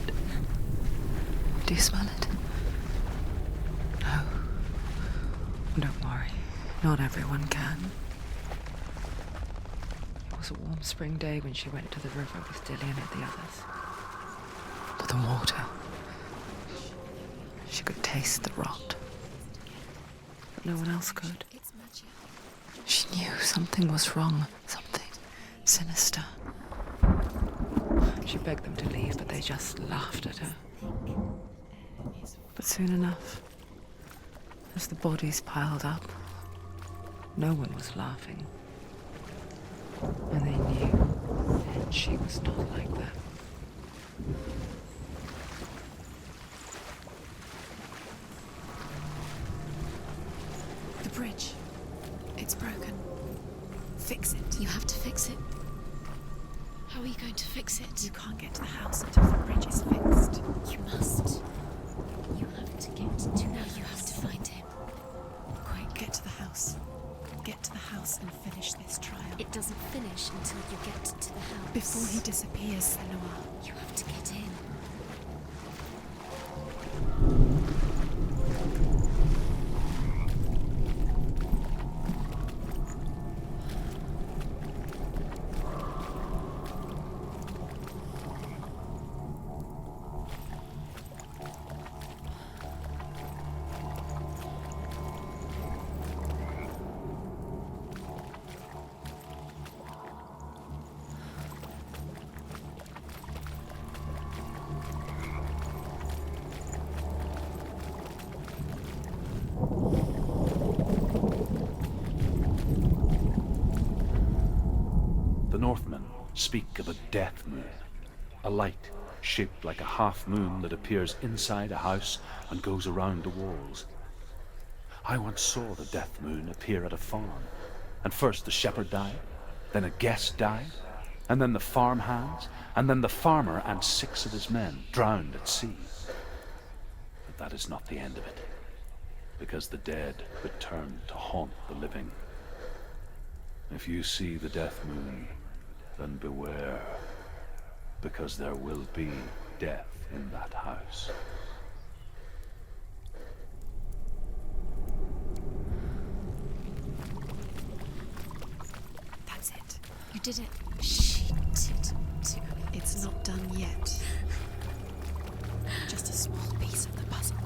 Do you smell it? No. Don't worry. Not everyone can. It was a warm spring day when she went to the river with Dillian and the others. But the water. She could taste the rot. But no one else could. She knew something was wrong. Something sinister. She begged them to leave, but they just laughed at her. But soon enough, as the bodies piled up, no one was laughing. And they knew she was not like that. The bridge. It's broken. Fix it. You have to fix it. How are you going to fix it? You can't get to the house until the bridge is fixed. You must. You have to get to now. You have to find him. Quick, get to the house. Get to the house and finish this trial. It doesn't finish until you get to the house. Before he disappears, Senua. You have to get in. The Northmen speak of a death moon, a light shaped like a half moon that appears inside a house and goes around the walls. I once saw the death moon appear at a farm, and first the shepherd died, then a guest died, and then the farmhands, and then the farmer and 6 of his men drowned at sea. But that is not the end of it, because the dead return to haunt the living. If you see the death moon, then beware, because there will be death in that house. That's it. You did it. She did. It's not done yet. Just a small piece of the puzzle.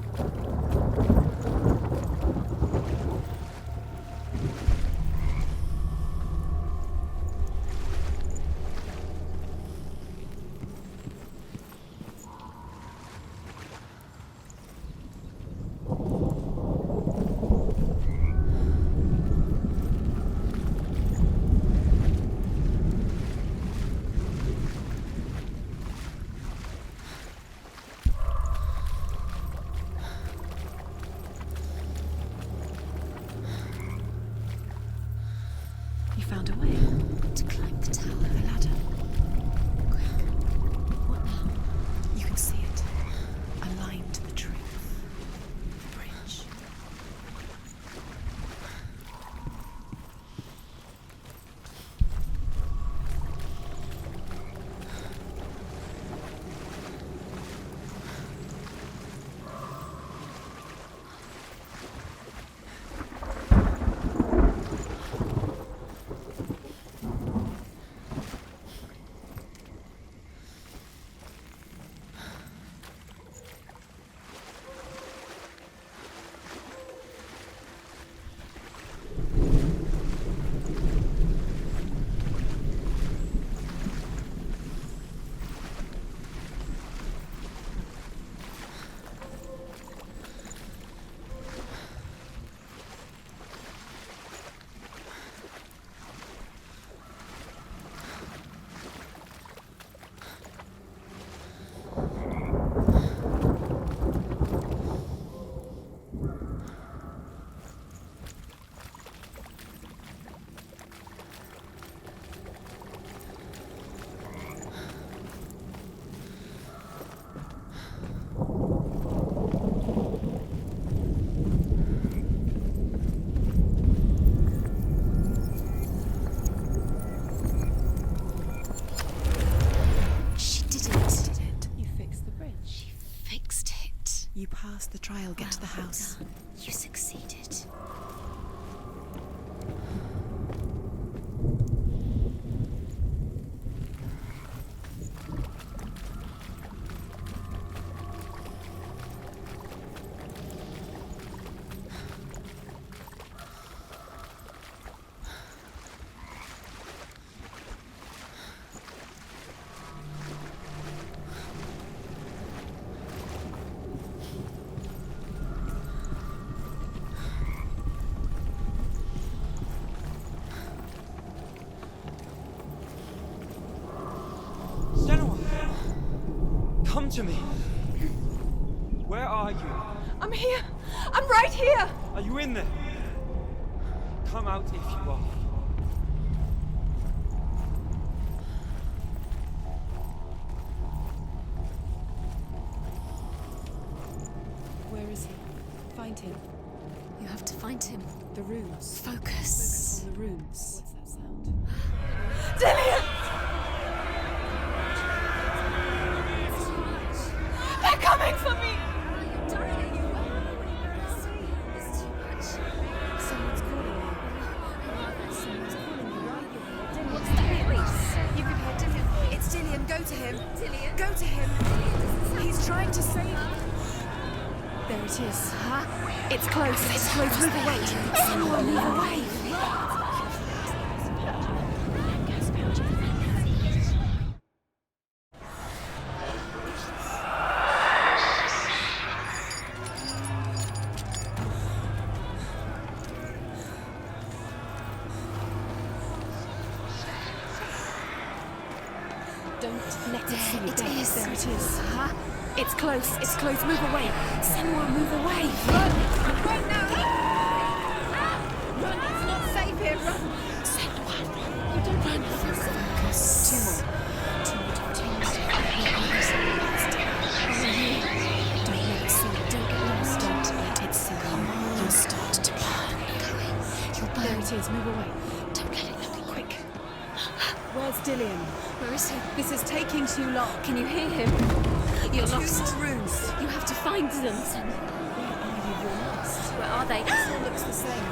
You pass the trial, get to the house. Done. You succeeded. Senua! Come to me! Where are you? I'm here! I'm right here! Are you in there? Come out if you are. Where is he? Find him. You have to find him. The runes. Focus. Focus on the runes. What's that sound? Dillian! They're coming for me! Someone's calling you. What's that voice? You can hear Dillian. It's Dillian. Go to him. Dillian. Go to him. He's trying to save you. There it is. Huh? It's close. It's close. Move away. Senua, move away. Don't let it see you. It is. There it is. Huh? It's close. It's close. Move away. Senua, move away. Run. Run now. Run. It's not safe here. Run. Senua, run. You don't run. Focus. Two more. Don't let it see you. Don't get lost. Don't let it see you. You'll start to burn. You'll burn. There it is. Move away. Don't let it look Quick. Where's Dillian? Where is he? This is taking too long. Can you hear him? You're lost. Two more rooms. You have to find them. Where are you? You're lost. Where are they? It all looks the same.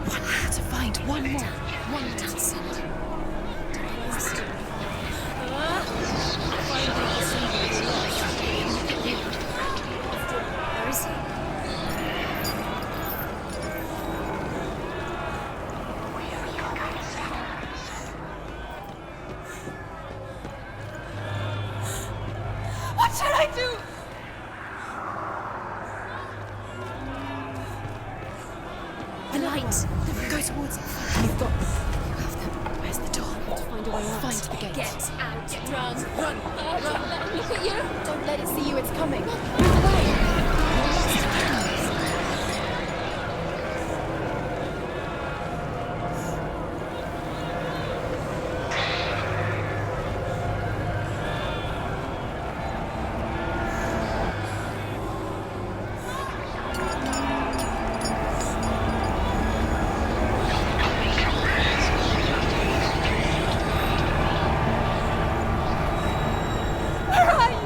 One more to find. One more. One more. Where is he? What should I do? The light. Go towards it. You've got them. You have them. Where's the door? To find a way out. Find the gate. Get out. Run. Run. Run. Look at you. Don't let it see you. It's coming. Move away. Where are you?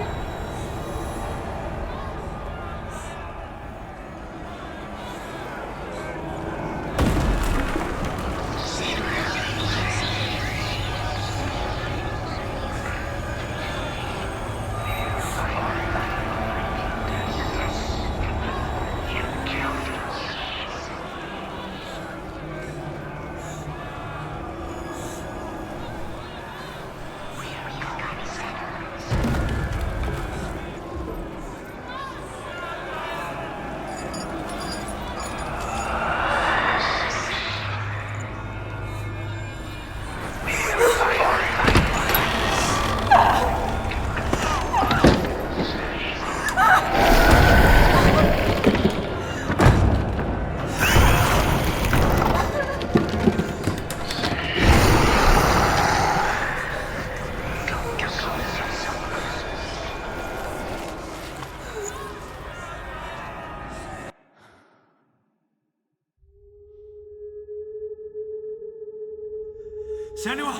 Senua!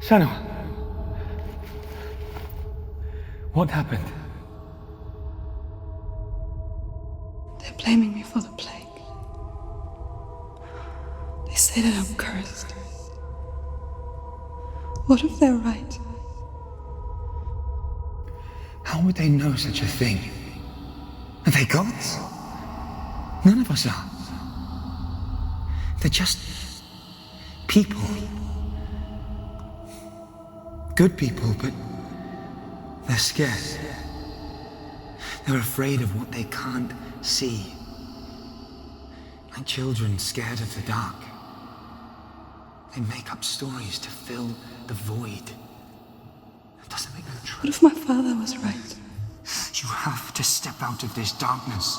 Senua! What happened? They're blaming me for the plague. They say that I'm cursed. What if they're right? How would they know such a thing? Are they gods? None of us are. They're just people. Good people, but they're scared. They're afraid of what they can't see. Like children scared of the dark. They make up stories to fill the void. It doesn't make them true. What if my father was right? You have to step out of this darkness.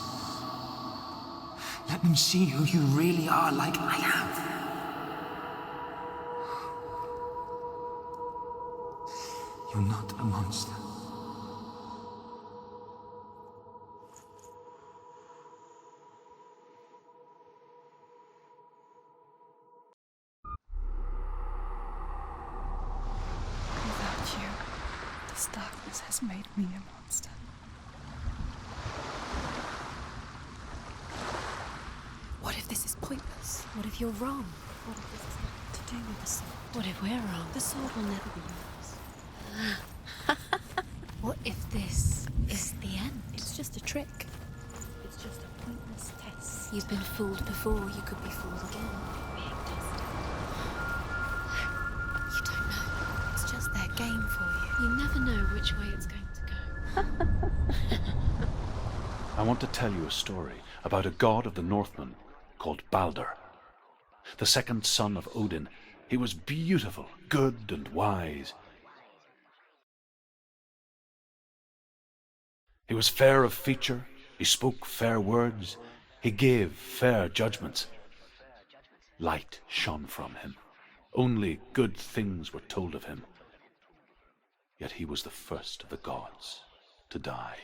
Let them see who you really are, like I have. You're not a monster. Without you, this darkness has made me a monster. What if this is pointless? What if you're wrong? What if this has nothing to do with the sword? What if we're wrong? The sword will never be yours. What if this is the end? It's just a trick. It's just a pointless test. You've been fooled before, you could be fooled again. Being tested. You don't know. It's just their game for you. You never know which way it's going to go. I want to tell you a story about a god of the Northmen called Baldur. The second son of Odin. He was beautiful, good and wise. He was fair of feature, he spoke fair words, he gave fair judgments. Light shone from him. Only good things were told of him. Yet he was the first of the gods to die.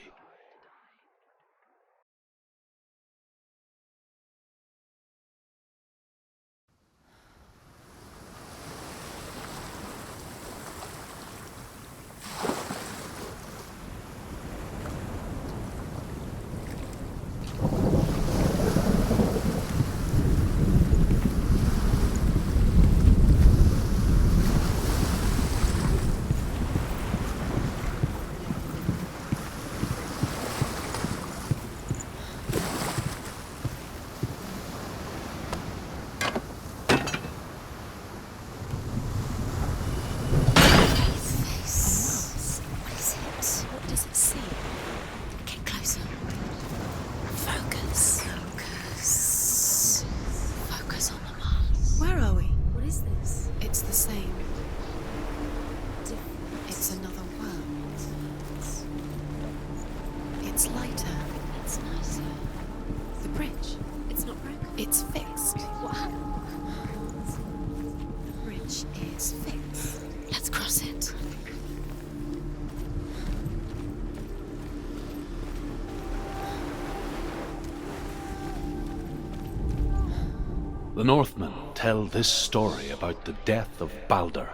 The Northmen tell this story about the death of Baldur.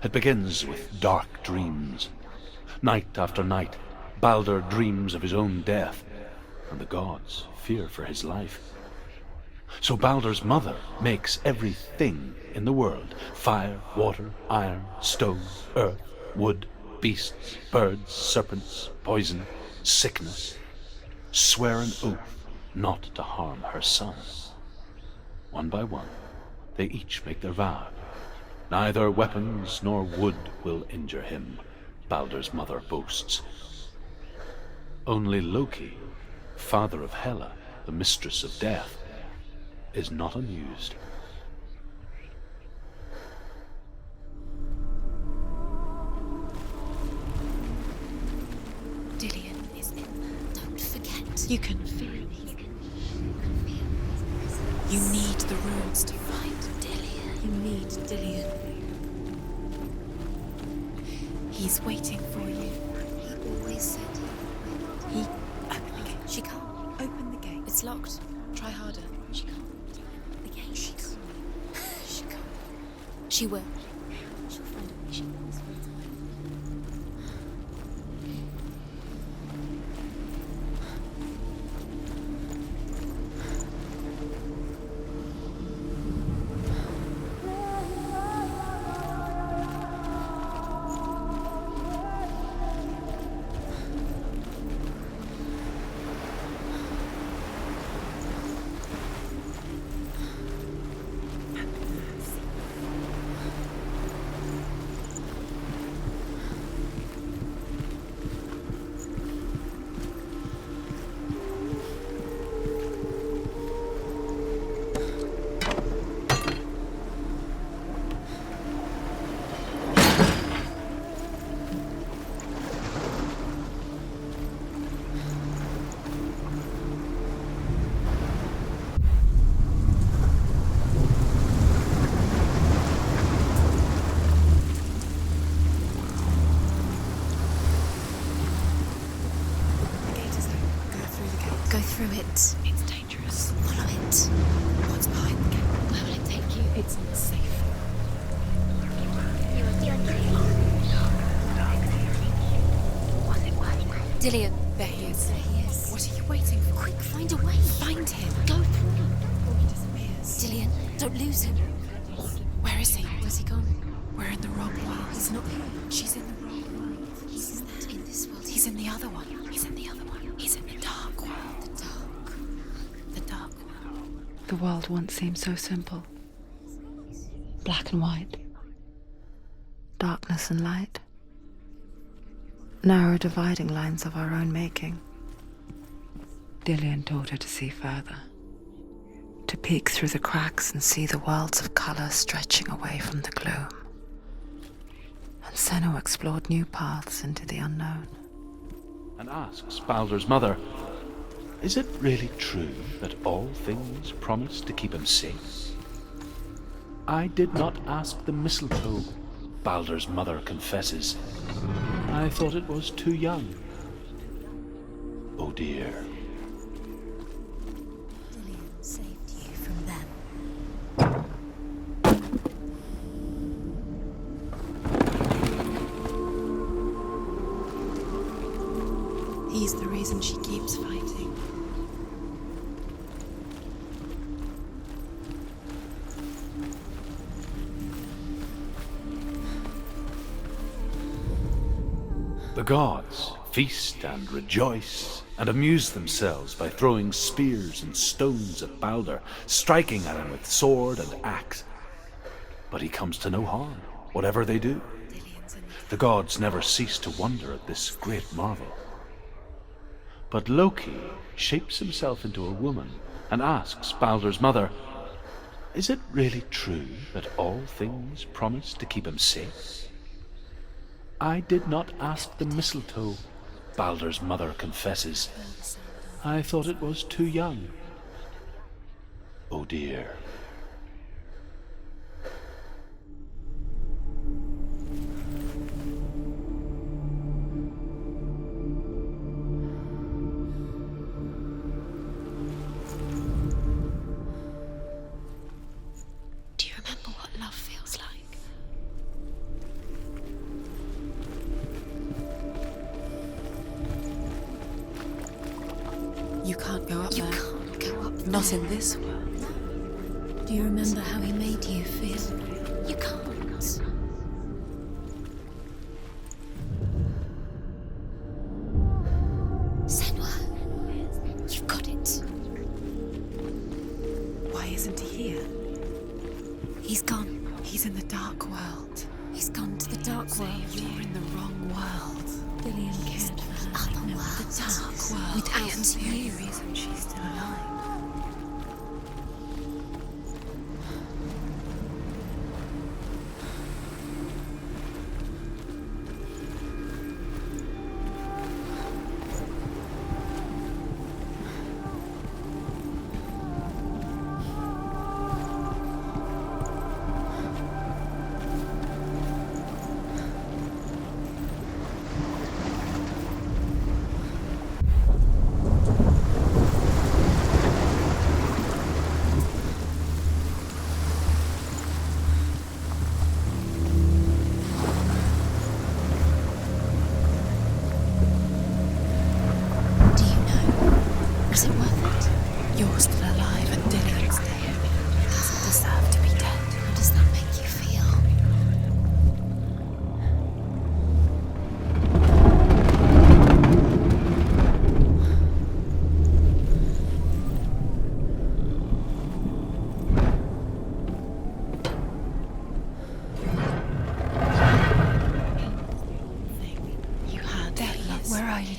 It begins with dark dreams. Night after night, Baldur dreams of his own death, and the gods fear for his life. So Baldur's mother makes everything in the world: fire, water, iron, stone, earth, wood, beasts, birds, serpents, poison, sickness, swear an oath not to harm her son. One by one, they each make their vow. Neither weapons nor wood will injure him, Baldur's mother boasts. Only Loki, father of Hela, the mistress of death, is not amused. Dillion is in there. Don't forget. You can feel it. You need the runes to find Dillion. You need Dillion. He's waiting for you. He always said he... Open the gate. She can't. Open the gate. It's locked. Try harder. She can't. The gate. She can't. She can't. She will. She'll find a way. She knows for a time. Go through it. It's dangerous. Follow it. What's behind the gate? Where will it take you? It's not safe. Dillion. There he is. There he is. What are you waiting for? Quick, find a way. Find him. Go through. Before he disappears. Dillion, don't lose him. Where is he? Where's he gone? We're in the wrong world. He's not here. She's in the wrong world. He's not in this world. He's in the other one. He's in the other one. He's in the dark world. The dark. The dark world. The world once seemed so simple. Black and white. Darkness and light. Narrow dividing lines of our own making. Dillion taught her to see further. To peek through the cracks and see the worlds of colour stretching away from the gloom. And Senua explored new paths into the unknown. And asks Baldur's mother, is it really true that all things promise to keep him safe? I did not ask the mistletoe, Baldur's mother confesses. I thought it was too young. Oh dear. Dillion saved you from them. He's the reason she keeps fighting. The gods feast and rejoice and amuse themselves by throwing spears and stones at Baldur, striking at him with sword and axe. But he comes to no harm, whatever they do. The gods never cease to wonder at this great marvel. But Loki shapes himself into a woman and asks Baldur's mother, is it really true that all things promise to keep him safe? I did not ask the mistletoe, Baldur's mother confesses. I thought it was too young. Oh dear. Do you remember what love feels like? You can't go up there. You can't go up there. Not in this world. Do you remember how he made you feel? You can't. Senua, you've got it. Why isn't he here? He's gone. He's in the dark world. He's gone to the dark world. You're in the wrong world. Dillion cared for her. Other world. The dark world. Without Is the only you. reason she's still alive.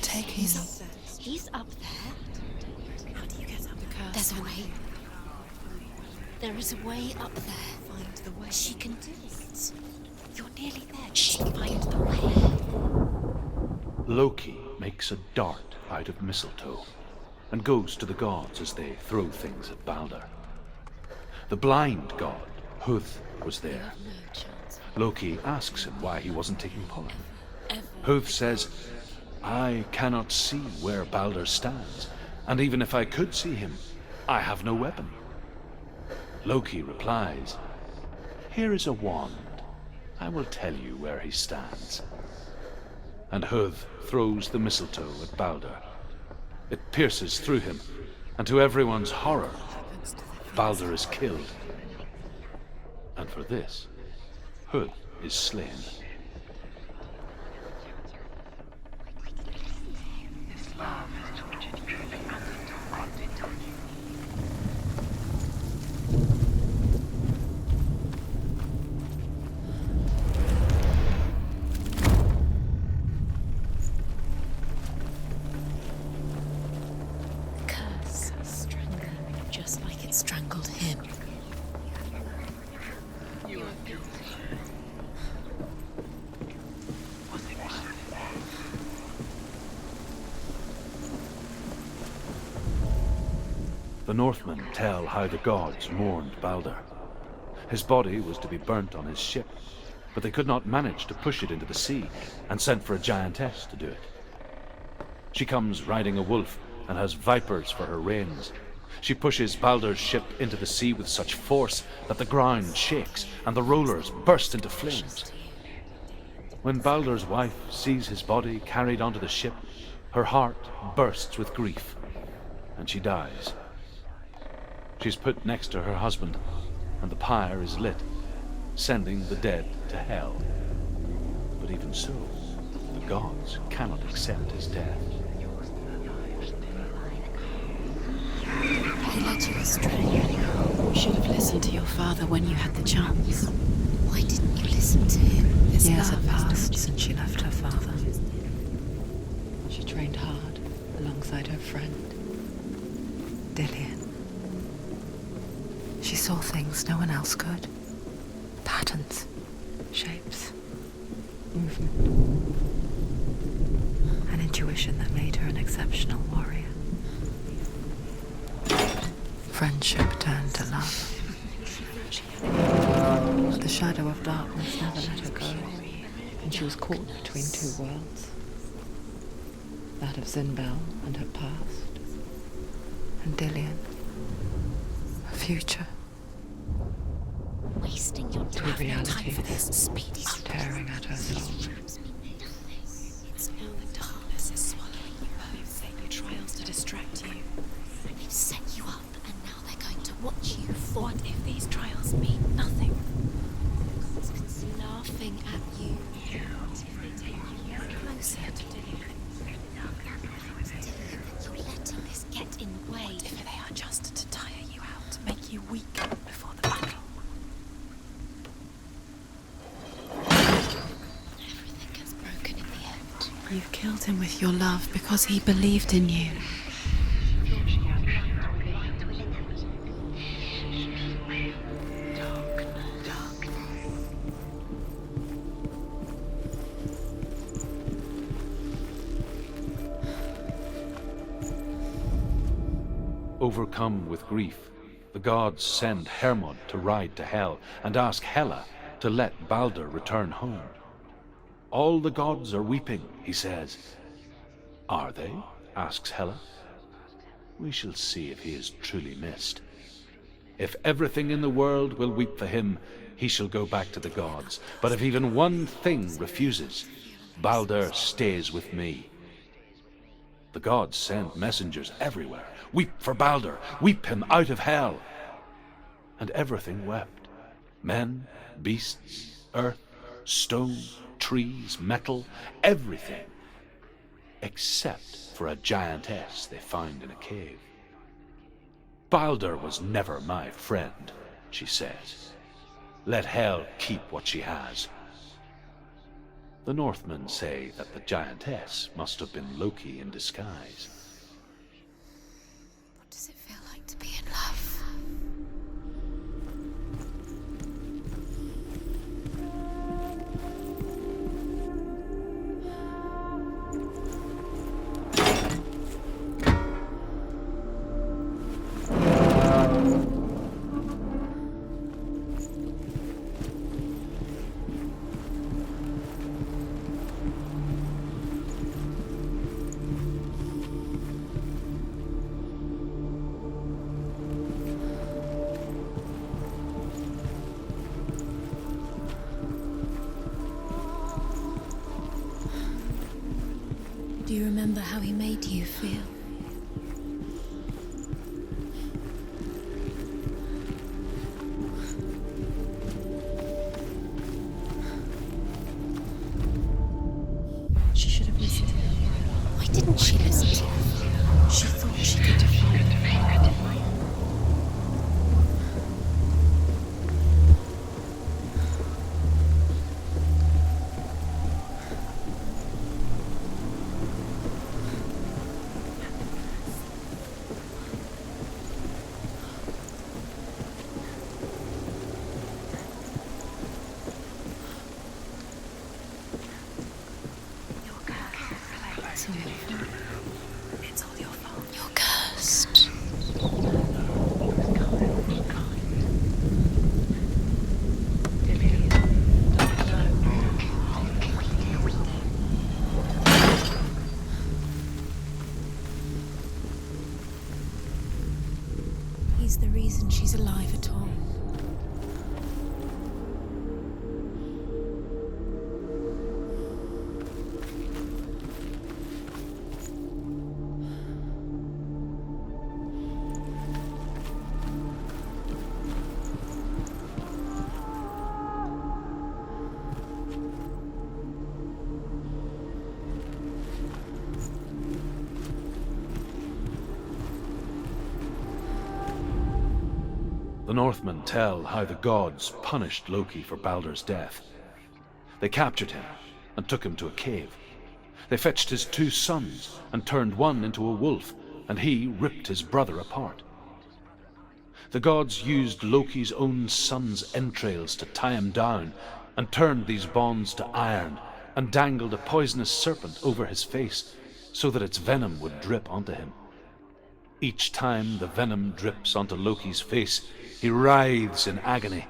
taking He's them? up there. He's up there. How do you get up there? There's a way. There is a way up there. Find the way. She can do it. You're nearly there. She can find the way. Loki makes a dart out of mistletoe and goes to the gods as they throw things at Balder. The blind god, Huth, was there. Loki asks him why he wasn't taking part. Huth says, I cannot see where Balder stands, and even if I could see him, I have no weapon. Loki replies, here is a wand. I will tell you where he stands. And Huth throws the mistletoe at Balder. It pierces through him, and to everyone's horror, Balder is killed. And for this, Huth is slain. Just like it strangled him. The Northmen tell how the gods mourned Balder. His body was to be burnt on his ship, but they could not manage to push it into the sea, and sent for a giantess to do it. She comes riding a wolf and has vipers for her reins. She pushes Balder's ship into the sea with such force that the ground shakes and the rollers burst into flames. When Balder's wife sees his body carried onto the ship, her heart bursts with grief, and she dies. She's put next to her husband, and the pyre is lit, sending the dead to hell. But even so, the gods cannot accept his death. He led you astray. You should have listened to your father when you had the chance. Why didn't you listen to him? His Years love have has passed since she left her father. She trained hard alongside her friend, Dillian. She saw things no one else could. Patterns, shapes, movement. An intuition that made her an exceptional warrior. Friendship turned to love. But the shadow of darkness never let her go, and she was caught between two worlds. That of Zinbel and her past, and Dillian, her future. Wasting your Two time realities for this speedy tearing at her soul. It's now the darkness is swallowing you both. They do trials to distract you. They've set you up, and now they're going to watch you fall. What if these trials mean nothing? It's laughing at you. They take you closer to Dillian. You're letting this get in the way. What if they are just to tire you out, make you weak before the battle? Everything gets broken in the end. You killed him with your love because he believed in you. Overcome with grief, the gods send Hermod to ride to Hel and ask Hela to let Balder return home. All the gods are weeping, he says. Are they? Asks Hela. We shall see if he is truly missed. If everything in the world will weep for him, he shall go back to the gods. But if even one thing refuses, Balder stays with me. The gods send messengers everywhere. Weep for Balder, weep him out of hell. And everything wept. Men, beasts, earth, stone, trees, metal, everything. Except for a giantess they found in a cave. Balder was never my friend, she says. Let hell keep what she has. The Northmen say that the giantess must have been Loki in disguise. What does it feel like to be in love? Do you remember how he made you feel? She should have listened to him. Why didn't she listen to him? She thought she could defeat it. It's all your fault. You're cursed. He's the reason she's alive at all. The Northmen tell how the gods punished Loki for Baldur's death. They captured him and took him to a cave. They fetched his 2 sons and turned one into a wolf, and he ripped his brother apart. The gods used Loki's own son's entrails to tie him down and turned these bonds to iron and dangled a poisonous serpent over his face so that its venom would drip onto him. Each time the venom drips onto Loki's face, he writhes in agony.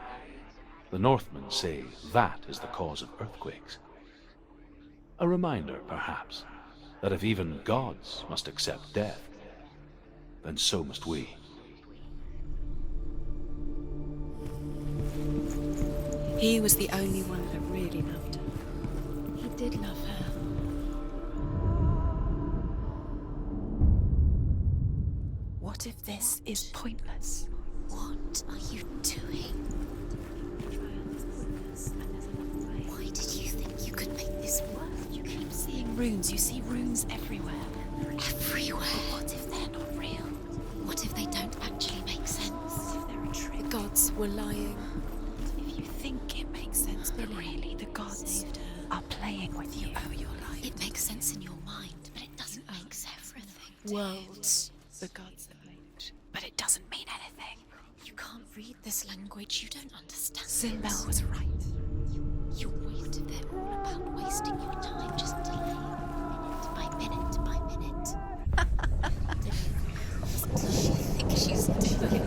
The Northmen say that is the cause of earthquakes. A reminder, perhaps, that if even gods must accept death, then so must we. He was the only one that really loved her. He did love her. What if this is pointless? What are you doing? Why did you think you could make this work? You keep seeing runes. You see runes everywhere. Everywhere. What if they're not real? What if they don't actually make sense? What if they're a trick? The gods were lying. If you think it makes sense, but really the gods are playing with you. Oh, your life. It makes sense in your mind, but it doesn't make sense. Everything. Worlds. The gods have made, but it doesn't mean anything. You can't read this language. You don't understand. Sinbel was right. You're right. They're all about wasting your time, just delaying minute by minute by minute. What does she think she's doing?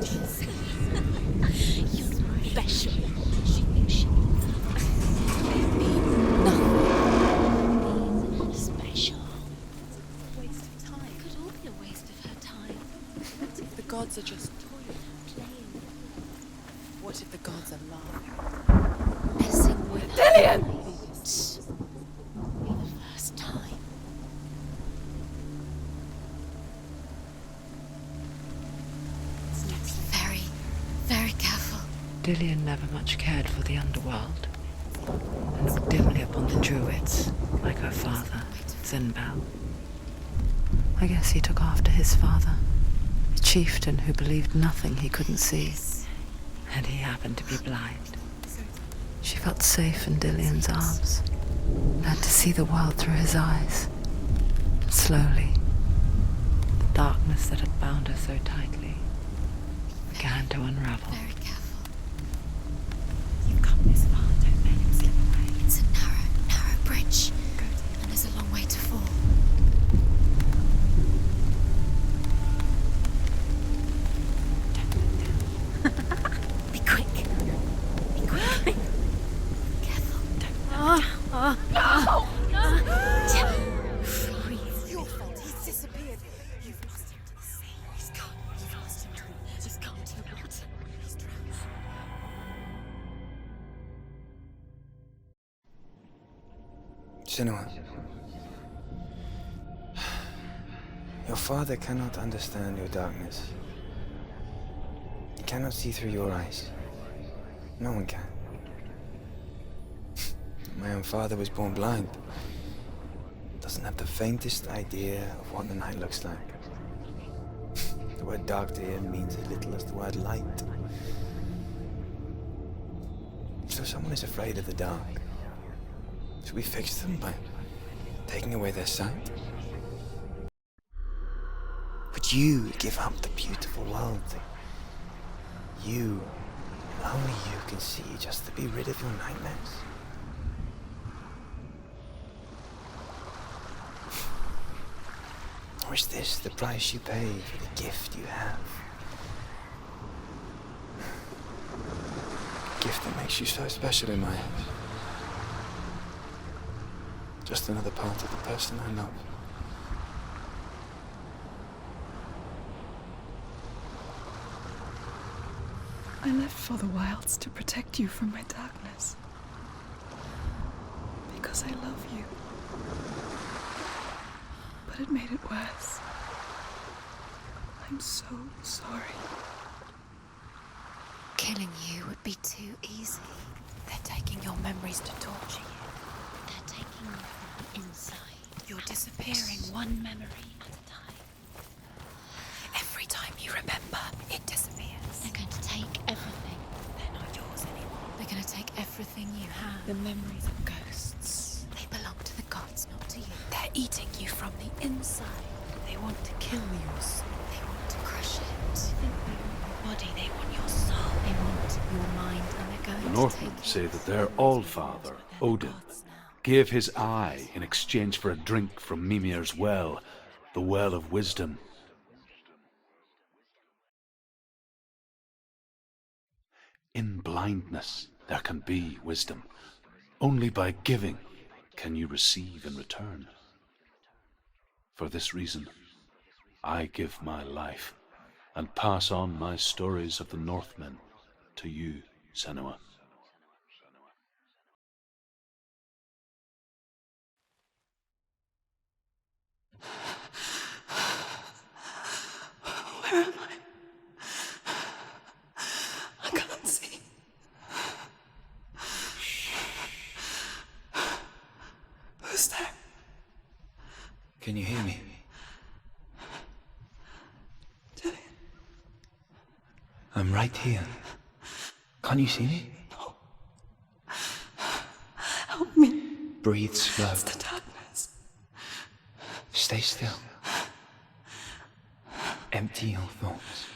You're special. She thinks she nothing. Special. It's a waste of time. It could all be a waste of her time. What if the gods are just toying, playing? What if the gods are lying? Messing with her. Dillian! Be the first time. Be very, very careful. Dillian never much cared for the underworld, and looked dimly upon the druids, like her father, Sinbel. I guess he took after his father, a chieftain who believed nothing he couldn't see, and he happened to be blind. She felt safe in Dillian's arms, Learned to see the world through his eyes. Slowly, the darkness that had bound her so tightly began to unravel. Very careful. You've come this far, don't let him slip away. It's a narrow bridge. And there's a long way to fall. Be quick. Be quick. Careful. Breathe. Your fault. He's disappeared. You've lost him to the sea. He's gone. You've lost him to the... He's gone to the water. He's drowned. Senua. Your father cannot understand your darkness. He cannot see through your eyes. No one can. My own father was born blind. Doesn't have the faintest idea of what the night looks like. The word dark to him means as little as the word light. So someone is afraid of the dark. Should we fix them by taking away their sight? Would you give up the beautiful world that you, and only you, can see just to be rid of your nightmares? Or is this the price you pay for the gift you have? A gift that makes you so special in my eyes. Just another part of the person I love. I left for the wilds to protect you from my darkness. Because I love you. But it made it worse. I'm so sorry. Killing you would be too easy. They're taking your memories to torture you. They're taking you from the inside. You're disappearing one memory at a time. Every time you remember, it disappears. They're going to take everything. They're not yours anymore. They're going to take everything you have. The memories of ghosts. They belong to the gods, not to you. They're eating you from the inside. They want to kill your soul. They want to crush it. They want your body. They want your soul. They want your mind. And they're going The to Northmen take say that their Allfather, Odin, gave his eye in exchange for a drink from Mimir's well, the Well of Wisdom. In blindness, there can be wisdom. Only by giving can you receive in return. For this reason, I give my life and pass on my stories of the Northmen to you, Senua. Where am I? I can't see. Who's there? Can you hear me? I'm right here. Can't you see me? No. Help me. Breathe slow. It's the darkness. Stay still. Empty your thoughts.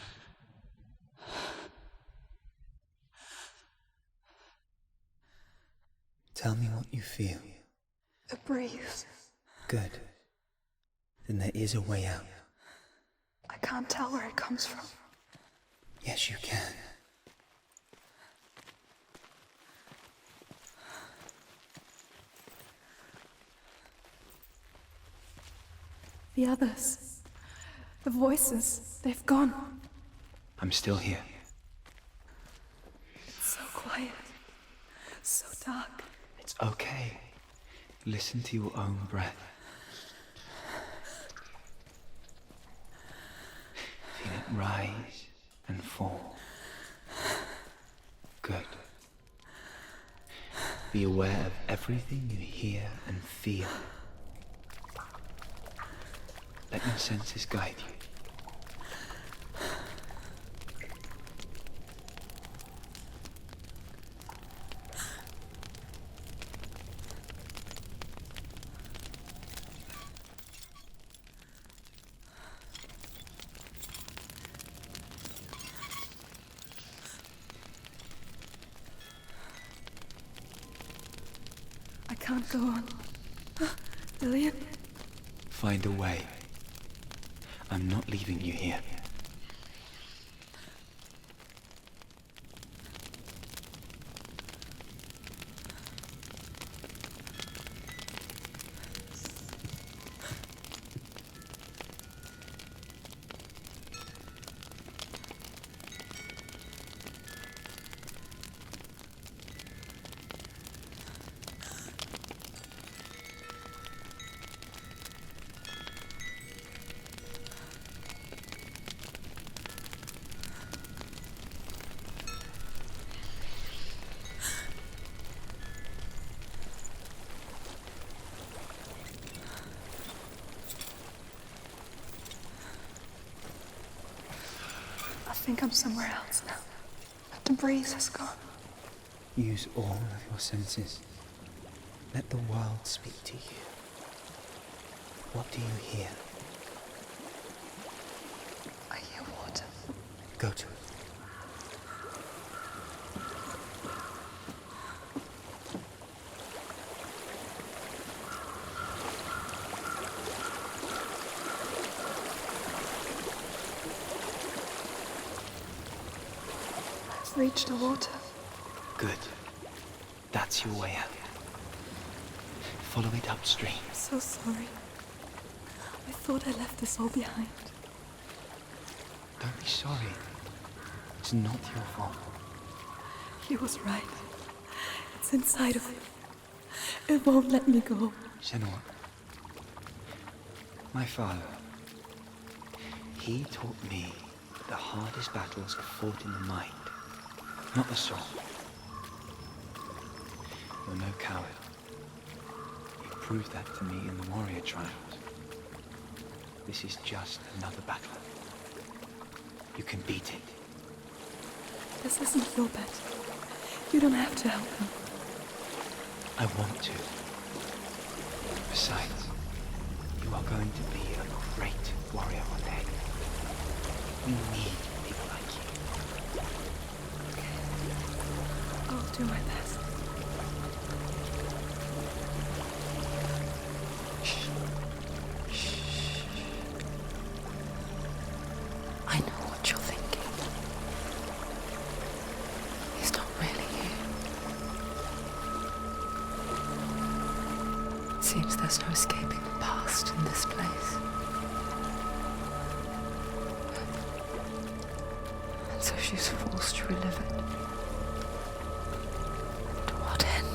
Tell me what you feel. A breeze. Good. Then there is a way out. I can't tell where it comes from. Yes, you can. The others. The voices. They've gone. I'm still here. It's so quiet. So dark. It's okay. Listen to your own breath. Feel it rise and fall. Good. Be aware of everything you hear and feel. Let your senses guide you. I can't go on. Lillian? Find a way. I'm not leaving you here. I think I'm somewhere else now. The breeze has gone. Use all of your senses. Let the world speak to you. What do you hear? I hear water. Go to it. I've reached the water. Good. That's your way out. Follow it upstream. I'm so sorry. I thought I left this all behind. Don't be sorry. It's not your fault. He was right. It's inside of me. It won't let me go. Senua. My father. He taught me that the hardest battles are fought in the mind, not the soul. You're no coward. You proved that to me in the warrior trials. This is just another battle. You can beat it. This isn't your battle. You don't have to help me. I want to. Besides, you are going to be a great warrior one day. We need people like you. Okay. I'll do my best. I know what you're thinking. He's not really here. It seems there's no escaping the past in this place. And so she's forced to relive it. To what end?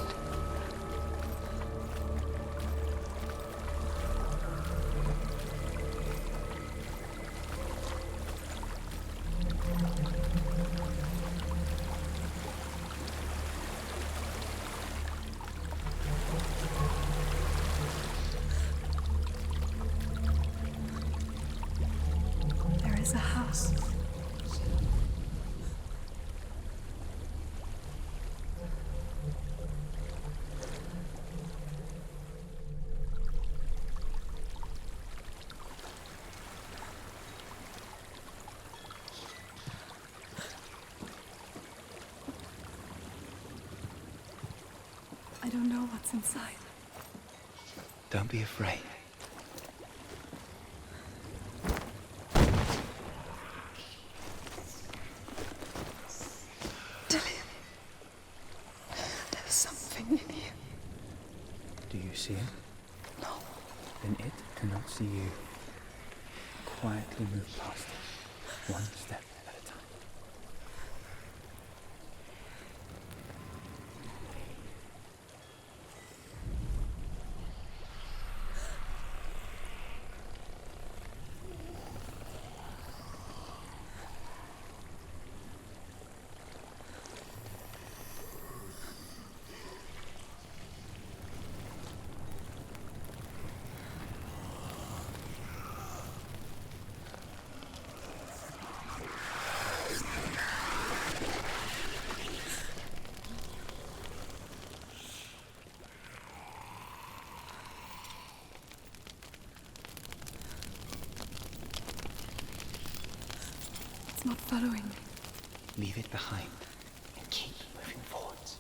There is a house. I don't know what's inside. Don't be afraid. Dillian. There's something in here. Do you see it? No. Then it cannot see you. Quietly move past it, one step at a time. It's not following me. Leave it behind and keep moving forwards.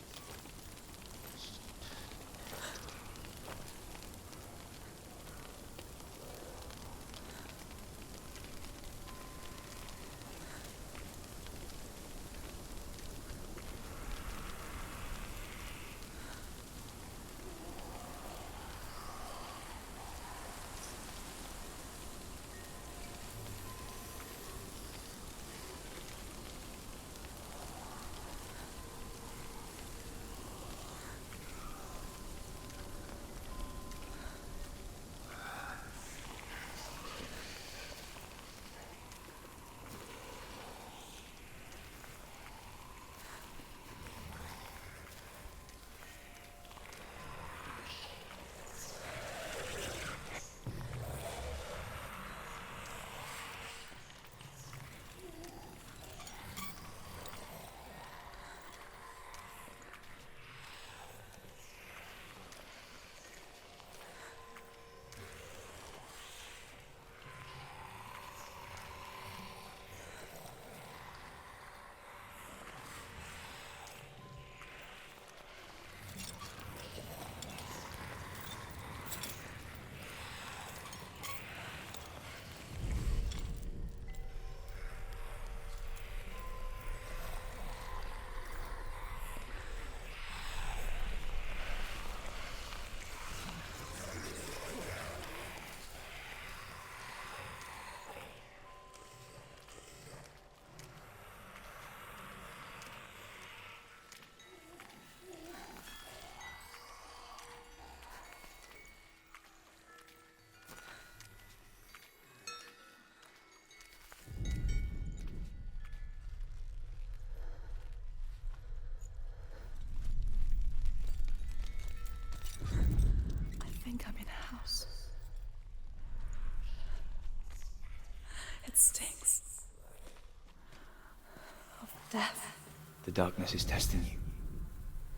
darkness is testing you.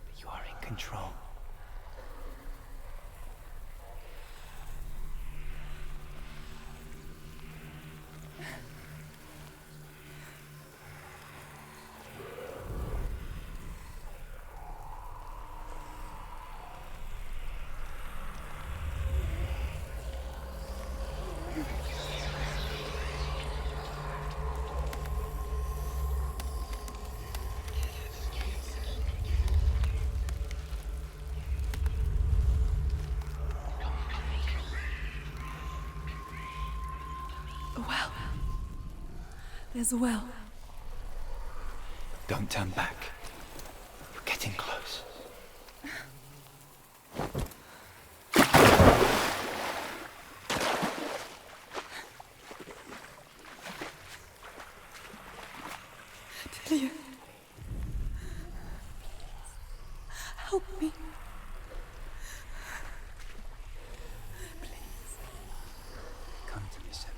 But you are in control. A well. There's a well. Don't turn back. You're getting close. Delia. Help me. Come to me, Senua.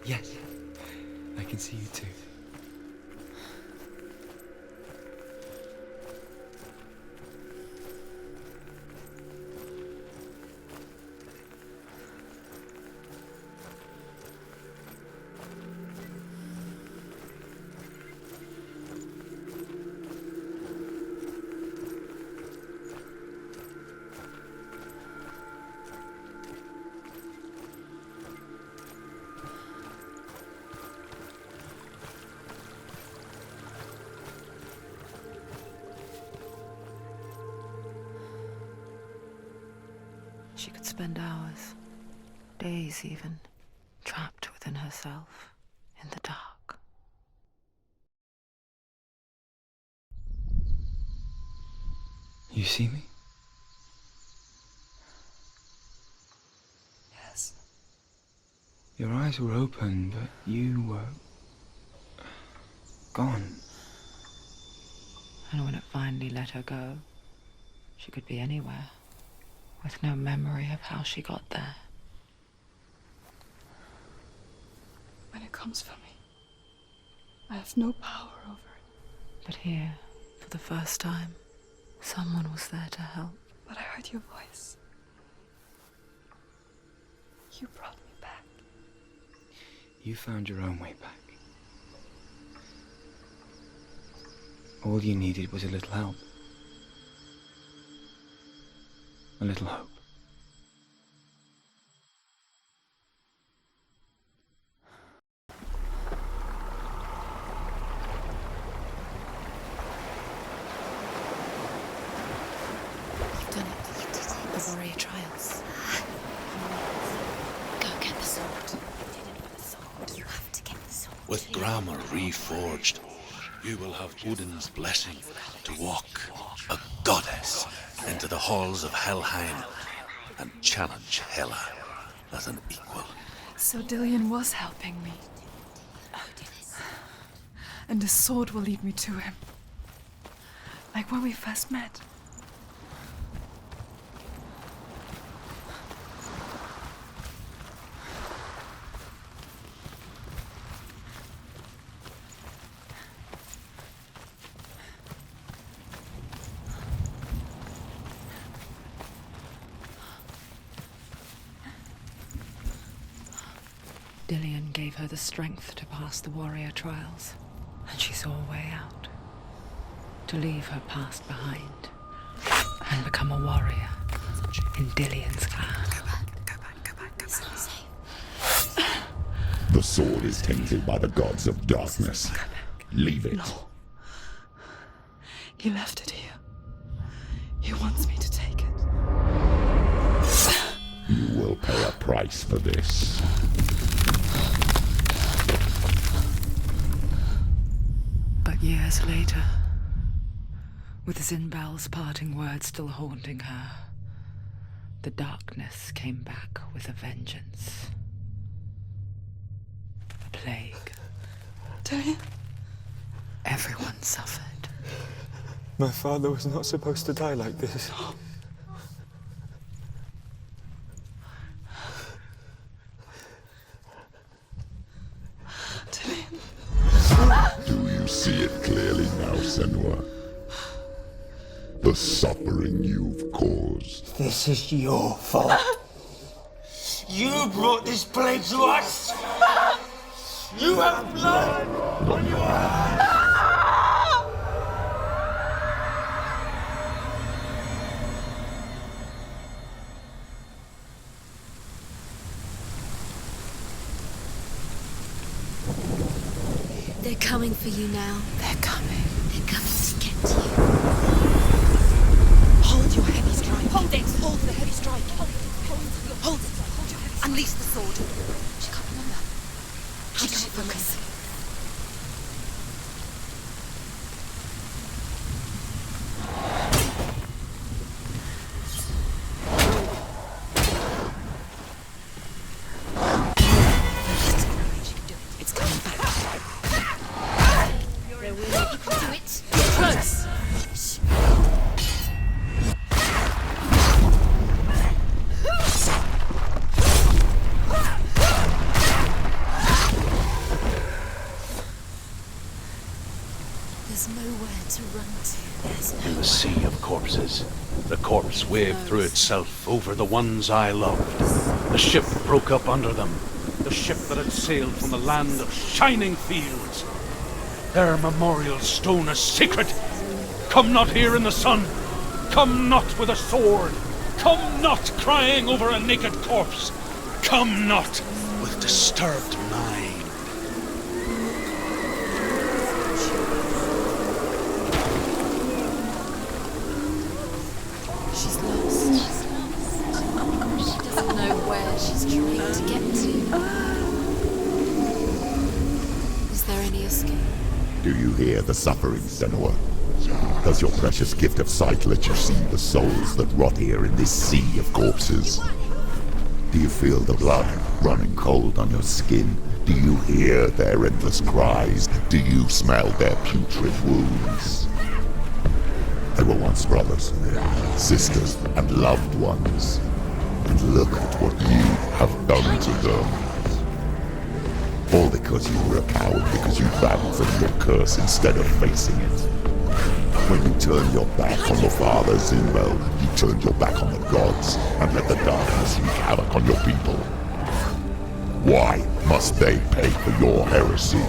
Yes, I can see you too. She could spend hours, days even, trapped within herself, in the dark. You see me? Yes. Your eyes were open, but you were gone. And when it finally let her go, she could be anywhere, with no memory of how she got there. When it comes for me, I have no power over it. But here, for the first time, someone was there to help. But I heard your voice. You brought me back. You found your own way back. All you needed was a little help. A little hope. You've done it. You did it. The warrior trials. Go get the sword. You did it for the sword. You have to get the sword. With grammar reforged, you will have Odin's blessing to walk, a goddess, into the halls of Helheim and challenge Hela as an equal. So Dillion was helping me. And the sword will lead me to him. Like when we first met. Dillion gave her the strength to pass the warrior trials, and she saw a way out. To leave her past behind and become a warrior in Dillion's clan. Go back. It's not safe. The sword is tainted by the gods of darkness. Leave it. No. He left it here. He wants me to take it. You will pay a price for this. But years later, with Zinbal's parting words still haunting her, the darkness came back with a vengeance. A plague. Dillion? Everyone suffered. My father was not supposed to die like this. Do you see it clearly now, Senua? The suffering you've caused. This is your fault. You brought this plague to us! You have blood on your hands! They're coming for you now. They're coming. They're coming to get to you. Hold your heavy strike. Hold it. Hold the heavy strike. Hold it. Hold it. Hold your heavy strike. Unleash the sword. She can't remember. She can't focus. It's coming back. They're winning. You can do it. You're close. There's nowhere to run to. There's In the nowhere. sea of corpses, the corpse waved through itself over the ones I loved. The ship broke up under them. The ship that had sailed from the land of shining fields. Their memorial stone is sacred. Come not here in the sun. Come not with a sword. Come not crying over a naked corpse. Come not with disturbed mind. She's lost. She doesn't know where she's trying to get to. Is there any escape? Do you hear the suffering, Senua? Does your precious gift of sight let you see the souls that rot here in this sea of corpses? Do you feel the blood running cold on your skin? Do you hear their endless cries? Do you smell their putrid wounds? They were once brothers, sisters, and loved ones. And look at what you have done to them. All because you were a coward, because you ran from your curse instead of facing it. When you turned your back on your father, Zinbel, you turned your back on the gods and let the darkness wreak havoc on your people. Why must they pay for your heresy?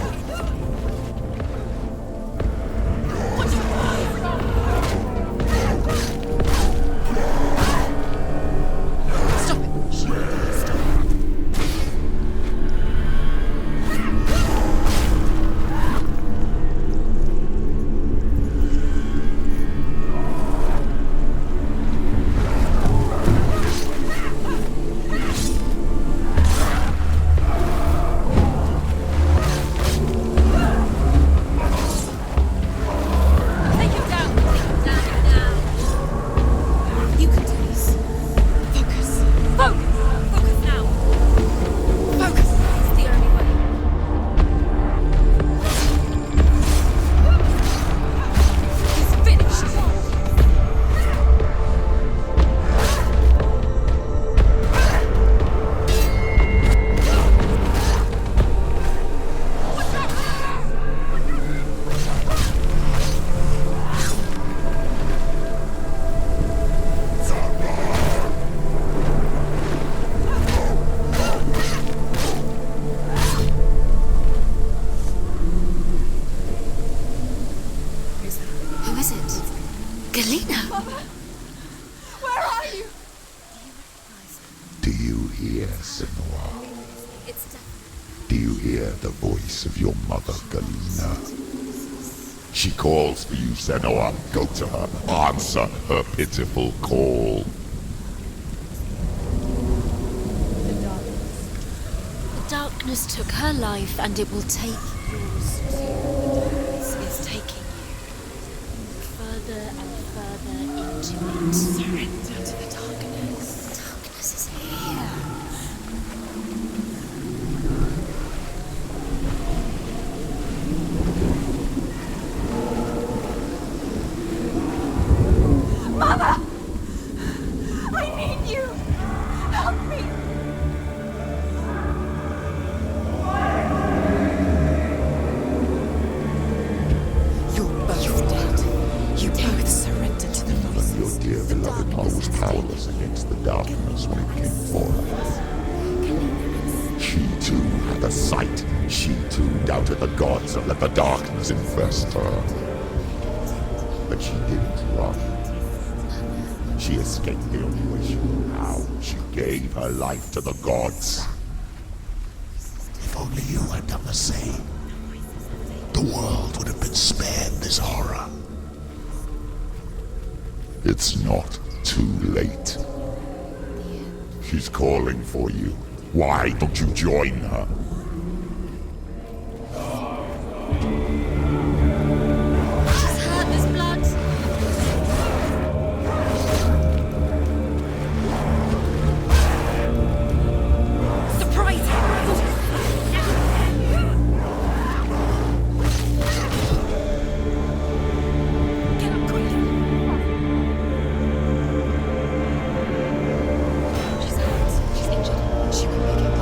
Do you hear, Senua? It's Do you hear the voice of your mother, Galena? She calls for you, Senua. Go to her. Answer her pitiful call. The darkness took her life, and it will take yours too. The darkness is taking you further and further into it. Surrender to the darkness. The darkness is here. Mother! I need you! Help me! You're both dead. You both surrendered to the voices. Your dear beloved mother was powerless against the darkness when it came for her. She too had a sight. She too doubted the gods and let the darkness infest her. But she didn't run. She escaped the only way she knew how. She gave her life to the gods. If only you had done the same, the world would have been spared this horror. It's not too late. She's calling for you. Why don't you join her? She's hurt. There's blood. Surprise her! Get up quickly. She's hurt. She's injured. She won't make it.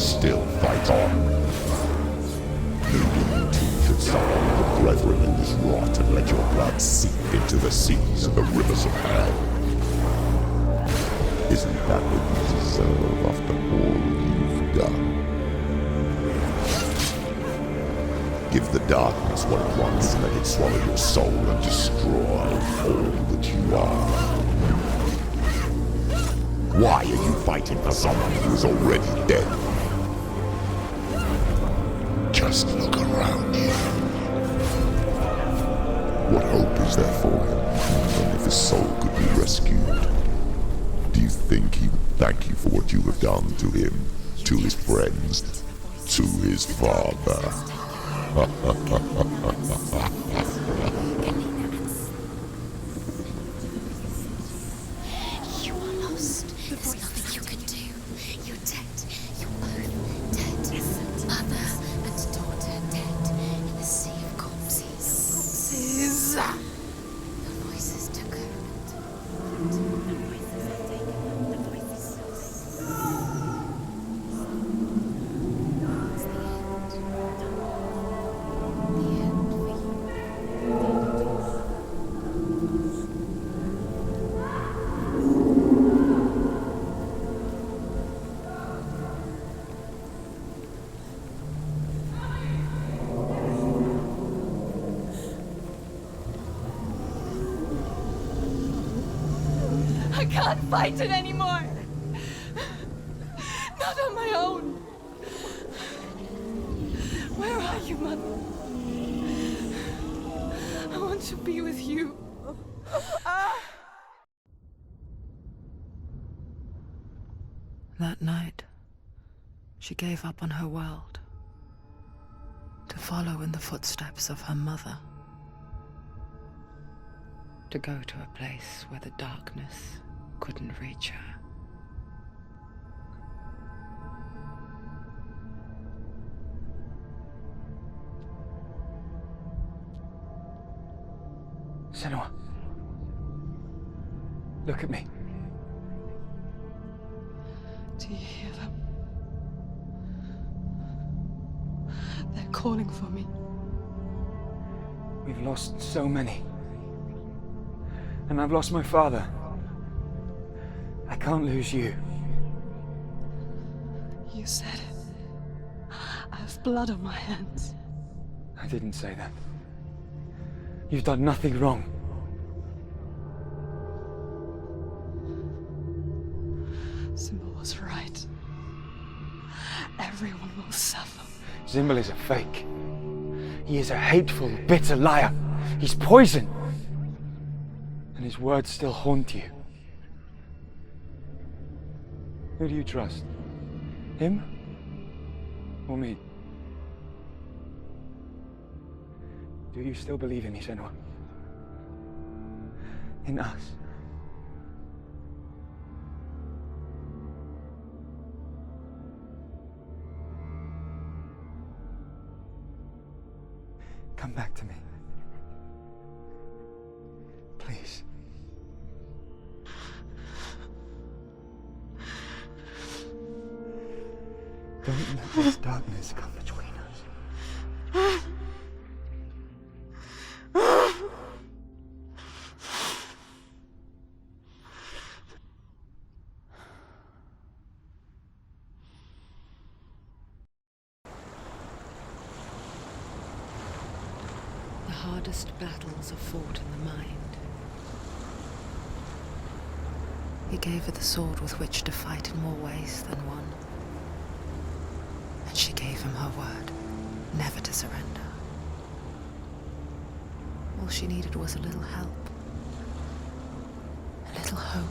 still fight on. Maybe you too should summon the brethren in this rot and let your blood seep into the seas and the rivers of hell. Isn't that what you deserve after all you've done? Give the darkness what it wants, let it swallow your soul and destroy all that you are. Why are you fighting for someone who is already dead? Just look around you. What hope is there for him, even if his soul could be rescued? Do you think he would thank you for what you have done to him, to his friends, to his father? You are lost. There's nothing you can do. You're dead. You're both dead. Mother and daughter dead in the sea of corpses. The voices took over. I can't fight it anymore. Not on my own. Where are you, Mother? I want to be with you. That night, she gave up on her world to follow in the footsteps of her mother, to go to a place where the darkness couldn't reach her. Senua. Look at me. Do you hear them? They're calling for me. We've lost so many. And I've lost my father. I can't lose you. You said it. I have blood on my hands. I didn't say that. You've done nothing wrong. Symbol was right. Everyone will suffer. Symbol is a fake. He is a hateful, bitter liar. He's poison. And his words still haunt you. Who do you trust? Him? Or me? Do you still believe in me, Senua? In us? Come back to me. Please. Don't let this darkness come between us. The hardest battles are fought in the mind. He gave her the sword with which to fight in more ways than one. And she gave him her word, never to surrender. All she needed was a little help, a little hope.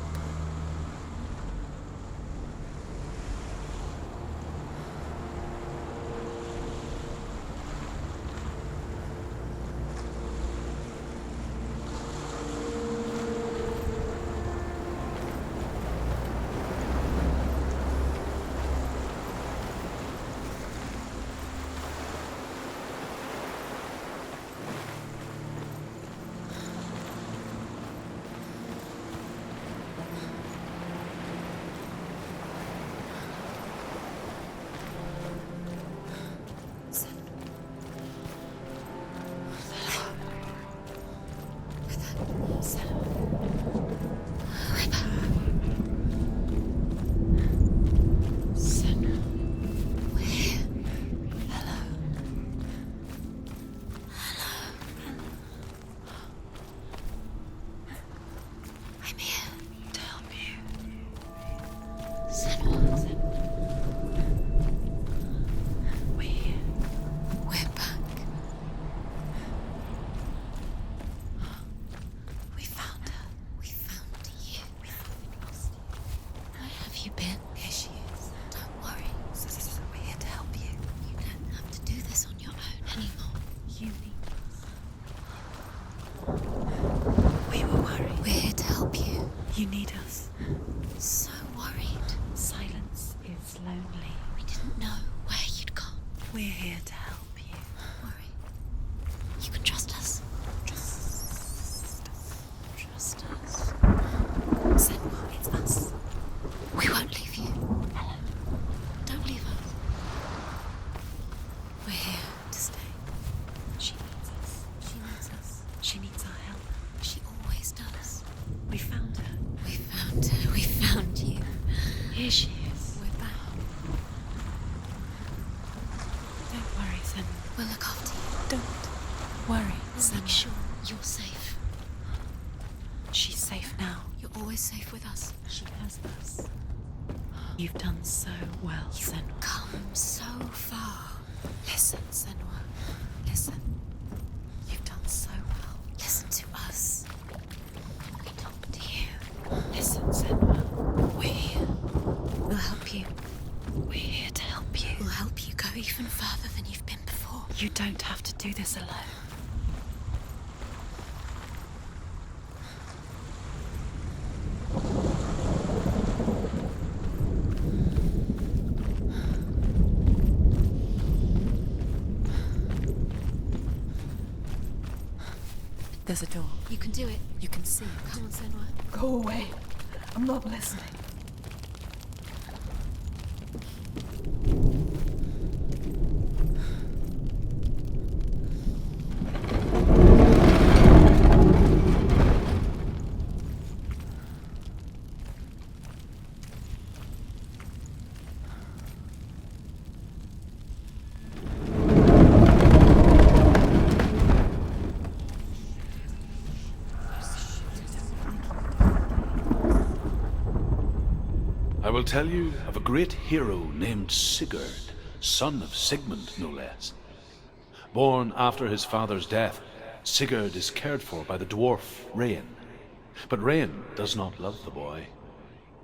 trust us. Senua, it's us. We won't leave you. Hela, don't leave us. We're here to stay. She needs us. She needs us. She needs our help. She always does. We found her. We found her. We found you. Here she is. We're back. Don't worry, Senua. We'll look after you. Don't worry, We'll Senua. make sure you're safe. She's safe now. You're always safe with us. She has us. You've done so well, You've Senua. come so far. Listen, Senua. Listen. You've done so well. Listen to us. We talk to you. Listen, Senua. We're here. We'll help you. We're here to help you. We'll help you go even further than you've been before. You don't have to do this alone. There's a door. You can do it. You can see it. Come on, Senua. Go away. I'm not listening. I will tell you of a great hero named Sigurd, son of Sigmund, no less. Born after his father's death, Sigurd is cared for by the dwarf Rain. But Rain does not love the boy.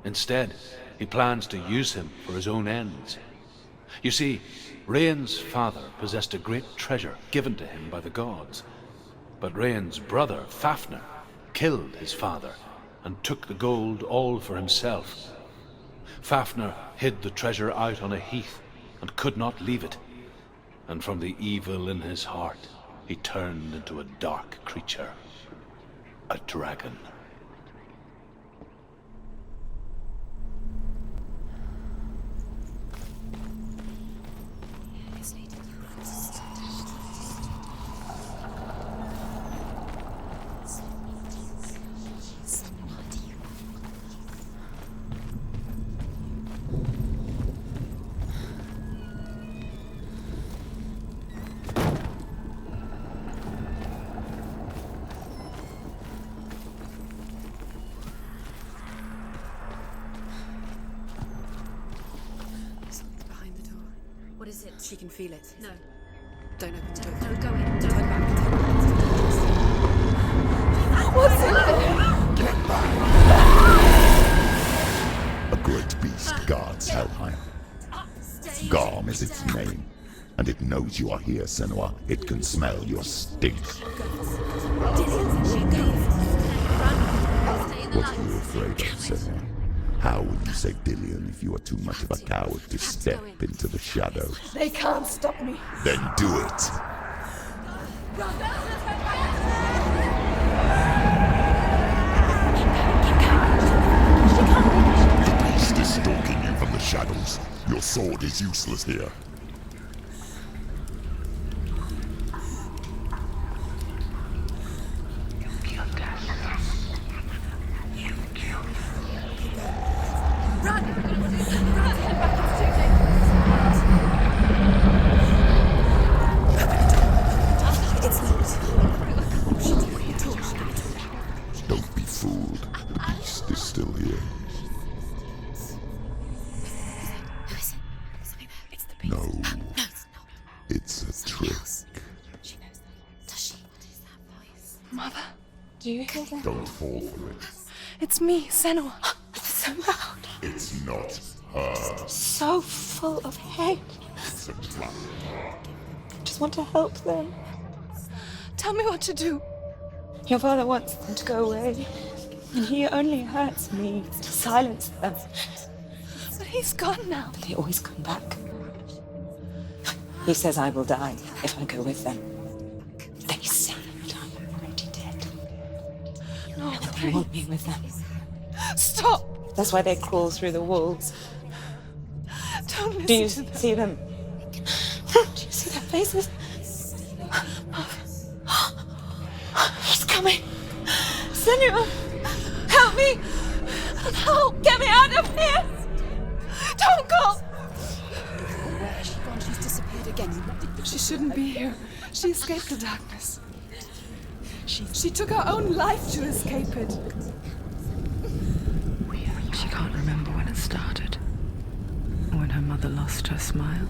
Instead, he plans to use him for his own ends. You see, Rain's father possessed a great treasure given to him by the gods. But Rain's brother, Fafnir, killed his father and took the gold all for himself. Fafnir hid the treasure out on a heath and could not leave it. And from the evil in his heart, he turned into a dark creature, a dragon. What is it? She can feel it. No. Don't open the door. Don't go in. Turn back. Turn back. What's in there? Get back! A great beast guards Helheim. Garm is its name, and it knows you are here, Senua. It can smell your stink. What are you afraid of, Senua? How will you save Dillion if you are too much of a coward to step into the shadows? They can't stop me. Then do it! The beast is stalking you from the shadows. Your sword is useless here. Don't be fooled. The beast is still here. No. No, it's not. It's a trick. She knows that. Does she? What is that voice? Mother, do you hear that? Don't fall for it. It's me, Senua. It's so loud. It's not her. So full of hate. It's a trap. I just want to help them. Tell me what to do. Your father wants them to go away, and he only hurts me to silence them. But he's gone now. They always come back. He says I will die if I go with them. They say that I'm already dead. No. And They want me with them. Stop! That's why they crawl through the walls. Don't listen Do you to them. see them? Do you see their faces? He's coming! Senua! Help me! Help! Get me out of here! Don't go! Where has she gone? She's disappeared again. She shouldn't be here. She escaped the darkness. She took her own life to escape it. She can't remember when it started. When her mother lost her smile.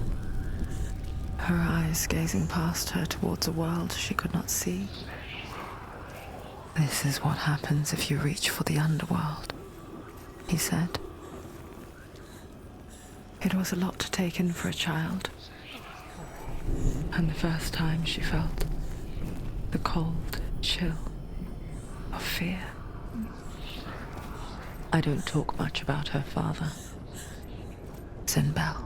Her eyes gazing past her towards a world she could not see. This is what happens if you reach for the underworld, he said. It was a lot to take in for a child. And the first time she felt the cold chill of fear. I don't talk much about her father, Sinbel.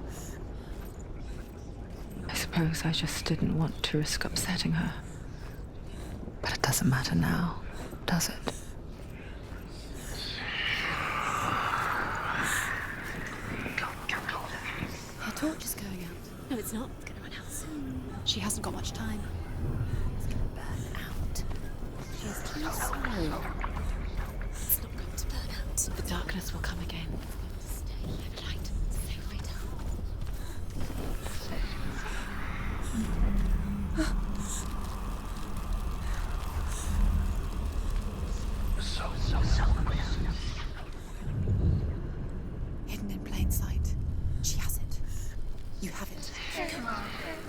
I suppose I just didn't want to risk upsetting her. But it doesn't matter now, does it? Her torch is going out. No, it's not. It's gonna run out soon. She hasn't got much time. It's gonna burn out. She's too slow. It's not going to burn out. The darkness will come again. Stay light. Stay right Hidden in plain sight. She has it. You have it. Come on.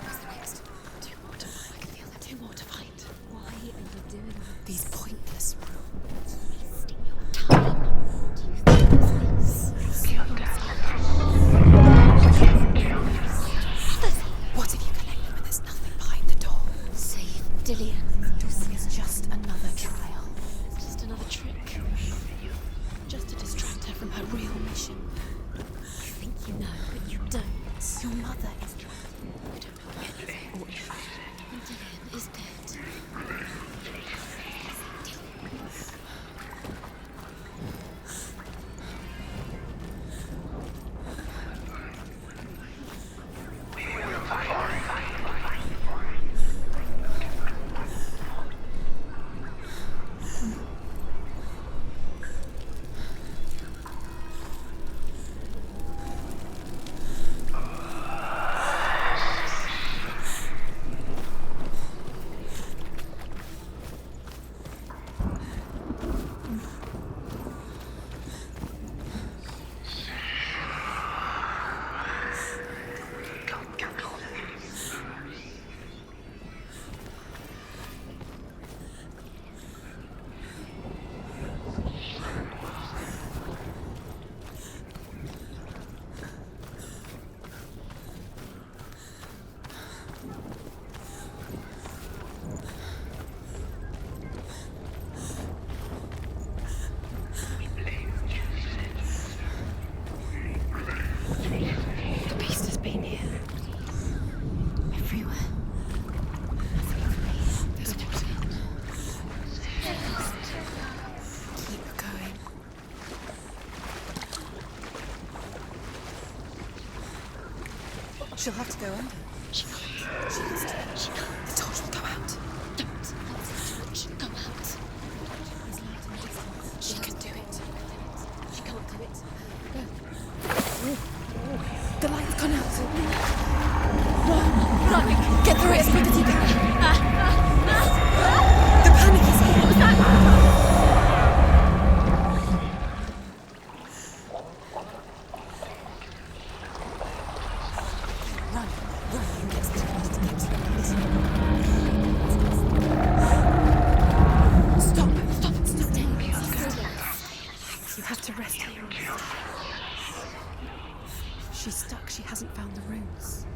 What's the next? 2 more to find. I can feel them. 2 more to find. Why are you doing these pointless rules? Wasting your time. Do you think what if you collect them and there's nothing behind the door? Save Dillian. It's just another trial. Just another trick. Just to distract her from her real mission. You think you know, but you don't. Your mother is trapped. You don't know anything. What you found. And Dillian is dead. She'll have to go under. She can't. She has to. She can't. The torch will go out. Don't let the torch go out. She can do it. She can't do it. No. The light's gone out. Run! Get through it as quick as you can. The panic is here. What was that? She's stuck. She hasn't found the runes.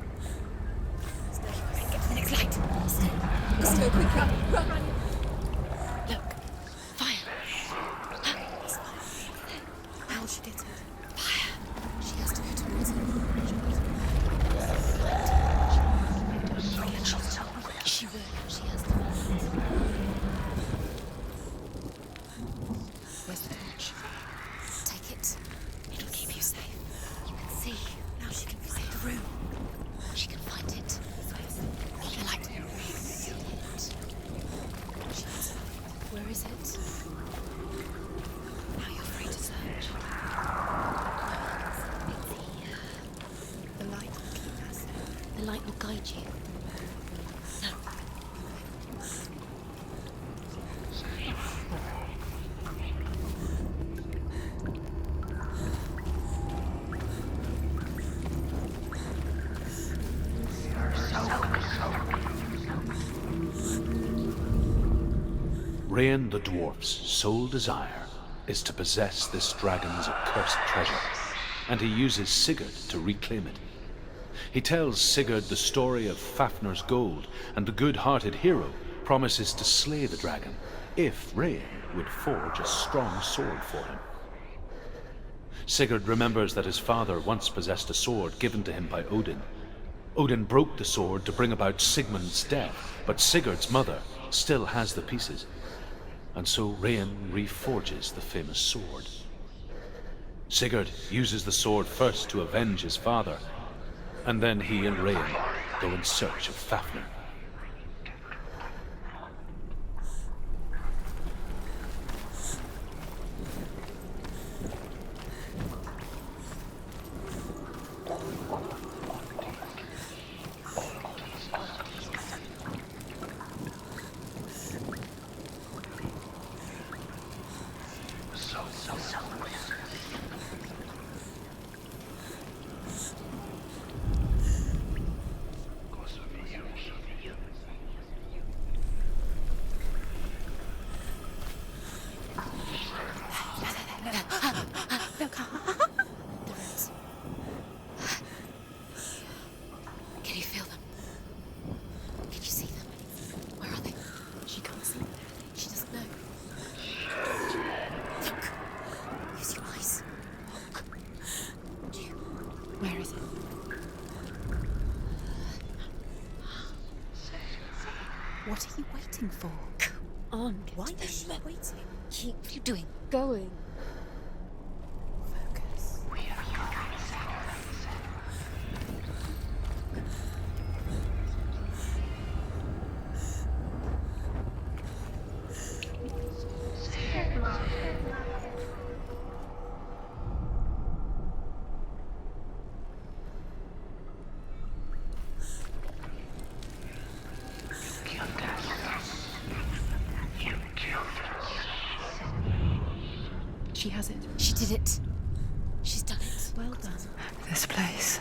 Get to the next light. Let's go quick. Run. Look. Fire. It's fire. How will she get it? Fire. She has to go towards it. She will. She has to. Where's the torch? Take it. It'll keep you safe. You can see. Now she can find the room. She can find it. Hold the light. See it. She has it. Where is it? Now you're free to search. It's here. The light will keep us. The light will guide you. No. Rain the dwarf's sole desire is to possess this dragon's accursed treasure, and he uses Sigurd to reclaim it. He tells Sigurd the story of Fafnir's gold, and the good-hearted hero promises to slay the dragon if Rain would forge a strong sword for him. Sigurd remembers that his father once possessed a sword given to him by Odin. Odin broke the sword to bring about Sigmund's death, but Sigurd's mother still has the pieces. And so Rain reforges the famous sword. Sigurd uses the sword first to avenge his father, and then he and Rain go in search of Fafnir. Can you feel them? Can you see them? Where are they? She can't see them. She doesn't know. Look. Use your eyes. Look. Where is it? What are you waiting for? Come on. Why is she waiting? What are you doing? Going. Focus. She has it. She did it. She's done it. Well done. This place.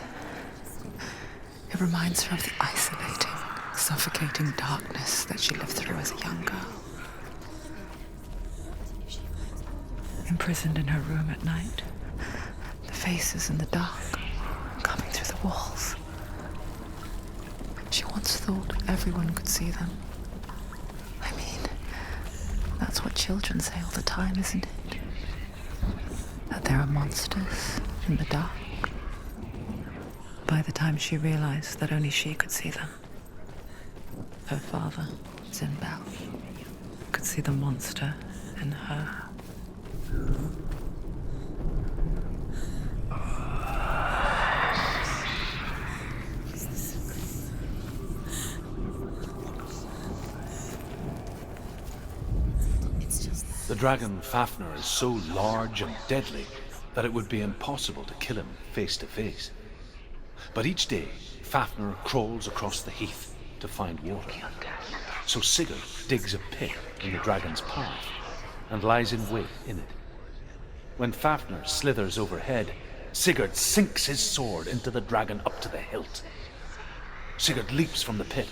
It reminds her of the isolating, suffocating darkness that she lived through as a young girl. Imprisoned in her room at night, the faces in the dark coming through the walls. She once thought everyone could see them. I mean, that's what children say all the time, isn't it? That there are monsters in the dark. By the time she realized that only she could see them, her father, Zinbel, could see the monster in her. The dragon Fafnir is so large and deadly that it would be impossible to kill him face to face. But each day, Fafnir crawls across the heath to find water. So Sigurd digs a pit in the dragon's path and lies in wait in it. When Fafnir slithers overhead, Sigurd sinks his sword into the dragon up to the hilt. Sigurd leaps from the pit,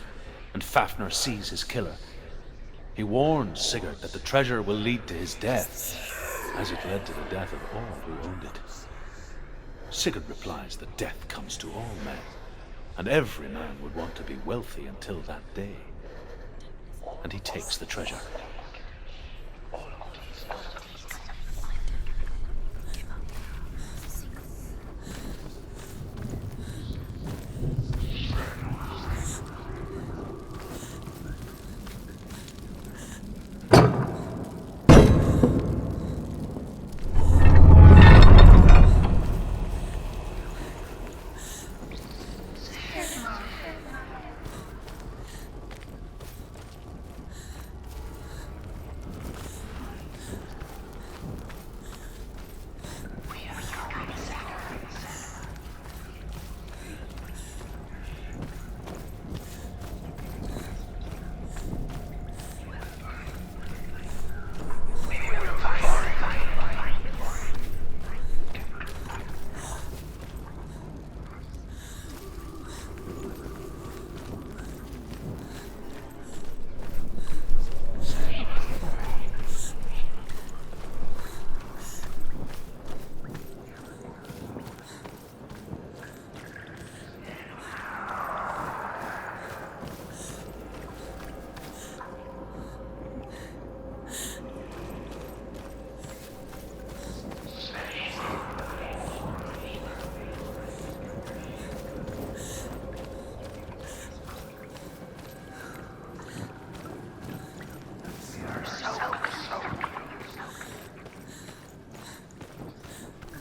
and Fafnir sees his killer. He warns Sigurd that the treasure will lead to his death, as it led to the death of all who owned it. Sigurd replies that death comes to all men, and every man would want to be wealthy until that day. And he takes the treasure.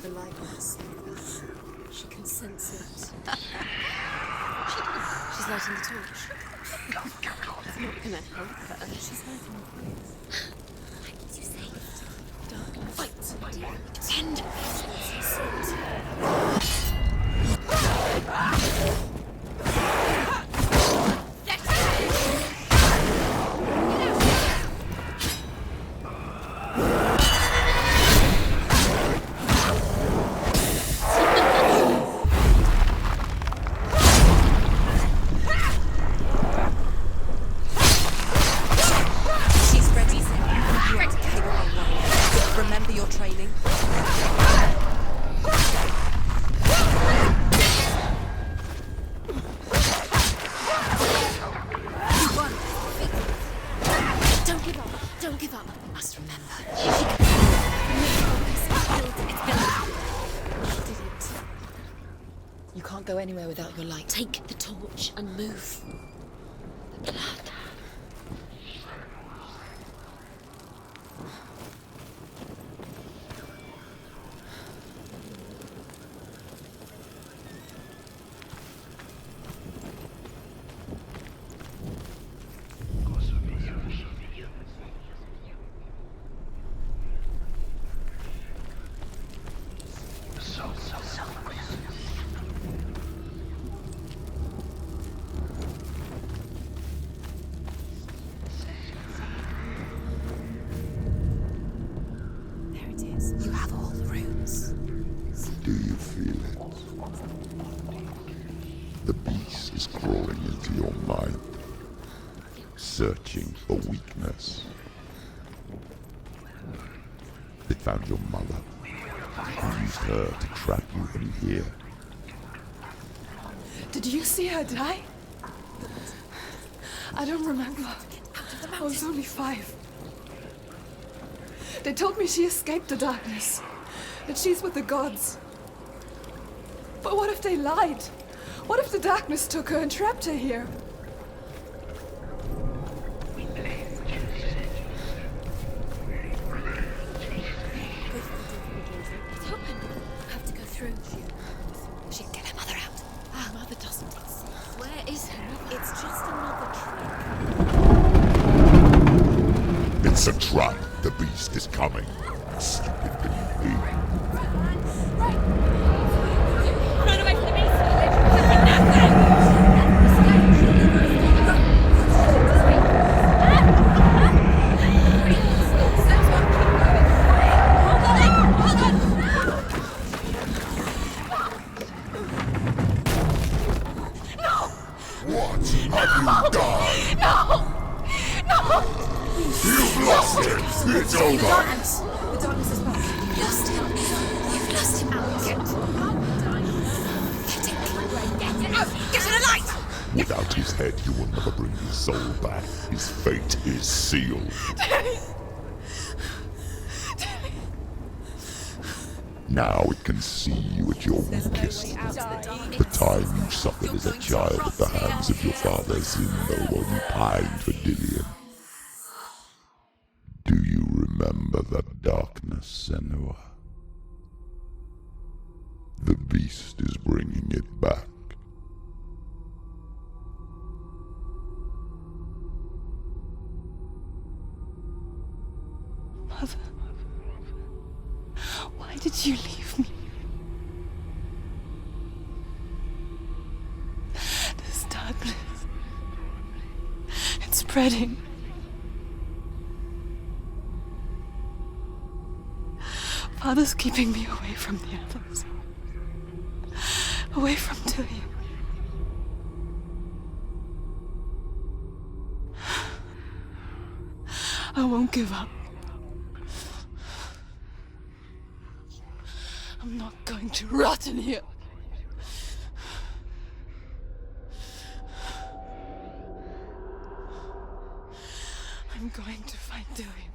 The light won't save her. She can sense it. She's lighting the torch. It's not gonna help her. She's lighting the flames. You saved. Darkness. Fight! Send! Go anywhere without your light. Take the torch and move. The blood. You have all the runes. Do you feel it? The beast is crawling into your mind, searching for weakness. It found your mother, and used her to trap you in here. Did you see her die? I don't remember. I was only 5. They told me she escaped the darkness, that she's with the gods. But what if they lied? What if the darkness took her and trapped her here? It's open. Have to go through. She can get her mother out. Her mother doesn't exist. Where is her mother? It's just another trick. It's a trap. The beast is coming. Stupid baby. Run away from the beast! What have you done? No! You've lost it! It's over! The darkness is back. You've lost him. You've lost him. Get to the light! Without his head, you will never bring his soul back. His fate is sealed. Daddy! Now it can see you at your weakest. The time you suffered as a child at the hands of your father Zindo while you pined for Dillion. Do you remember that darkness, Senua? The beast is bringing it back. Mother, why did you leave me? This darkness, it's spreading. Father's keeping me away from the others. Away from Dillion. I won't give up. I'm not going to rot in here. I'm going to find Dillion.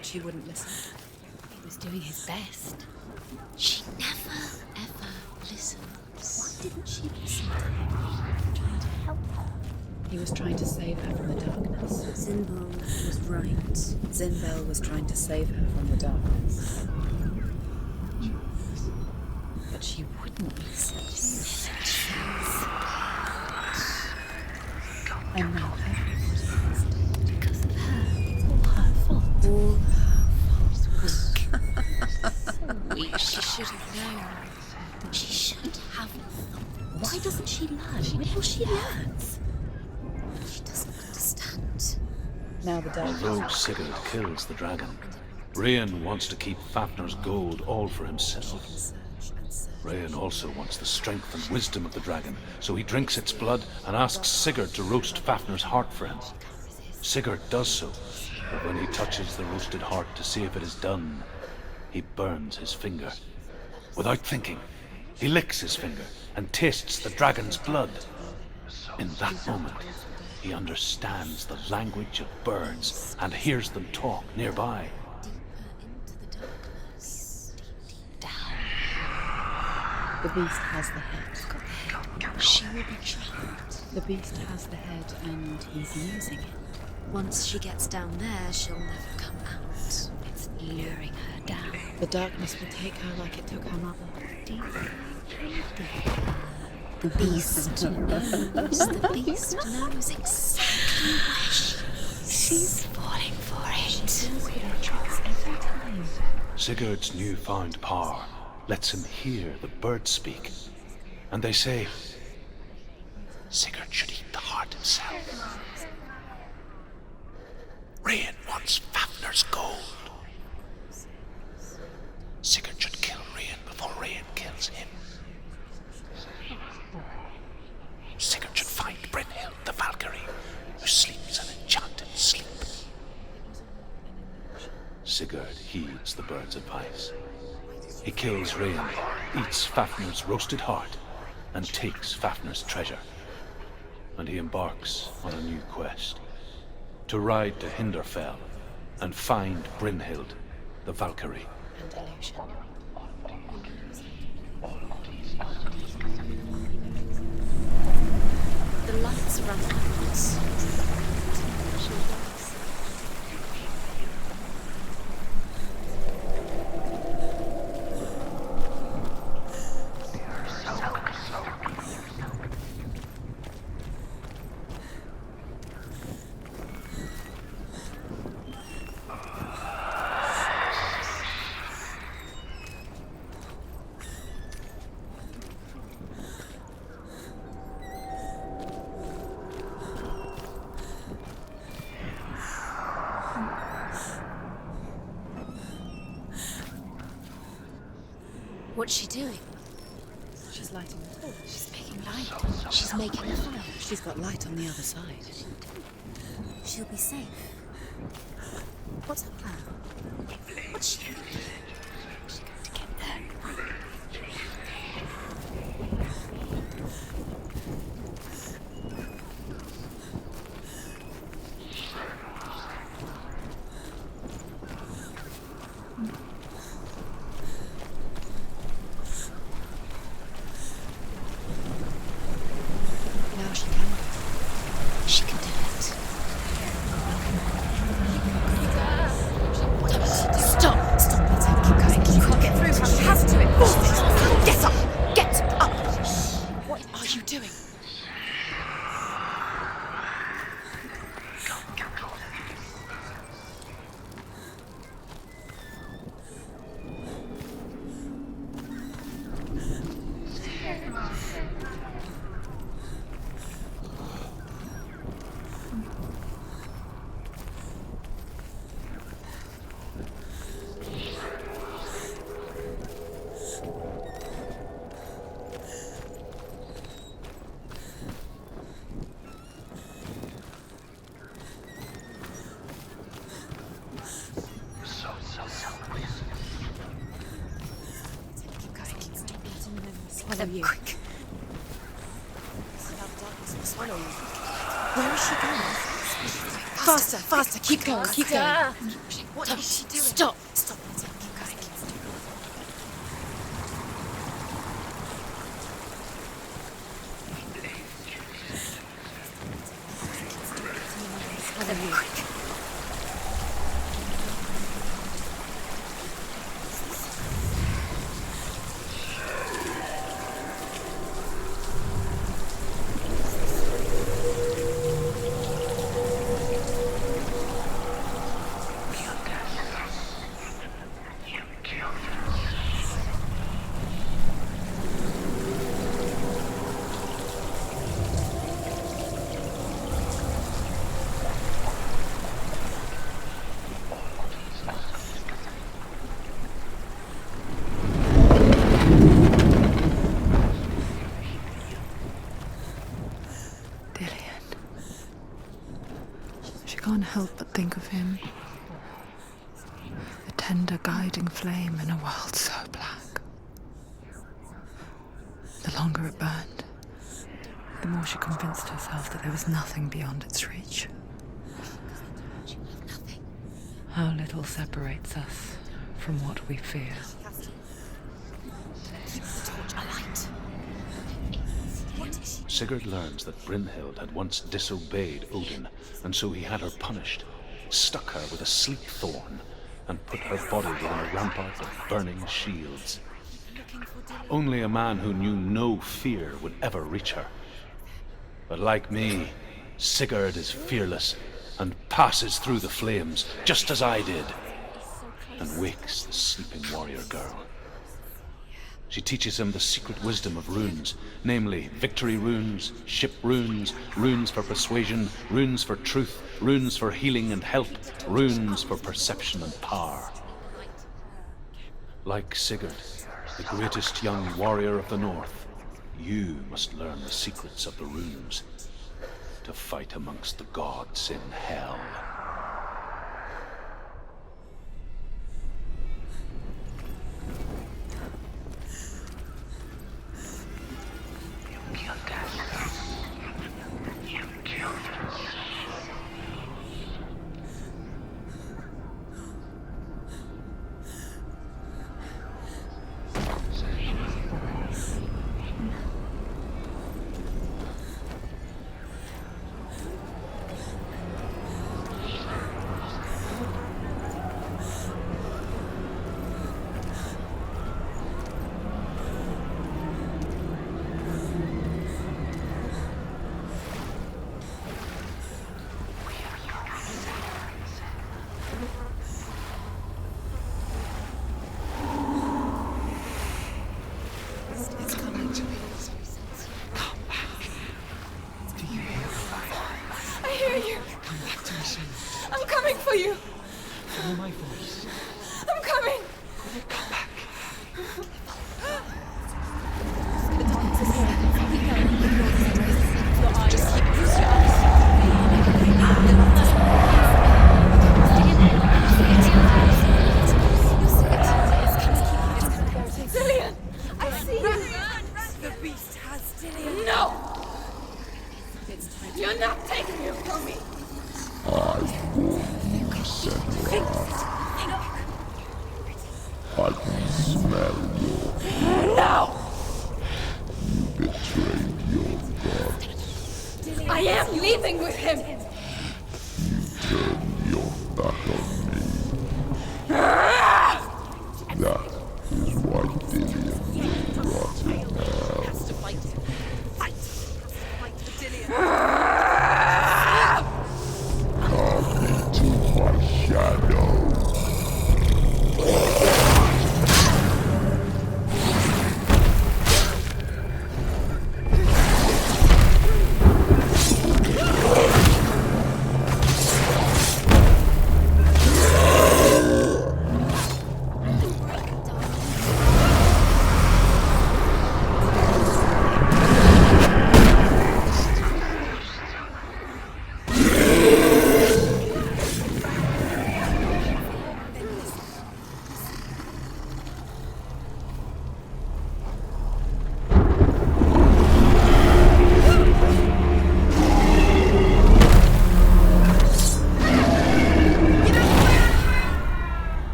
She wouldn't listen. He was doing his best. She never, ever listens. Why didn't she listen to me? Trying to help her. He was trying to save her from the darkness. Zinbel was right. Zinbel was trying to save her from the darkness. But she wouldn't listen. And now everyone is because of her. It's all her fault. All her fault. So weak. She should have known. She should have known. Why doesn't she learn? When will she learn? She doesn't understand. Now the darkness. Although Sigurd kills the dragon, Rain wants to keep Fafnir's gold all for himself. Rain also wants the strength and wisdom of the dragon, so he drinks its blood and asks Sigurd to roast Fafnir's heart for him. Sigurd does so, but when he touches the roasted heart to see if it is done, he burns his finger. Without thinking, he licks his finger and tastes the dragon's blood. In that moment, he understands the language of birds and hears them talk nearby. The beast has the head. She will be trapped. The beast has the head and he's using it. Once she gets down there, she'll never come out. It's luring her down. The darkness will take her like it took her mother. The beast knows. The beast knows exactly where she is. She's falling for it. She deals with her tricks every time. Sigurd's newfound power lets him hear the birds speak. And they say, Sigurd should eat the heart himself. Rain wants Fafnir's gold. Sigurd should kill Rain before Rain kills him. Sigurd should find Brynhild the Valkyrie, who sleeps an enchanted sleep. Sigurd heeds the bird's advice. He kills Rain, eats Fafnir's roasted heart, and takes Fafnir's treasure. And he embarks on a new quest, to ride to Hinderfell and find Brynhild, the Valkyrie. And illusion. The lights run out. What's she doing? She's lighting the torch. She's making light. She's making a fire. She's got light on the other side. She'll be safe. What's her plan? What's she doing? She's going to get there. Now she can. She can do it. Stop! Stop it. Keep going. You can't get through. You have to. Get up! Get up! What are you doing? Follow you. Quick. Swallow you. Where is she going? Faster, faster. Keep going, keep going. What is she doing? Stop. Stop. Keep going. them quick. Can't help but think of him. A tender guiding flame in a world so black. The longer it burned, the more she convinced herself that there was nothing beyond its reach. How little separates us from what we fear. Sigurd learns that Brynhild had once disobeyed Odin, and so he had her punished, stuck her with a sleek thorn, and put her body within a rampart of burning shields. Only a man who knew no fear would ever reach her. But like me, Sigurd is fearless and passes through the flames, just as I did, and wakes the sleeping warrior girl. She teaches him the secret wisdom of runes, namely victory runes, ship runes, runes for persuasion, runes for truth, runes for healing and help, runes for perception and power. Like Sigurd, the greatest young warrior of the North, you must learn the secrets of the runes to fight amongst the gods in Hell.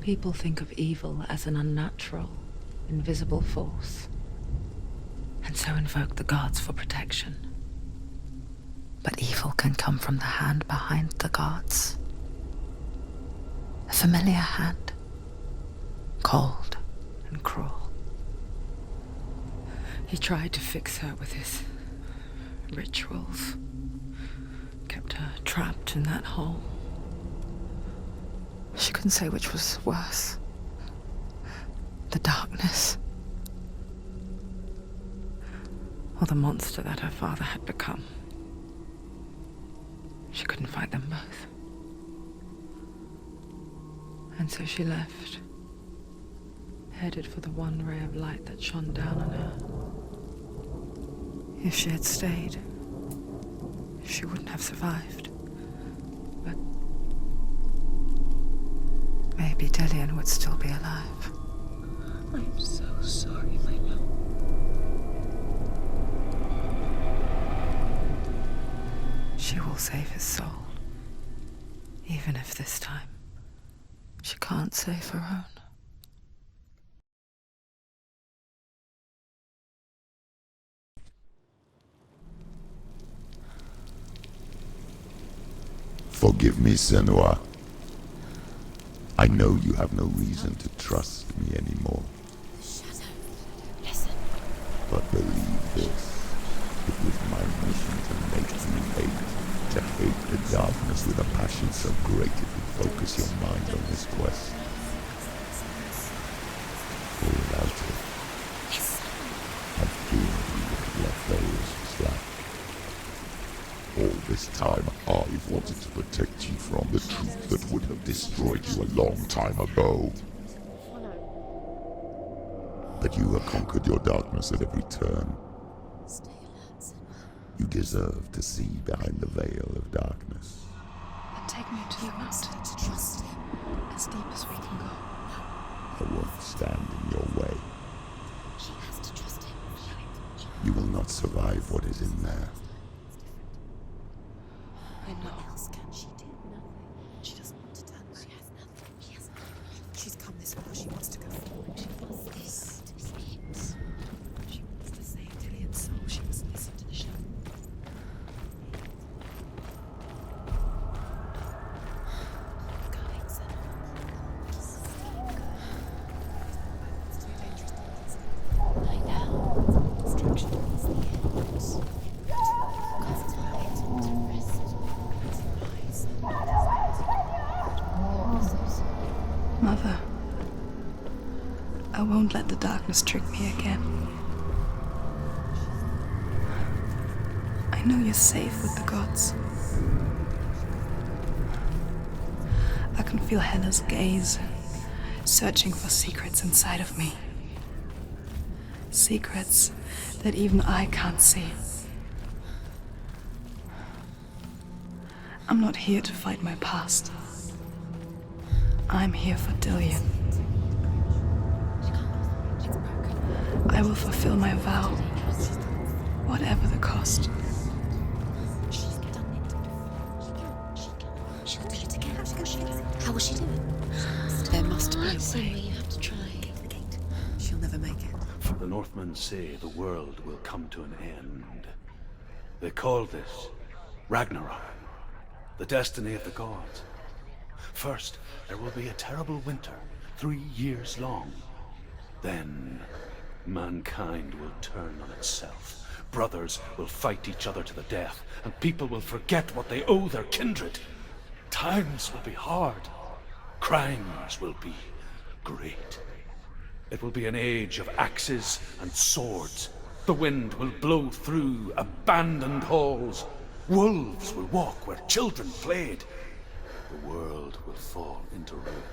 people think of evil as an unnatural, invisible force, and so invoke the gods for protection. But evil can come from the hand behind the gods. A familiar hand, cold and cruel. He tried to fix her with his rituals, kept her trapped in that hole. She couldn't say which was worse. The darkness, or the monster that her father had become. She couldn't fight them both. And so she left, headed for the one ray of light that shone down on her. If she had stayed, she wouldn't have survived. But maybe Dillian would still be alive. I'm so sorry, my love. She will save his soul, even if this time she can't save her own. Forgive me, Senua. I know you have no reason to trust me anymore. Listen. But believe this. It was my mission to make you hate. To hate the darkness with a passion so great it would focus your mind on this quest. For without it, I fear you would have let those slack. All this time, I've wanted to protect you from the truth that would have destroyed you a long time ago. But you have conquered your darkness at every turn. You deserve to see behind the veil of darkness. Then take me to the mountain to trust him, as deep as we can go. I won't stand in your way. She has to trust him. You will not survive what is in there. I know. What else can she do? Nothing. She doesn't want to turn back. She has nothing. She has nothing. She's come this far. She wants to go forward. She wants this to be skipped. She wants to save Dillian's soul. She must listen to the shadow. Mother, I won't let the darkness trick me again. I know you're safe with the gods. I can feel Hela's gaze, searching for secrets inside of me. Secrets that even I can't see. I'm not here to fight my past. I'm here for Dillian. I will fulfill my vow, whatever the cost. She'll do it again. How will she do it? There must be a way. You have to try. She'll never make it. For the Northmen say the world will come to an end. They call this Ragnarok, the destiny of the gods. First, there will be a terrible winter, 3 years long. Then, mankind will turn on itself. Brothers will fight each other to the death, and people will forget what they owe their kindred. Times will be hard. Crimes will be great. It will be an age of axes and swords. The wind will blow through abandoned halls. Wolves will walk where children played. The world will fall into ruin.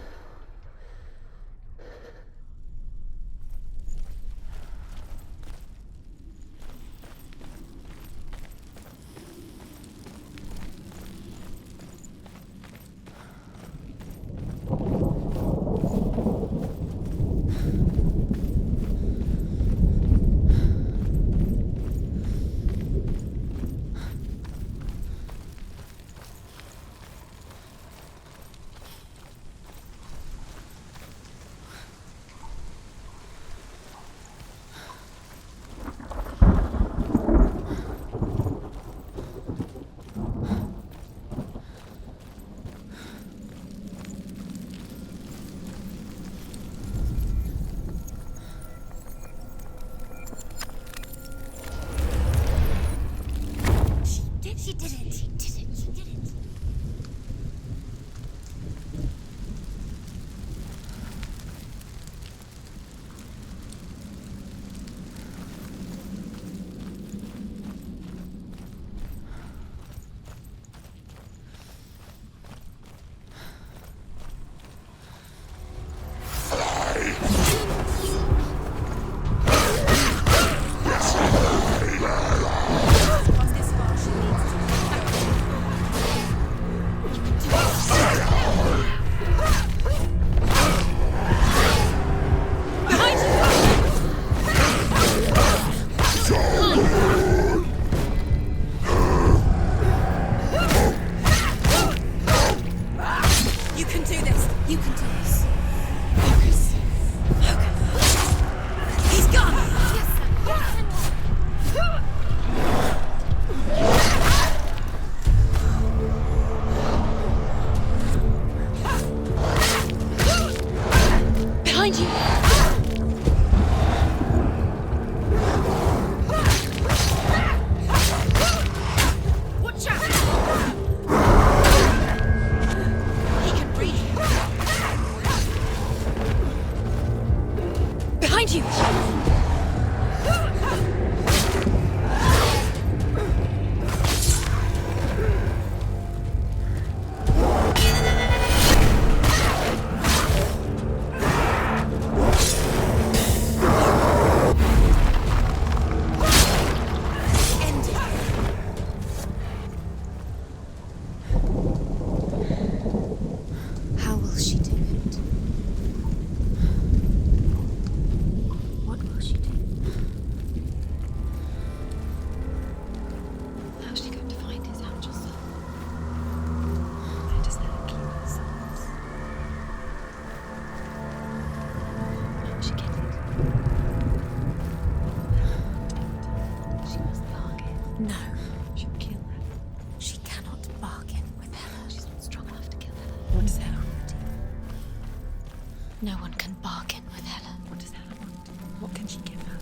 No one can bargain with Hela. What does Hela want? What can she give her?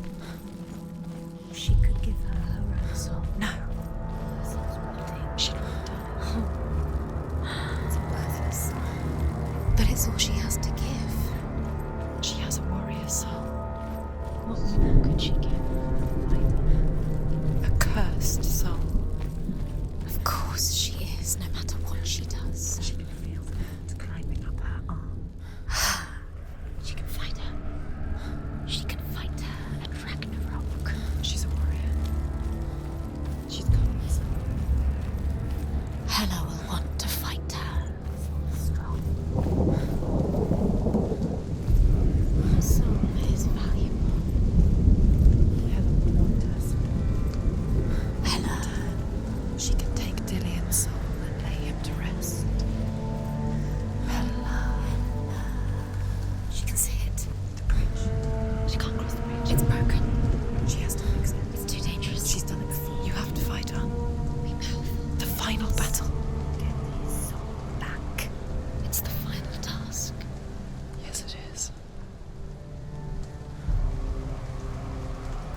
She could give her her own soul. No. Her soul's rotting. She'd already done it. It's worthless. But it's all she has to give. She has a warrior soul. What more could she give? A cursed soul. Of course she is, no matter what she does. She can feel the hand climbing up her arm. She can fight her. She can fight her at Ragnarok. She's a warrior. She's coming. Hela will want to fight her. Strong. Her soul is valuable. Hela will want her soul. Hela. She can take Dillion's soul and lay him to rest. Hela. She can see it. The bridge. She can't cross the bridge. It's broken. She has to fix it. It's too dangerous. She's done it before. You have to fight her. Be powerful. The final battle. Get his soul back. It's the final task. Yes, it is.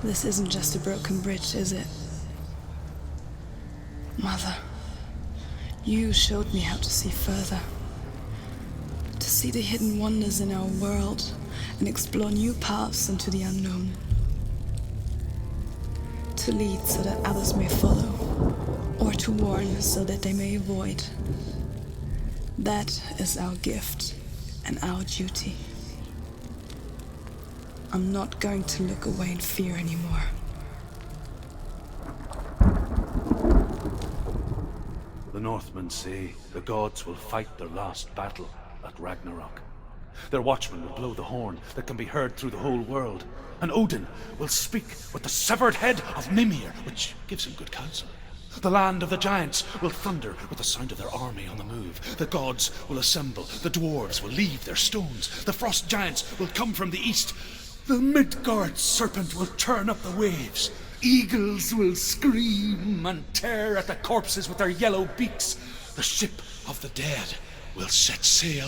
This isn't just a broken bridge, is it? Mother, you showed me how to see further. To see the hidden wonders in our world and explore new paths into the unknown. To lead so that others may follow, or to warn so that they may avoid. That is our gift and our duty. I'm not going to look away in fear anymore. The Northmen say the gods will fight their last battle at Ragnarok. Their watchmen will blow the horn that can be heard through the whole world, and Odin will speak with the severed head of Mimir, which gives him good counsel. The land of the giants will thunder with the sound of their army on the move. The gods will assemble, the dwarves will leave their stones, the frost giants will come from the east, the Midgard serpent will turn up the waves. Eagles will scream and tear at the corpses with their yellow beaks. The ship of the dead will set sail.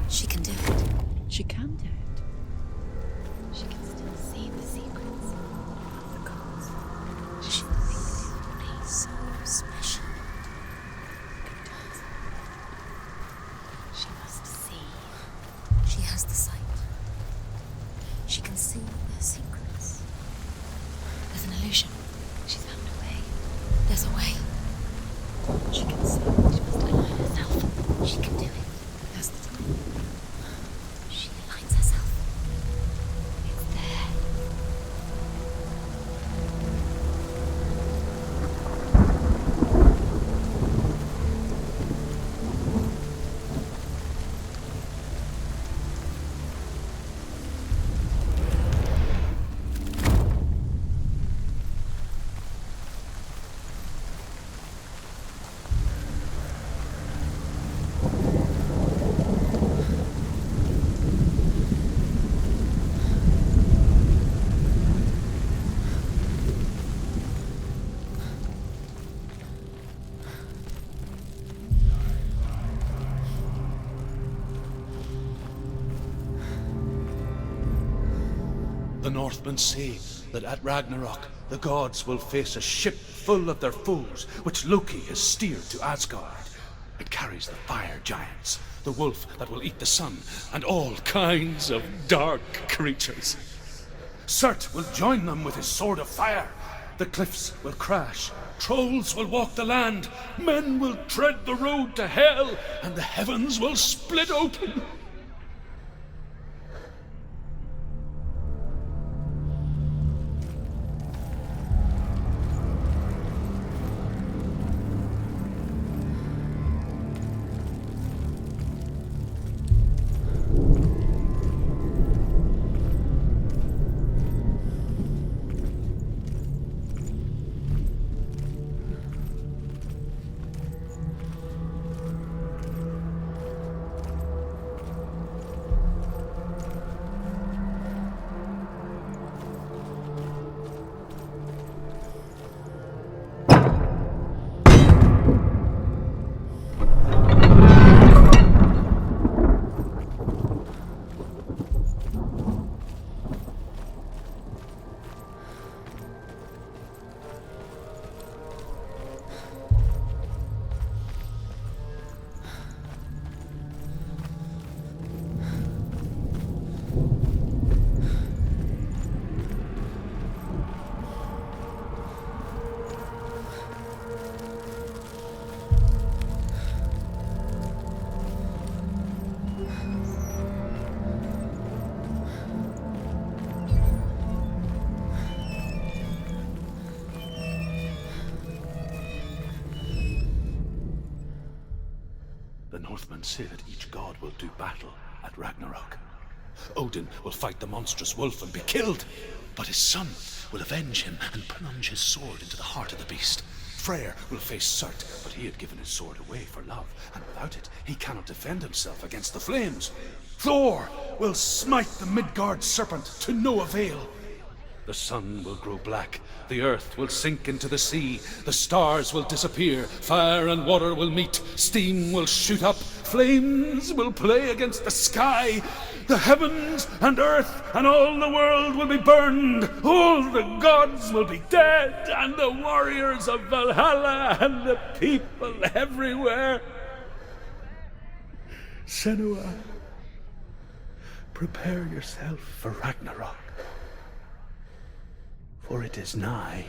She can do it. She can do it. She can still see the secrets of the gods. She thinks me so special. She must see. She has the sight. She can see their secrets. There's an illusion. She's found a way. There's a way. She can see. She must align herself. She can do it. There's the time. She aligns herself. It's there. The Northmen say that at Ragnarok, the gods will face a ship full of their foes, which Loki has steered to Asgard. It carries the fire giants, the wolf that will eat the sun, and all kinds of dark creatures. Surtr will join them with his sword of fire. The cliffs will crash, trolls will walk the land, men will tread the road to hell, and the heavens will split open. The Northmen say that each god will do battle at Ragnarok. Odin will fight the monstrous wolf and be killed, but his son will avenge him and plunge his sword into the heart of the beast. Freyr will face Surtr, but he had given his sword away for love, and without it, he cannot defend himself against the flames. Thor will smite the Midgard serpent to no avail. The sun will grow black, the earth will sink into the sea, the stars will disappear, fire and water will meet, steam will shoot up, flames will play against the sky, the heavens and earth and all the world will be burned, all the gods will be dead, and the warriors of Valhalla and the people everywhere. Senua, prepare yourself for Ragnarok, for it is nigh.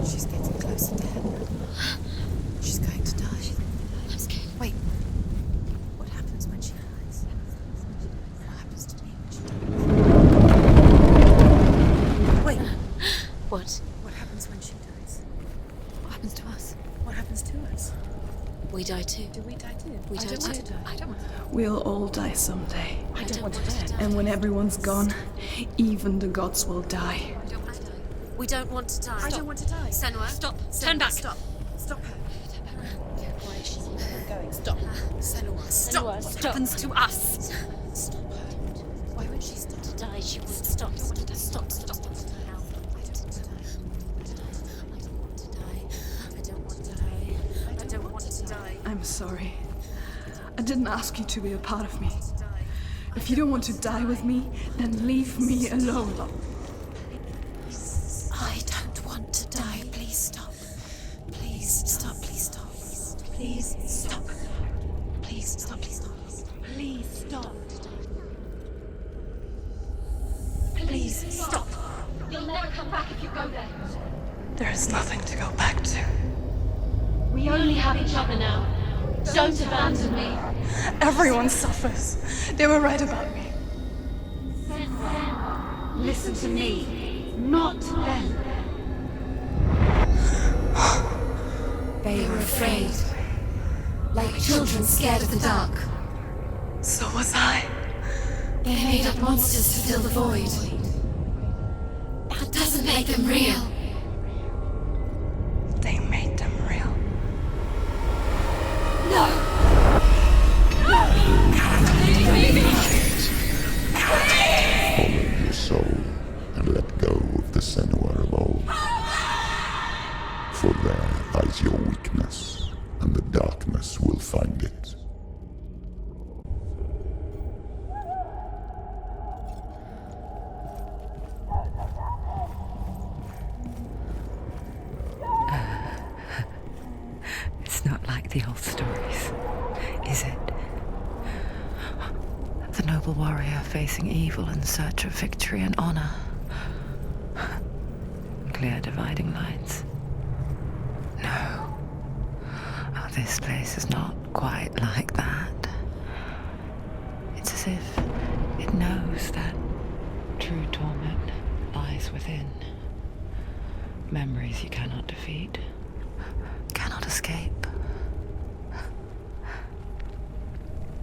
She's getting closer to him. She's going to die. I'm scared. Wait. What happens when she dies? What happens to me when she dies? Wait. What? What happens when she dies? What happens to us? What happens to us? We die too. Do we die too? We I die don't want too. to die. I don't want to die. We'll all die someday. I don't want to die. And when everyone's gone, even the gods will die. We don't want to die. I don't want to die. Senua, stop. Turn back. Stop. Stop her. Why is she going? Stop. Senua, stop. Senua, What stop. happens to us? Stop her. Why would she stop to die? She would stop. Stop. Stop. Stop. I'm sorry. I didn't ask you to be a part of me. If you don't want to die with me, then leave me alone. I don't want to die. Please stop. Please stop. Please stop. Please stop. Please stop. Please stop. Please stop. Please stop. You'll never come back if you go there. There is nothing to go back to. We only have each other now. Don't abandon me. Everyone suffers. They were right about me. Listen to me, not them. They were afraid. Like children scared of the dark. So was I. They made up monsters to fill the void. That doesn't make them real. They made them real. No! Follow your soul and let go of the Senua of old. For there lies your weakness, and the darkness will find it. It's not like the old stories, is it? The noble warrior facing evil in search of victory and honor. Clear dividing lines. No. Oh, this place is not quite like that. It's as if it knows that true torment lies within. Memories you cannot defeat, cannot escape.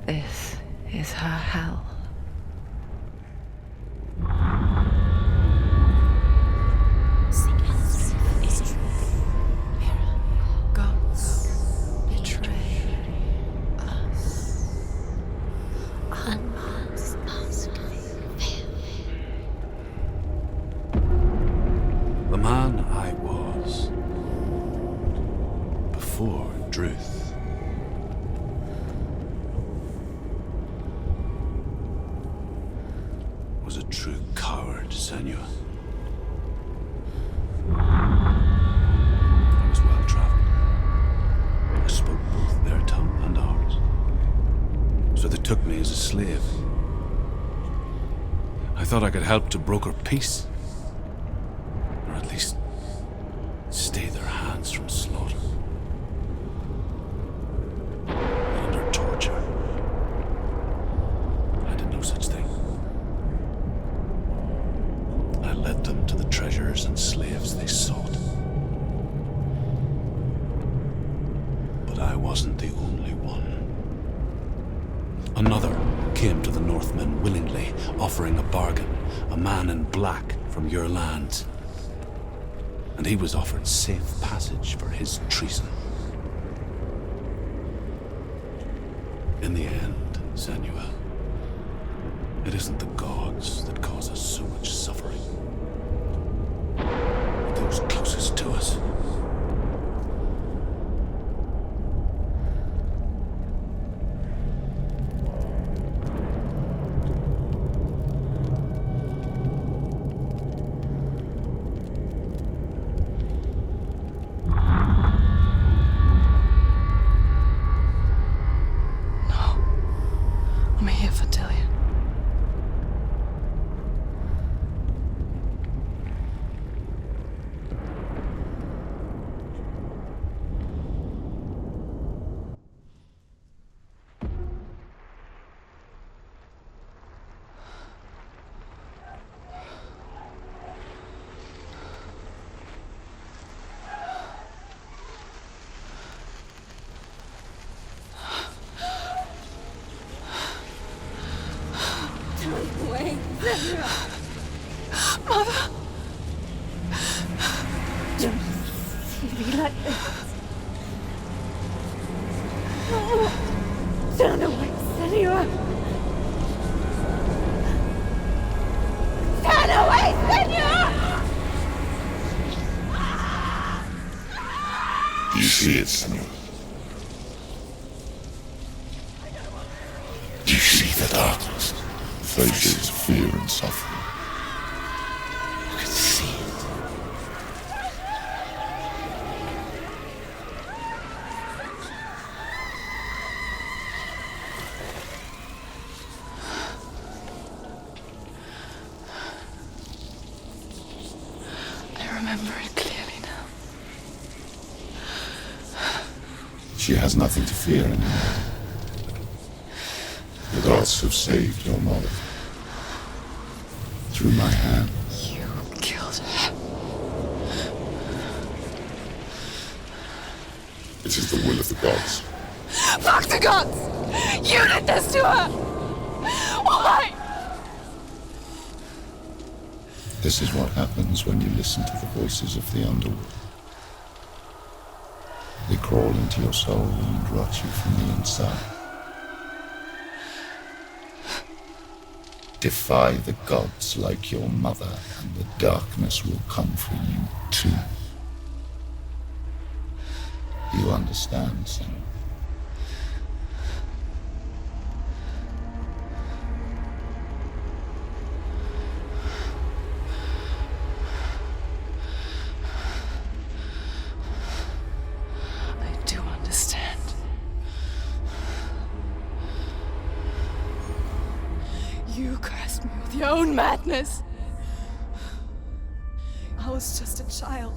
This is her hell. Gods betray us. Unmask us. The man I was before Druth was a true coward, Senua. I was well traveled. I spoke both their tongue and ours. So they took me as a slave. I thought I could help to broker peace. Or at least stay their hands from slaughter. But under torture, I did no such thing. I led them to the treasures and slaves they sought. But I wasn't the only one. Another came to the Northmen willingly, offering a bargain, a man in black from your lands. And he was offered safe passage for his treason. In the end, Senua, it isn't the gods that cause us so much suffering, but those closest to us. I'm here for Dillian. Mother! Don't see me like this. Turn away, Senua! Turn away, Senua! Do you see it, Senua? Do you see the darkness? Faces of fear and suffering. You can see it. I remember it clearly now. She has nothing to fear anymore. The gods have saved your mother. Through my hand. You killed her. It is the will of the gods. Fuck the gods! You did this to her! Why? This is what happens when you listen to the voices of the underworld. They crawl into your soul and rot you from the inside. Defy the gods like your mother, and the darkness will come for you too. You understand, Senua? I do understand. You cursed me with your own madness. I was just a child.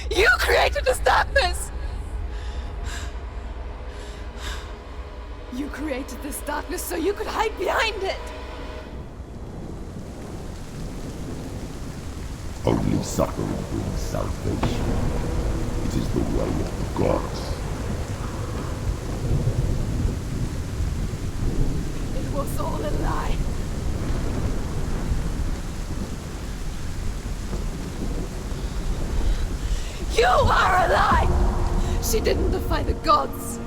You created this darkness! You created this darkness so you could hide behind it! Only suffering brings salvation. It is the way of the gods. It was all a lie. You are a lie! She didn't defy the gods.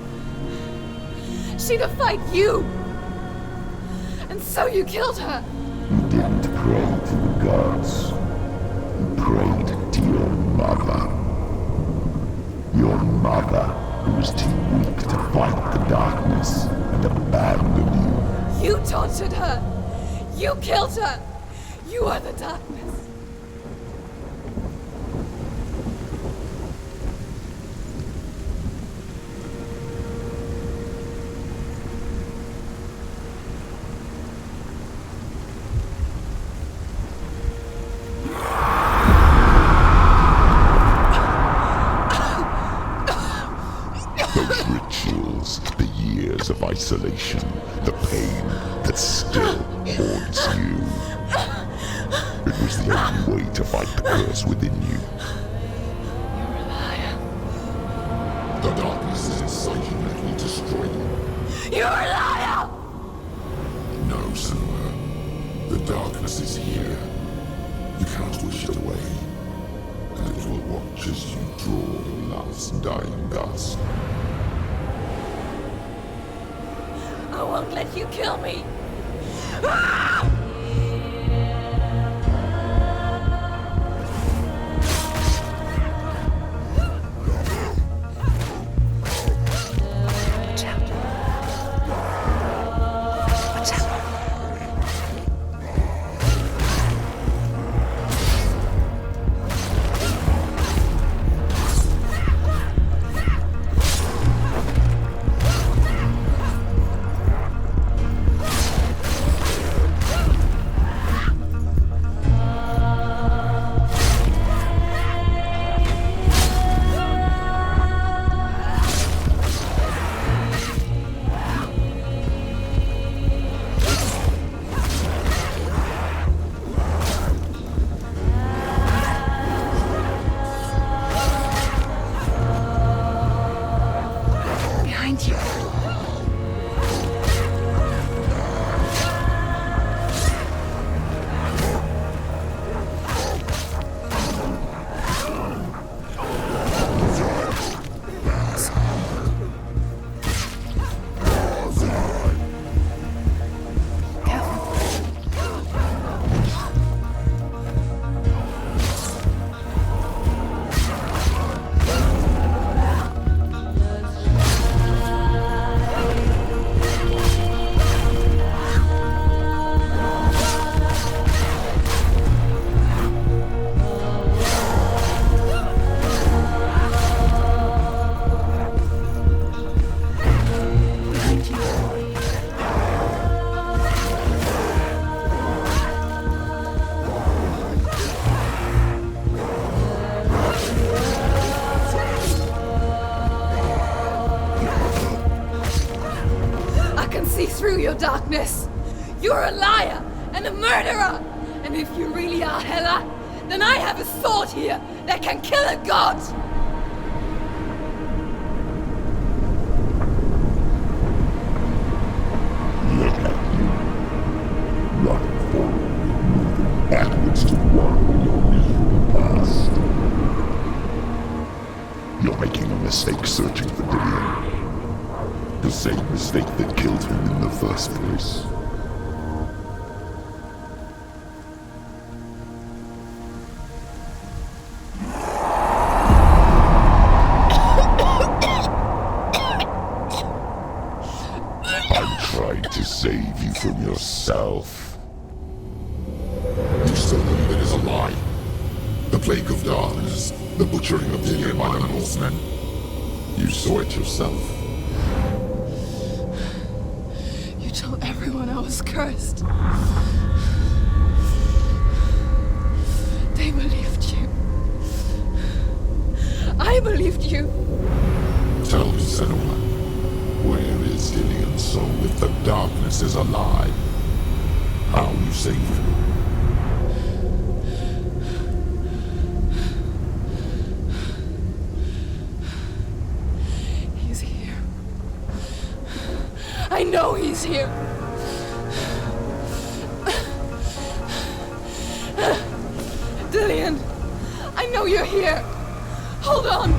She defied you! And so you killed her! You didn't pray to the gods. You prayed to your mother. Your mother, who was too weak to fight the darkness and abandoned you. You tortured her! You killed her! You are the darkness! Those rituals, the years of isolation, the pain that still haunts you. It was the only way to fight the curse within you. You're a liar. The darkness is inside you and it will destroy you. You're a liar! No, Senua. The darkness is here. You cannot wish it away. And it will watch as you draw the last dying gasp. I won't let you kill me! your darkness. You're a liar and a murderer. And if you really are Hela, then I have a sword here that can kill a god. Look at you. Running forward, moving backwards to run your miserable past. You're making a mistake searching for Dillion. The same mistake that killed him in the first place. To save you from yourself. You still believe it is a lie. The plague of darkness, the butchering of Dillion by the Norsemen. You saw it yourself. You told everyone I was cursed. They believed you. I believed you. Tell me, Senua. Where is Dillion's soul if the darkness is alive? How you save him? He's here. I know he's here. Dillion, I know you're here. Hold on.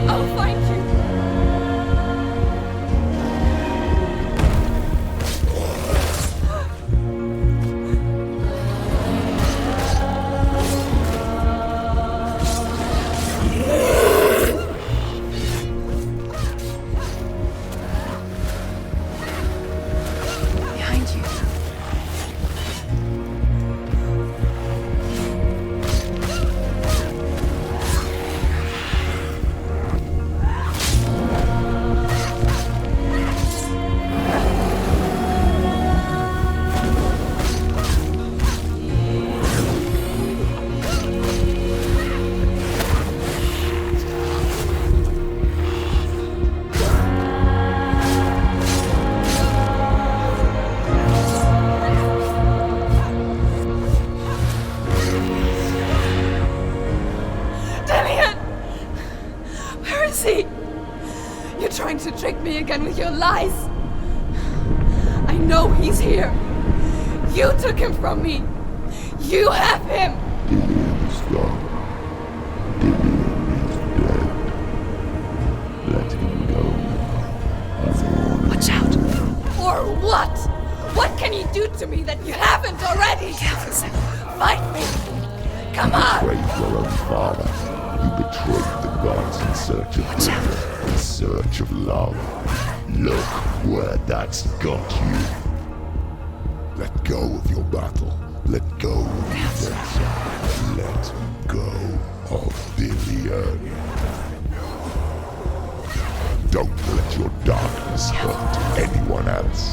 I'll find you. To trick me again with your lies. I know he's here. You took him from me. You have him. Dillion is gone. Dillion is dead. Let him go now. Watch out. Or what? What can you do to me that you haven't already? Fight me. Come on. You betrayed your own father. You betrayed the gods in search of freedom. In search of love. Look where that's got you. Let go of your battle. Let go of your vengeance. Let go of Dillion. Don't let your darkness hurt anyone else.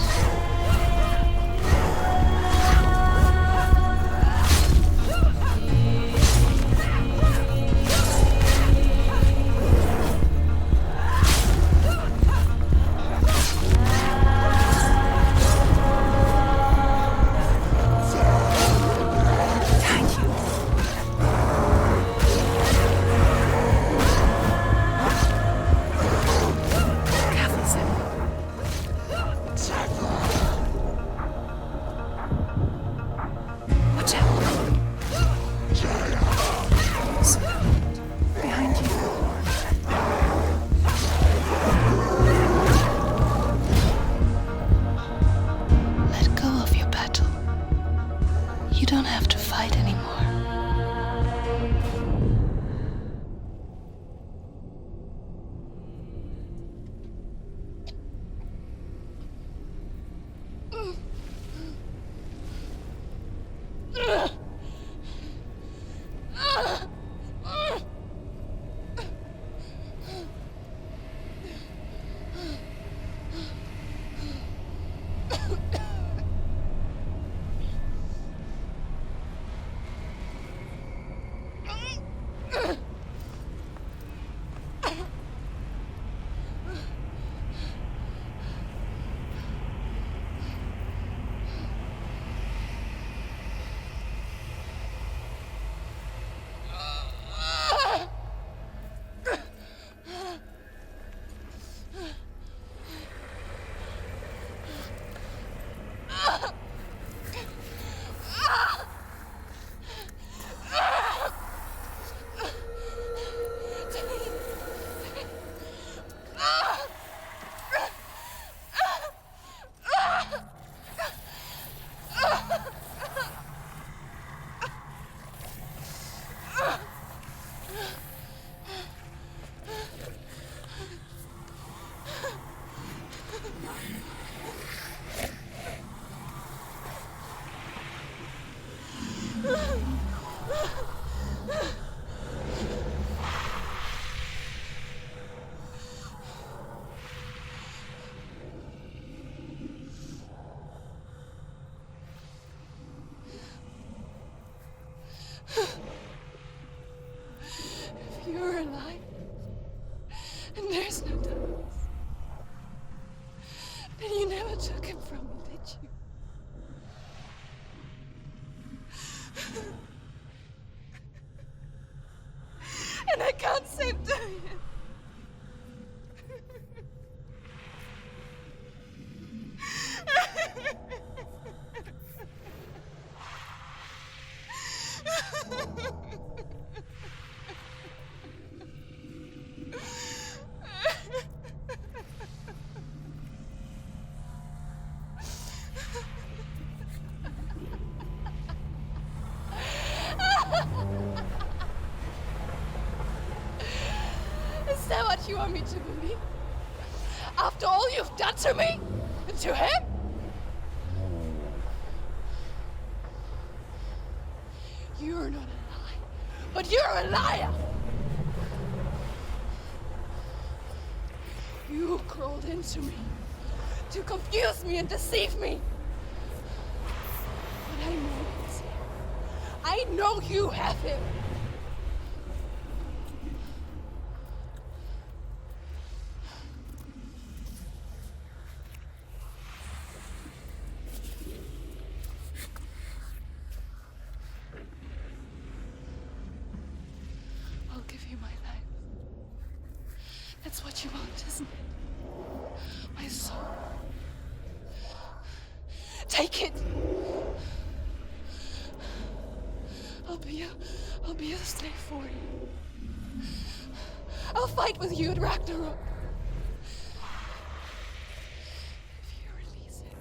you want me to believe? After all you've done to me? And to him? You're not a lie, but you're a liar! You crawled into me to confuse me and deceive me. But I know he's here. I know you have him. I'll give you my life. That's what you want, isn't it? My soul. Take it. I'll be a slave for you. I'll fight with you at Ragnarok. If you release it.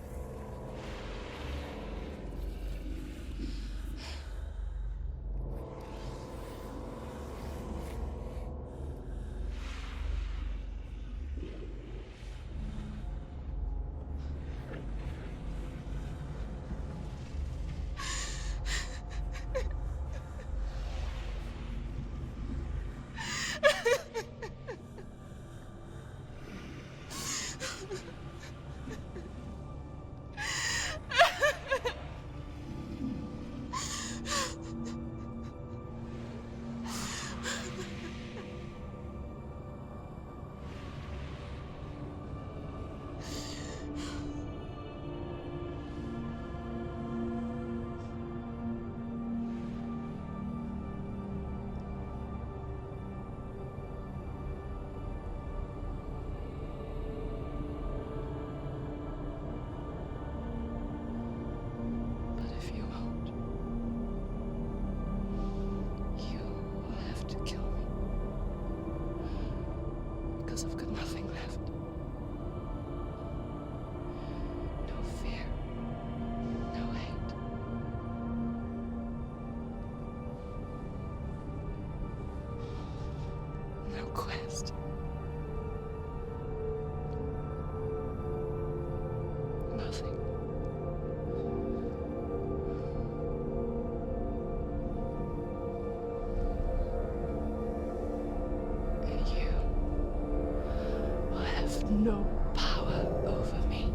I've got nothing left. No fear. No hate. No quest. Nothing. No power over me.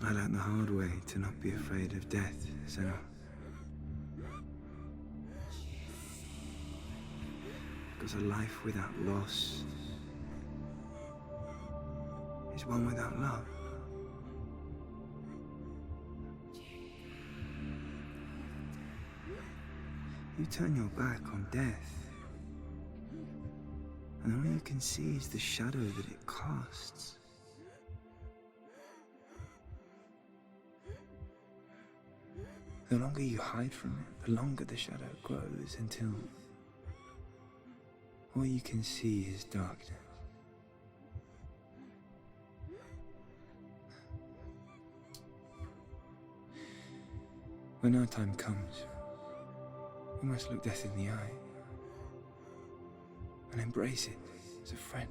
I learned the hard way to not be afraid of death, Senua. Because a life without loss is one without love. You turn your back on death, and all you can see is the shadow that it casts. The longer you hide from it, the longer the shadow grows until all you can see is darkness. When our time comes, we must look death in the eye and embrace it as a friend.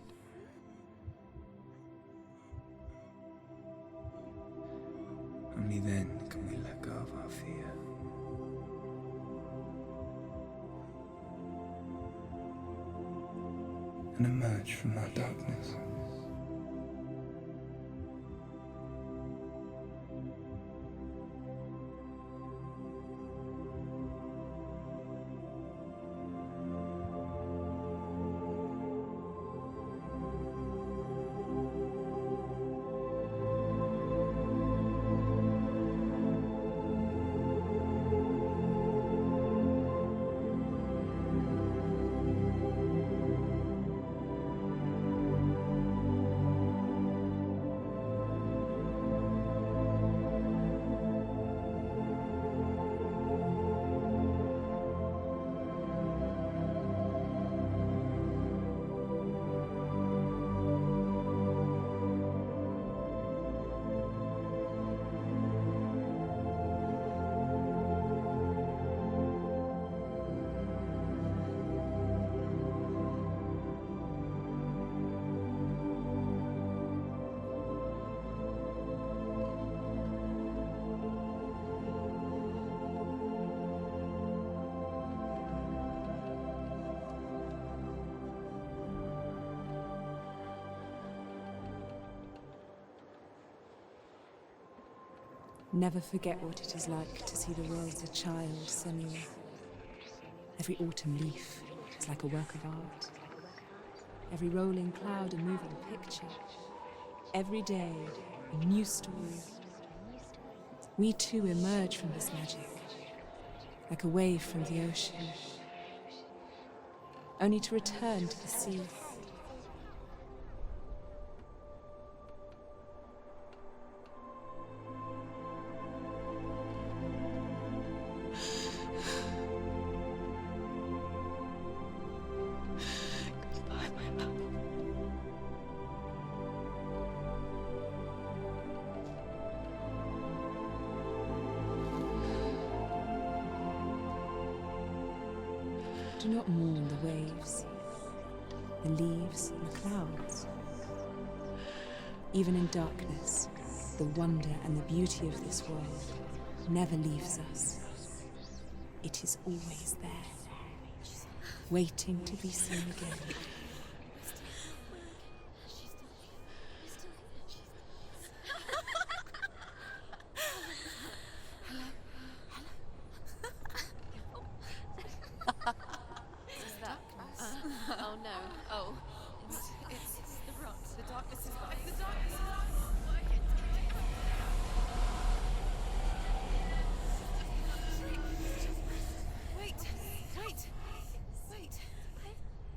Only then can we let go of our fear. And emerge from that darkness. Never forget what it is like to see the world as a child, Senua. Every autumn leaf is like a work of art. Every rolling cloud a moving picture. Every day, a new story. We too emerge from this magic, like a wave from the ocean, only to return to the sea. Do not mourn the waves, the leaves and the clouds. Even in darkness, the wonder and the beauty of this world never leaves us. It is always there, waiting to be seen again. Oh no. Oh. It's the rocks. The darkness is back. The darkness is Wait.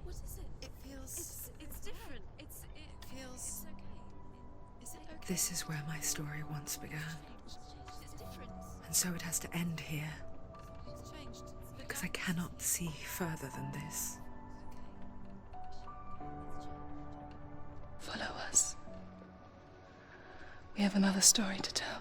What is it? It feels... It's different. It feels... It's okay. Is it okay? This is where my story once began. It's different. And so it has to end here. It's changed. Because I cannot see further than this. Follow us. We have another story to tell.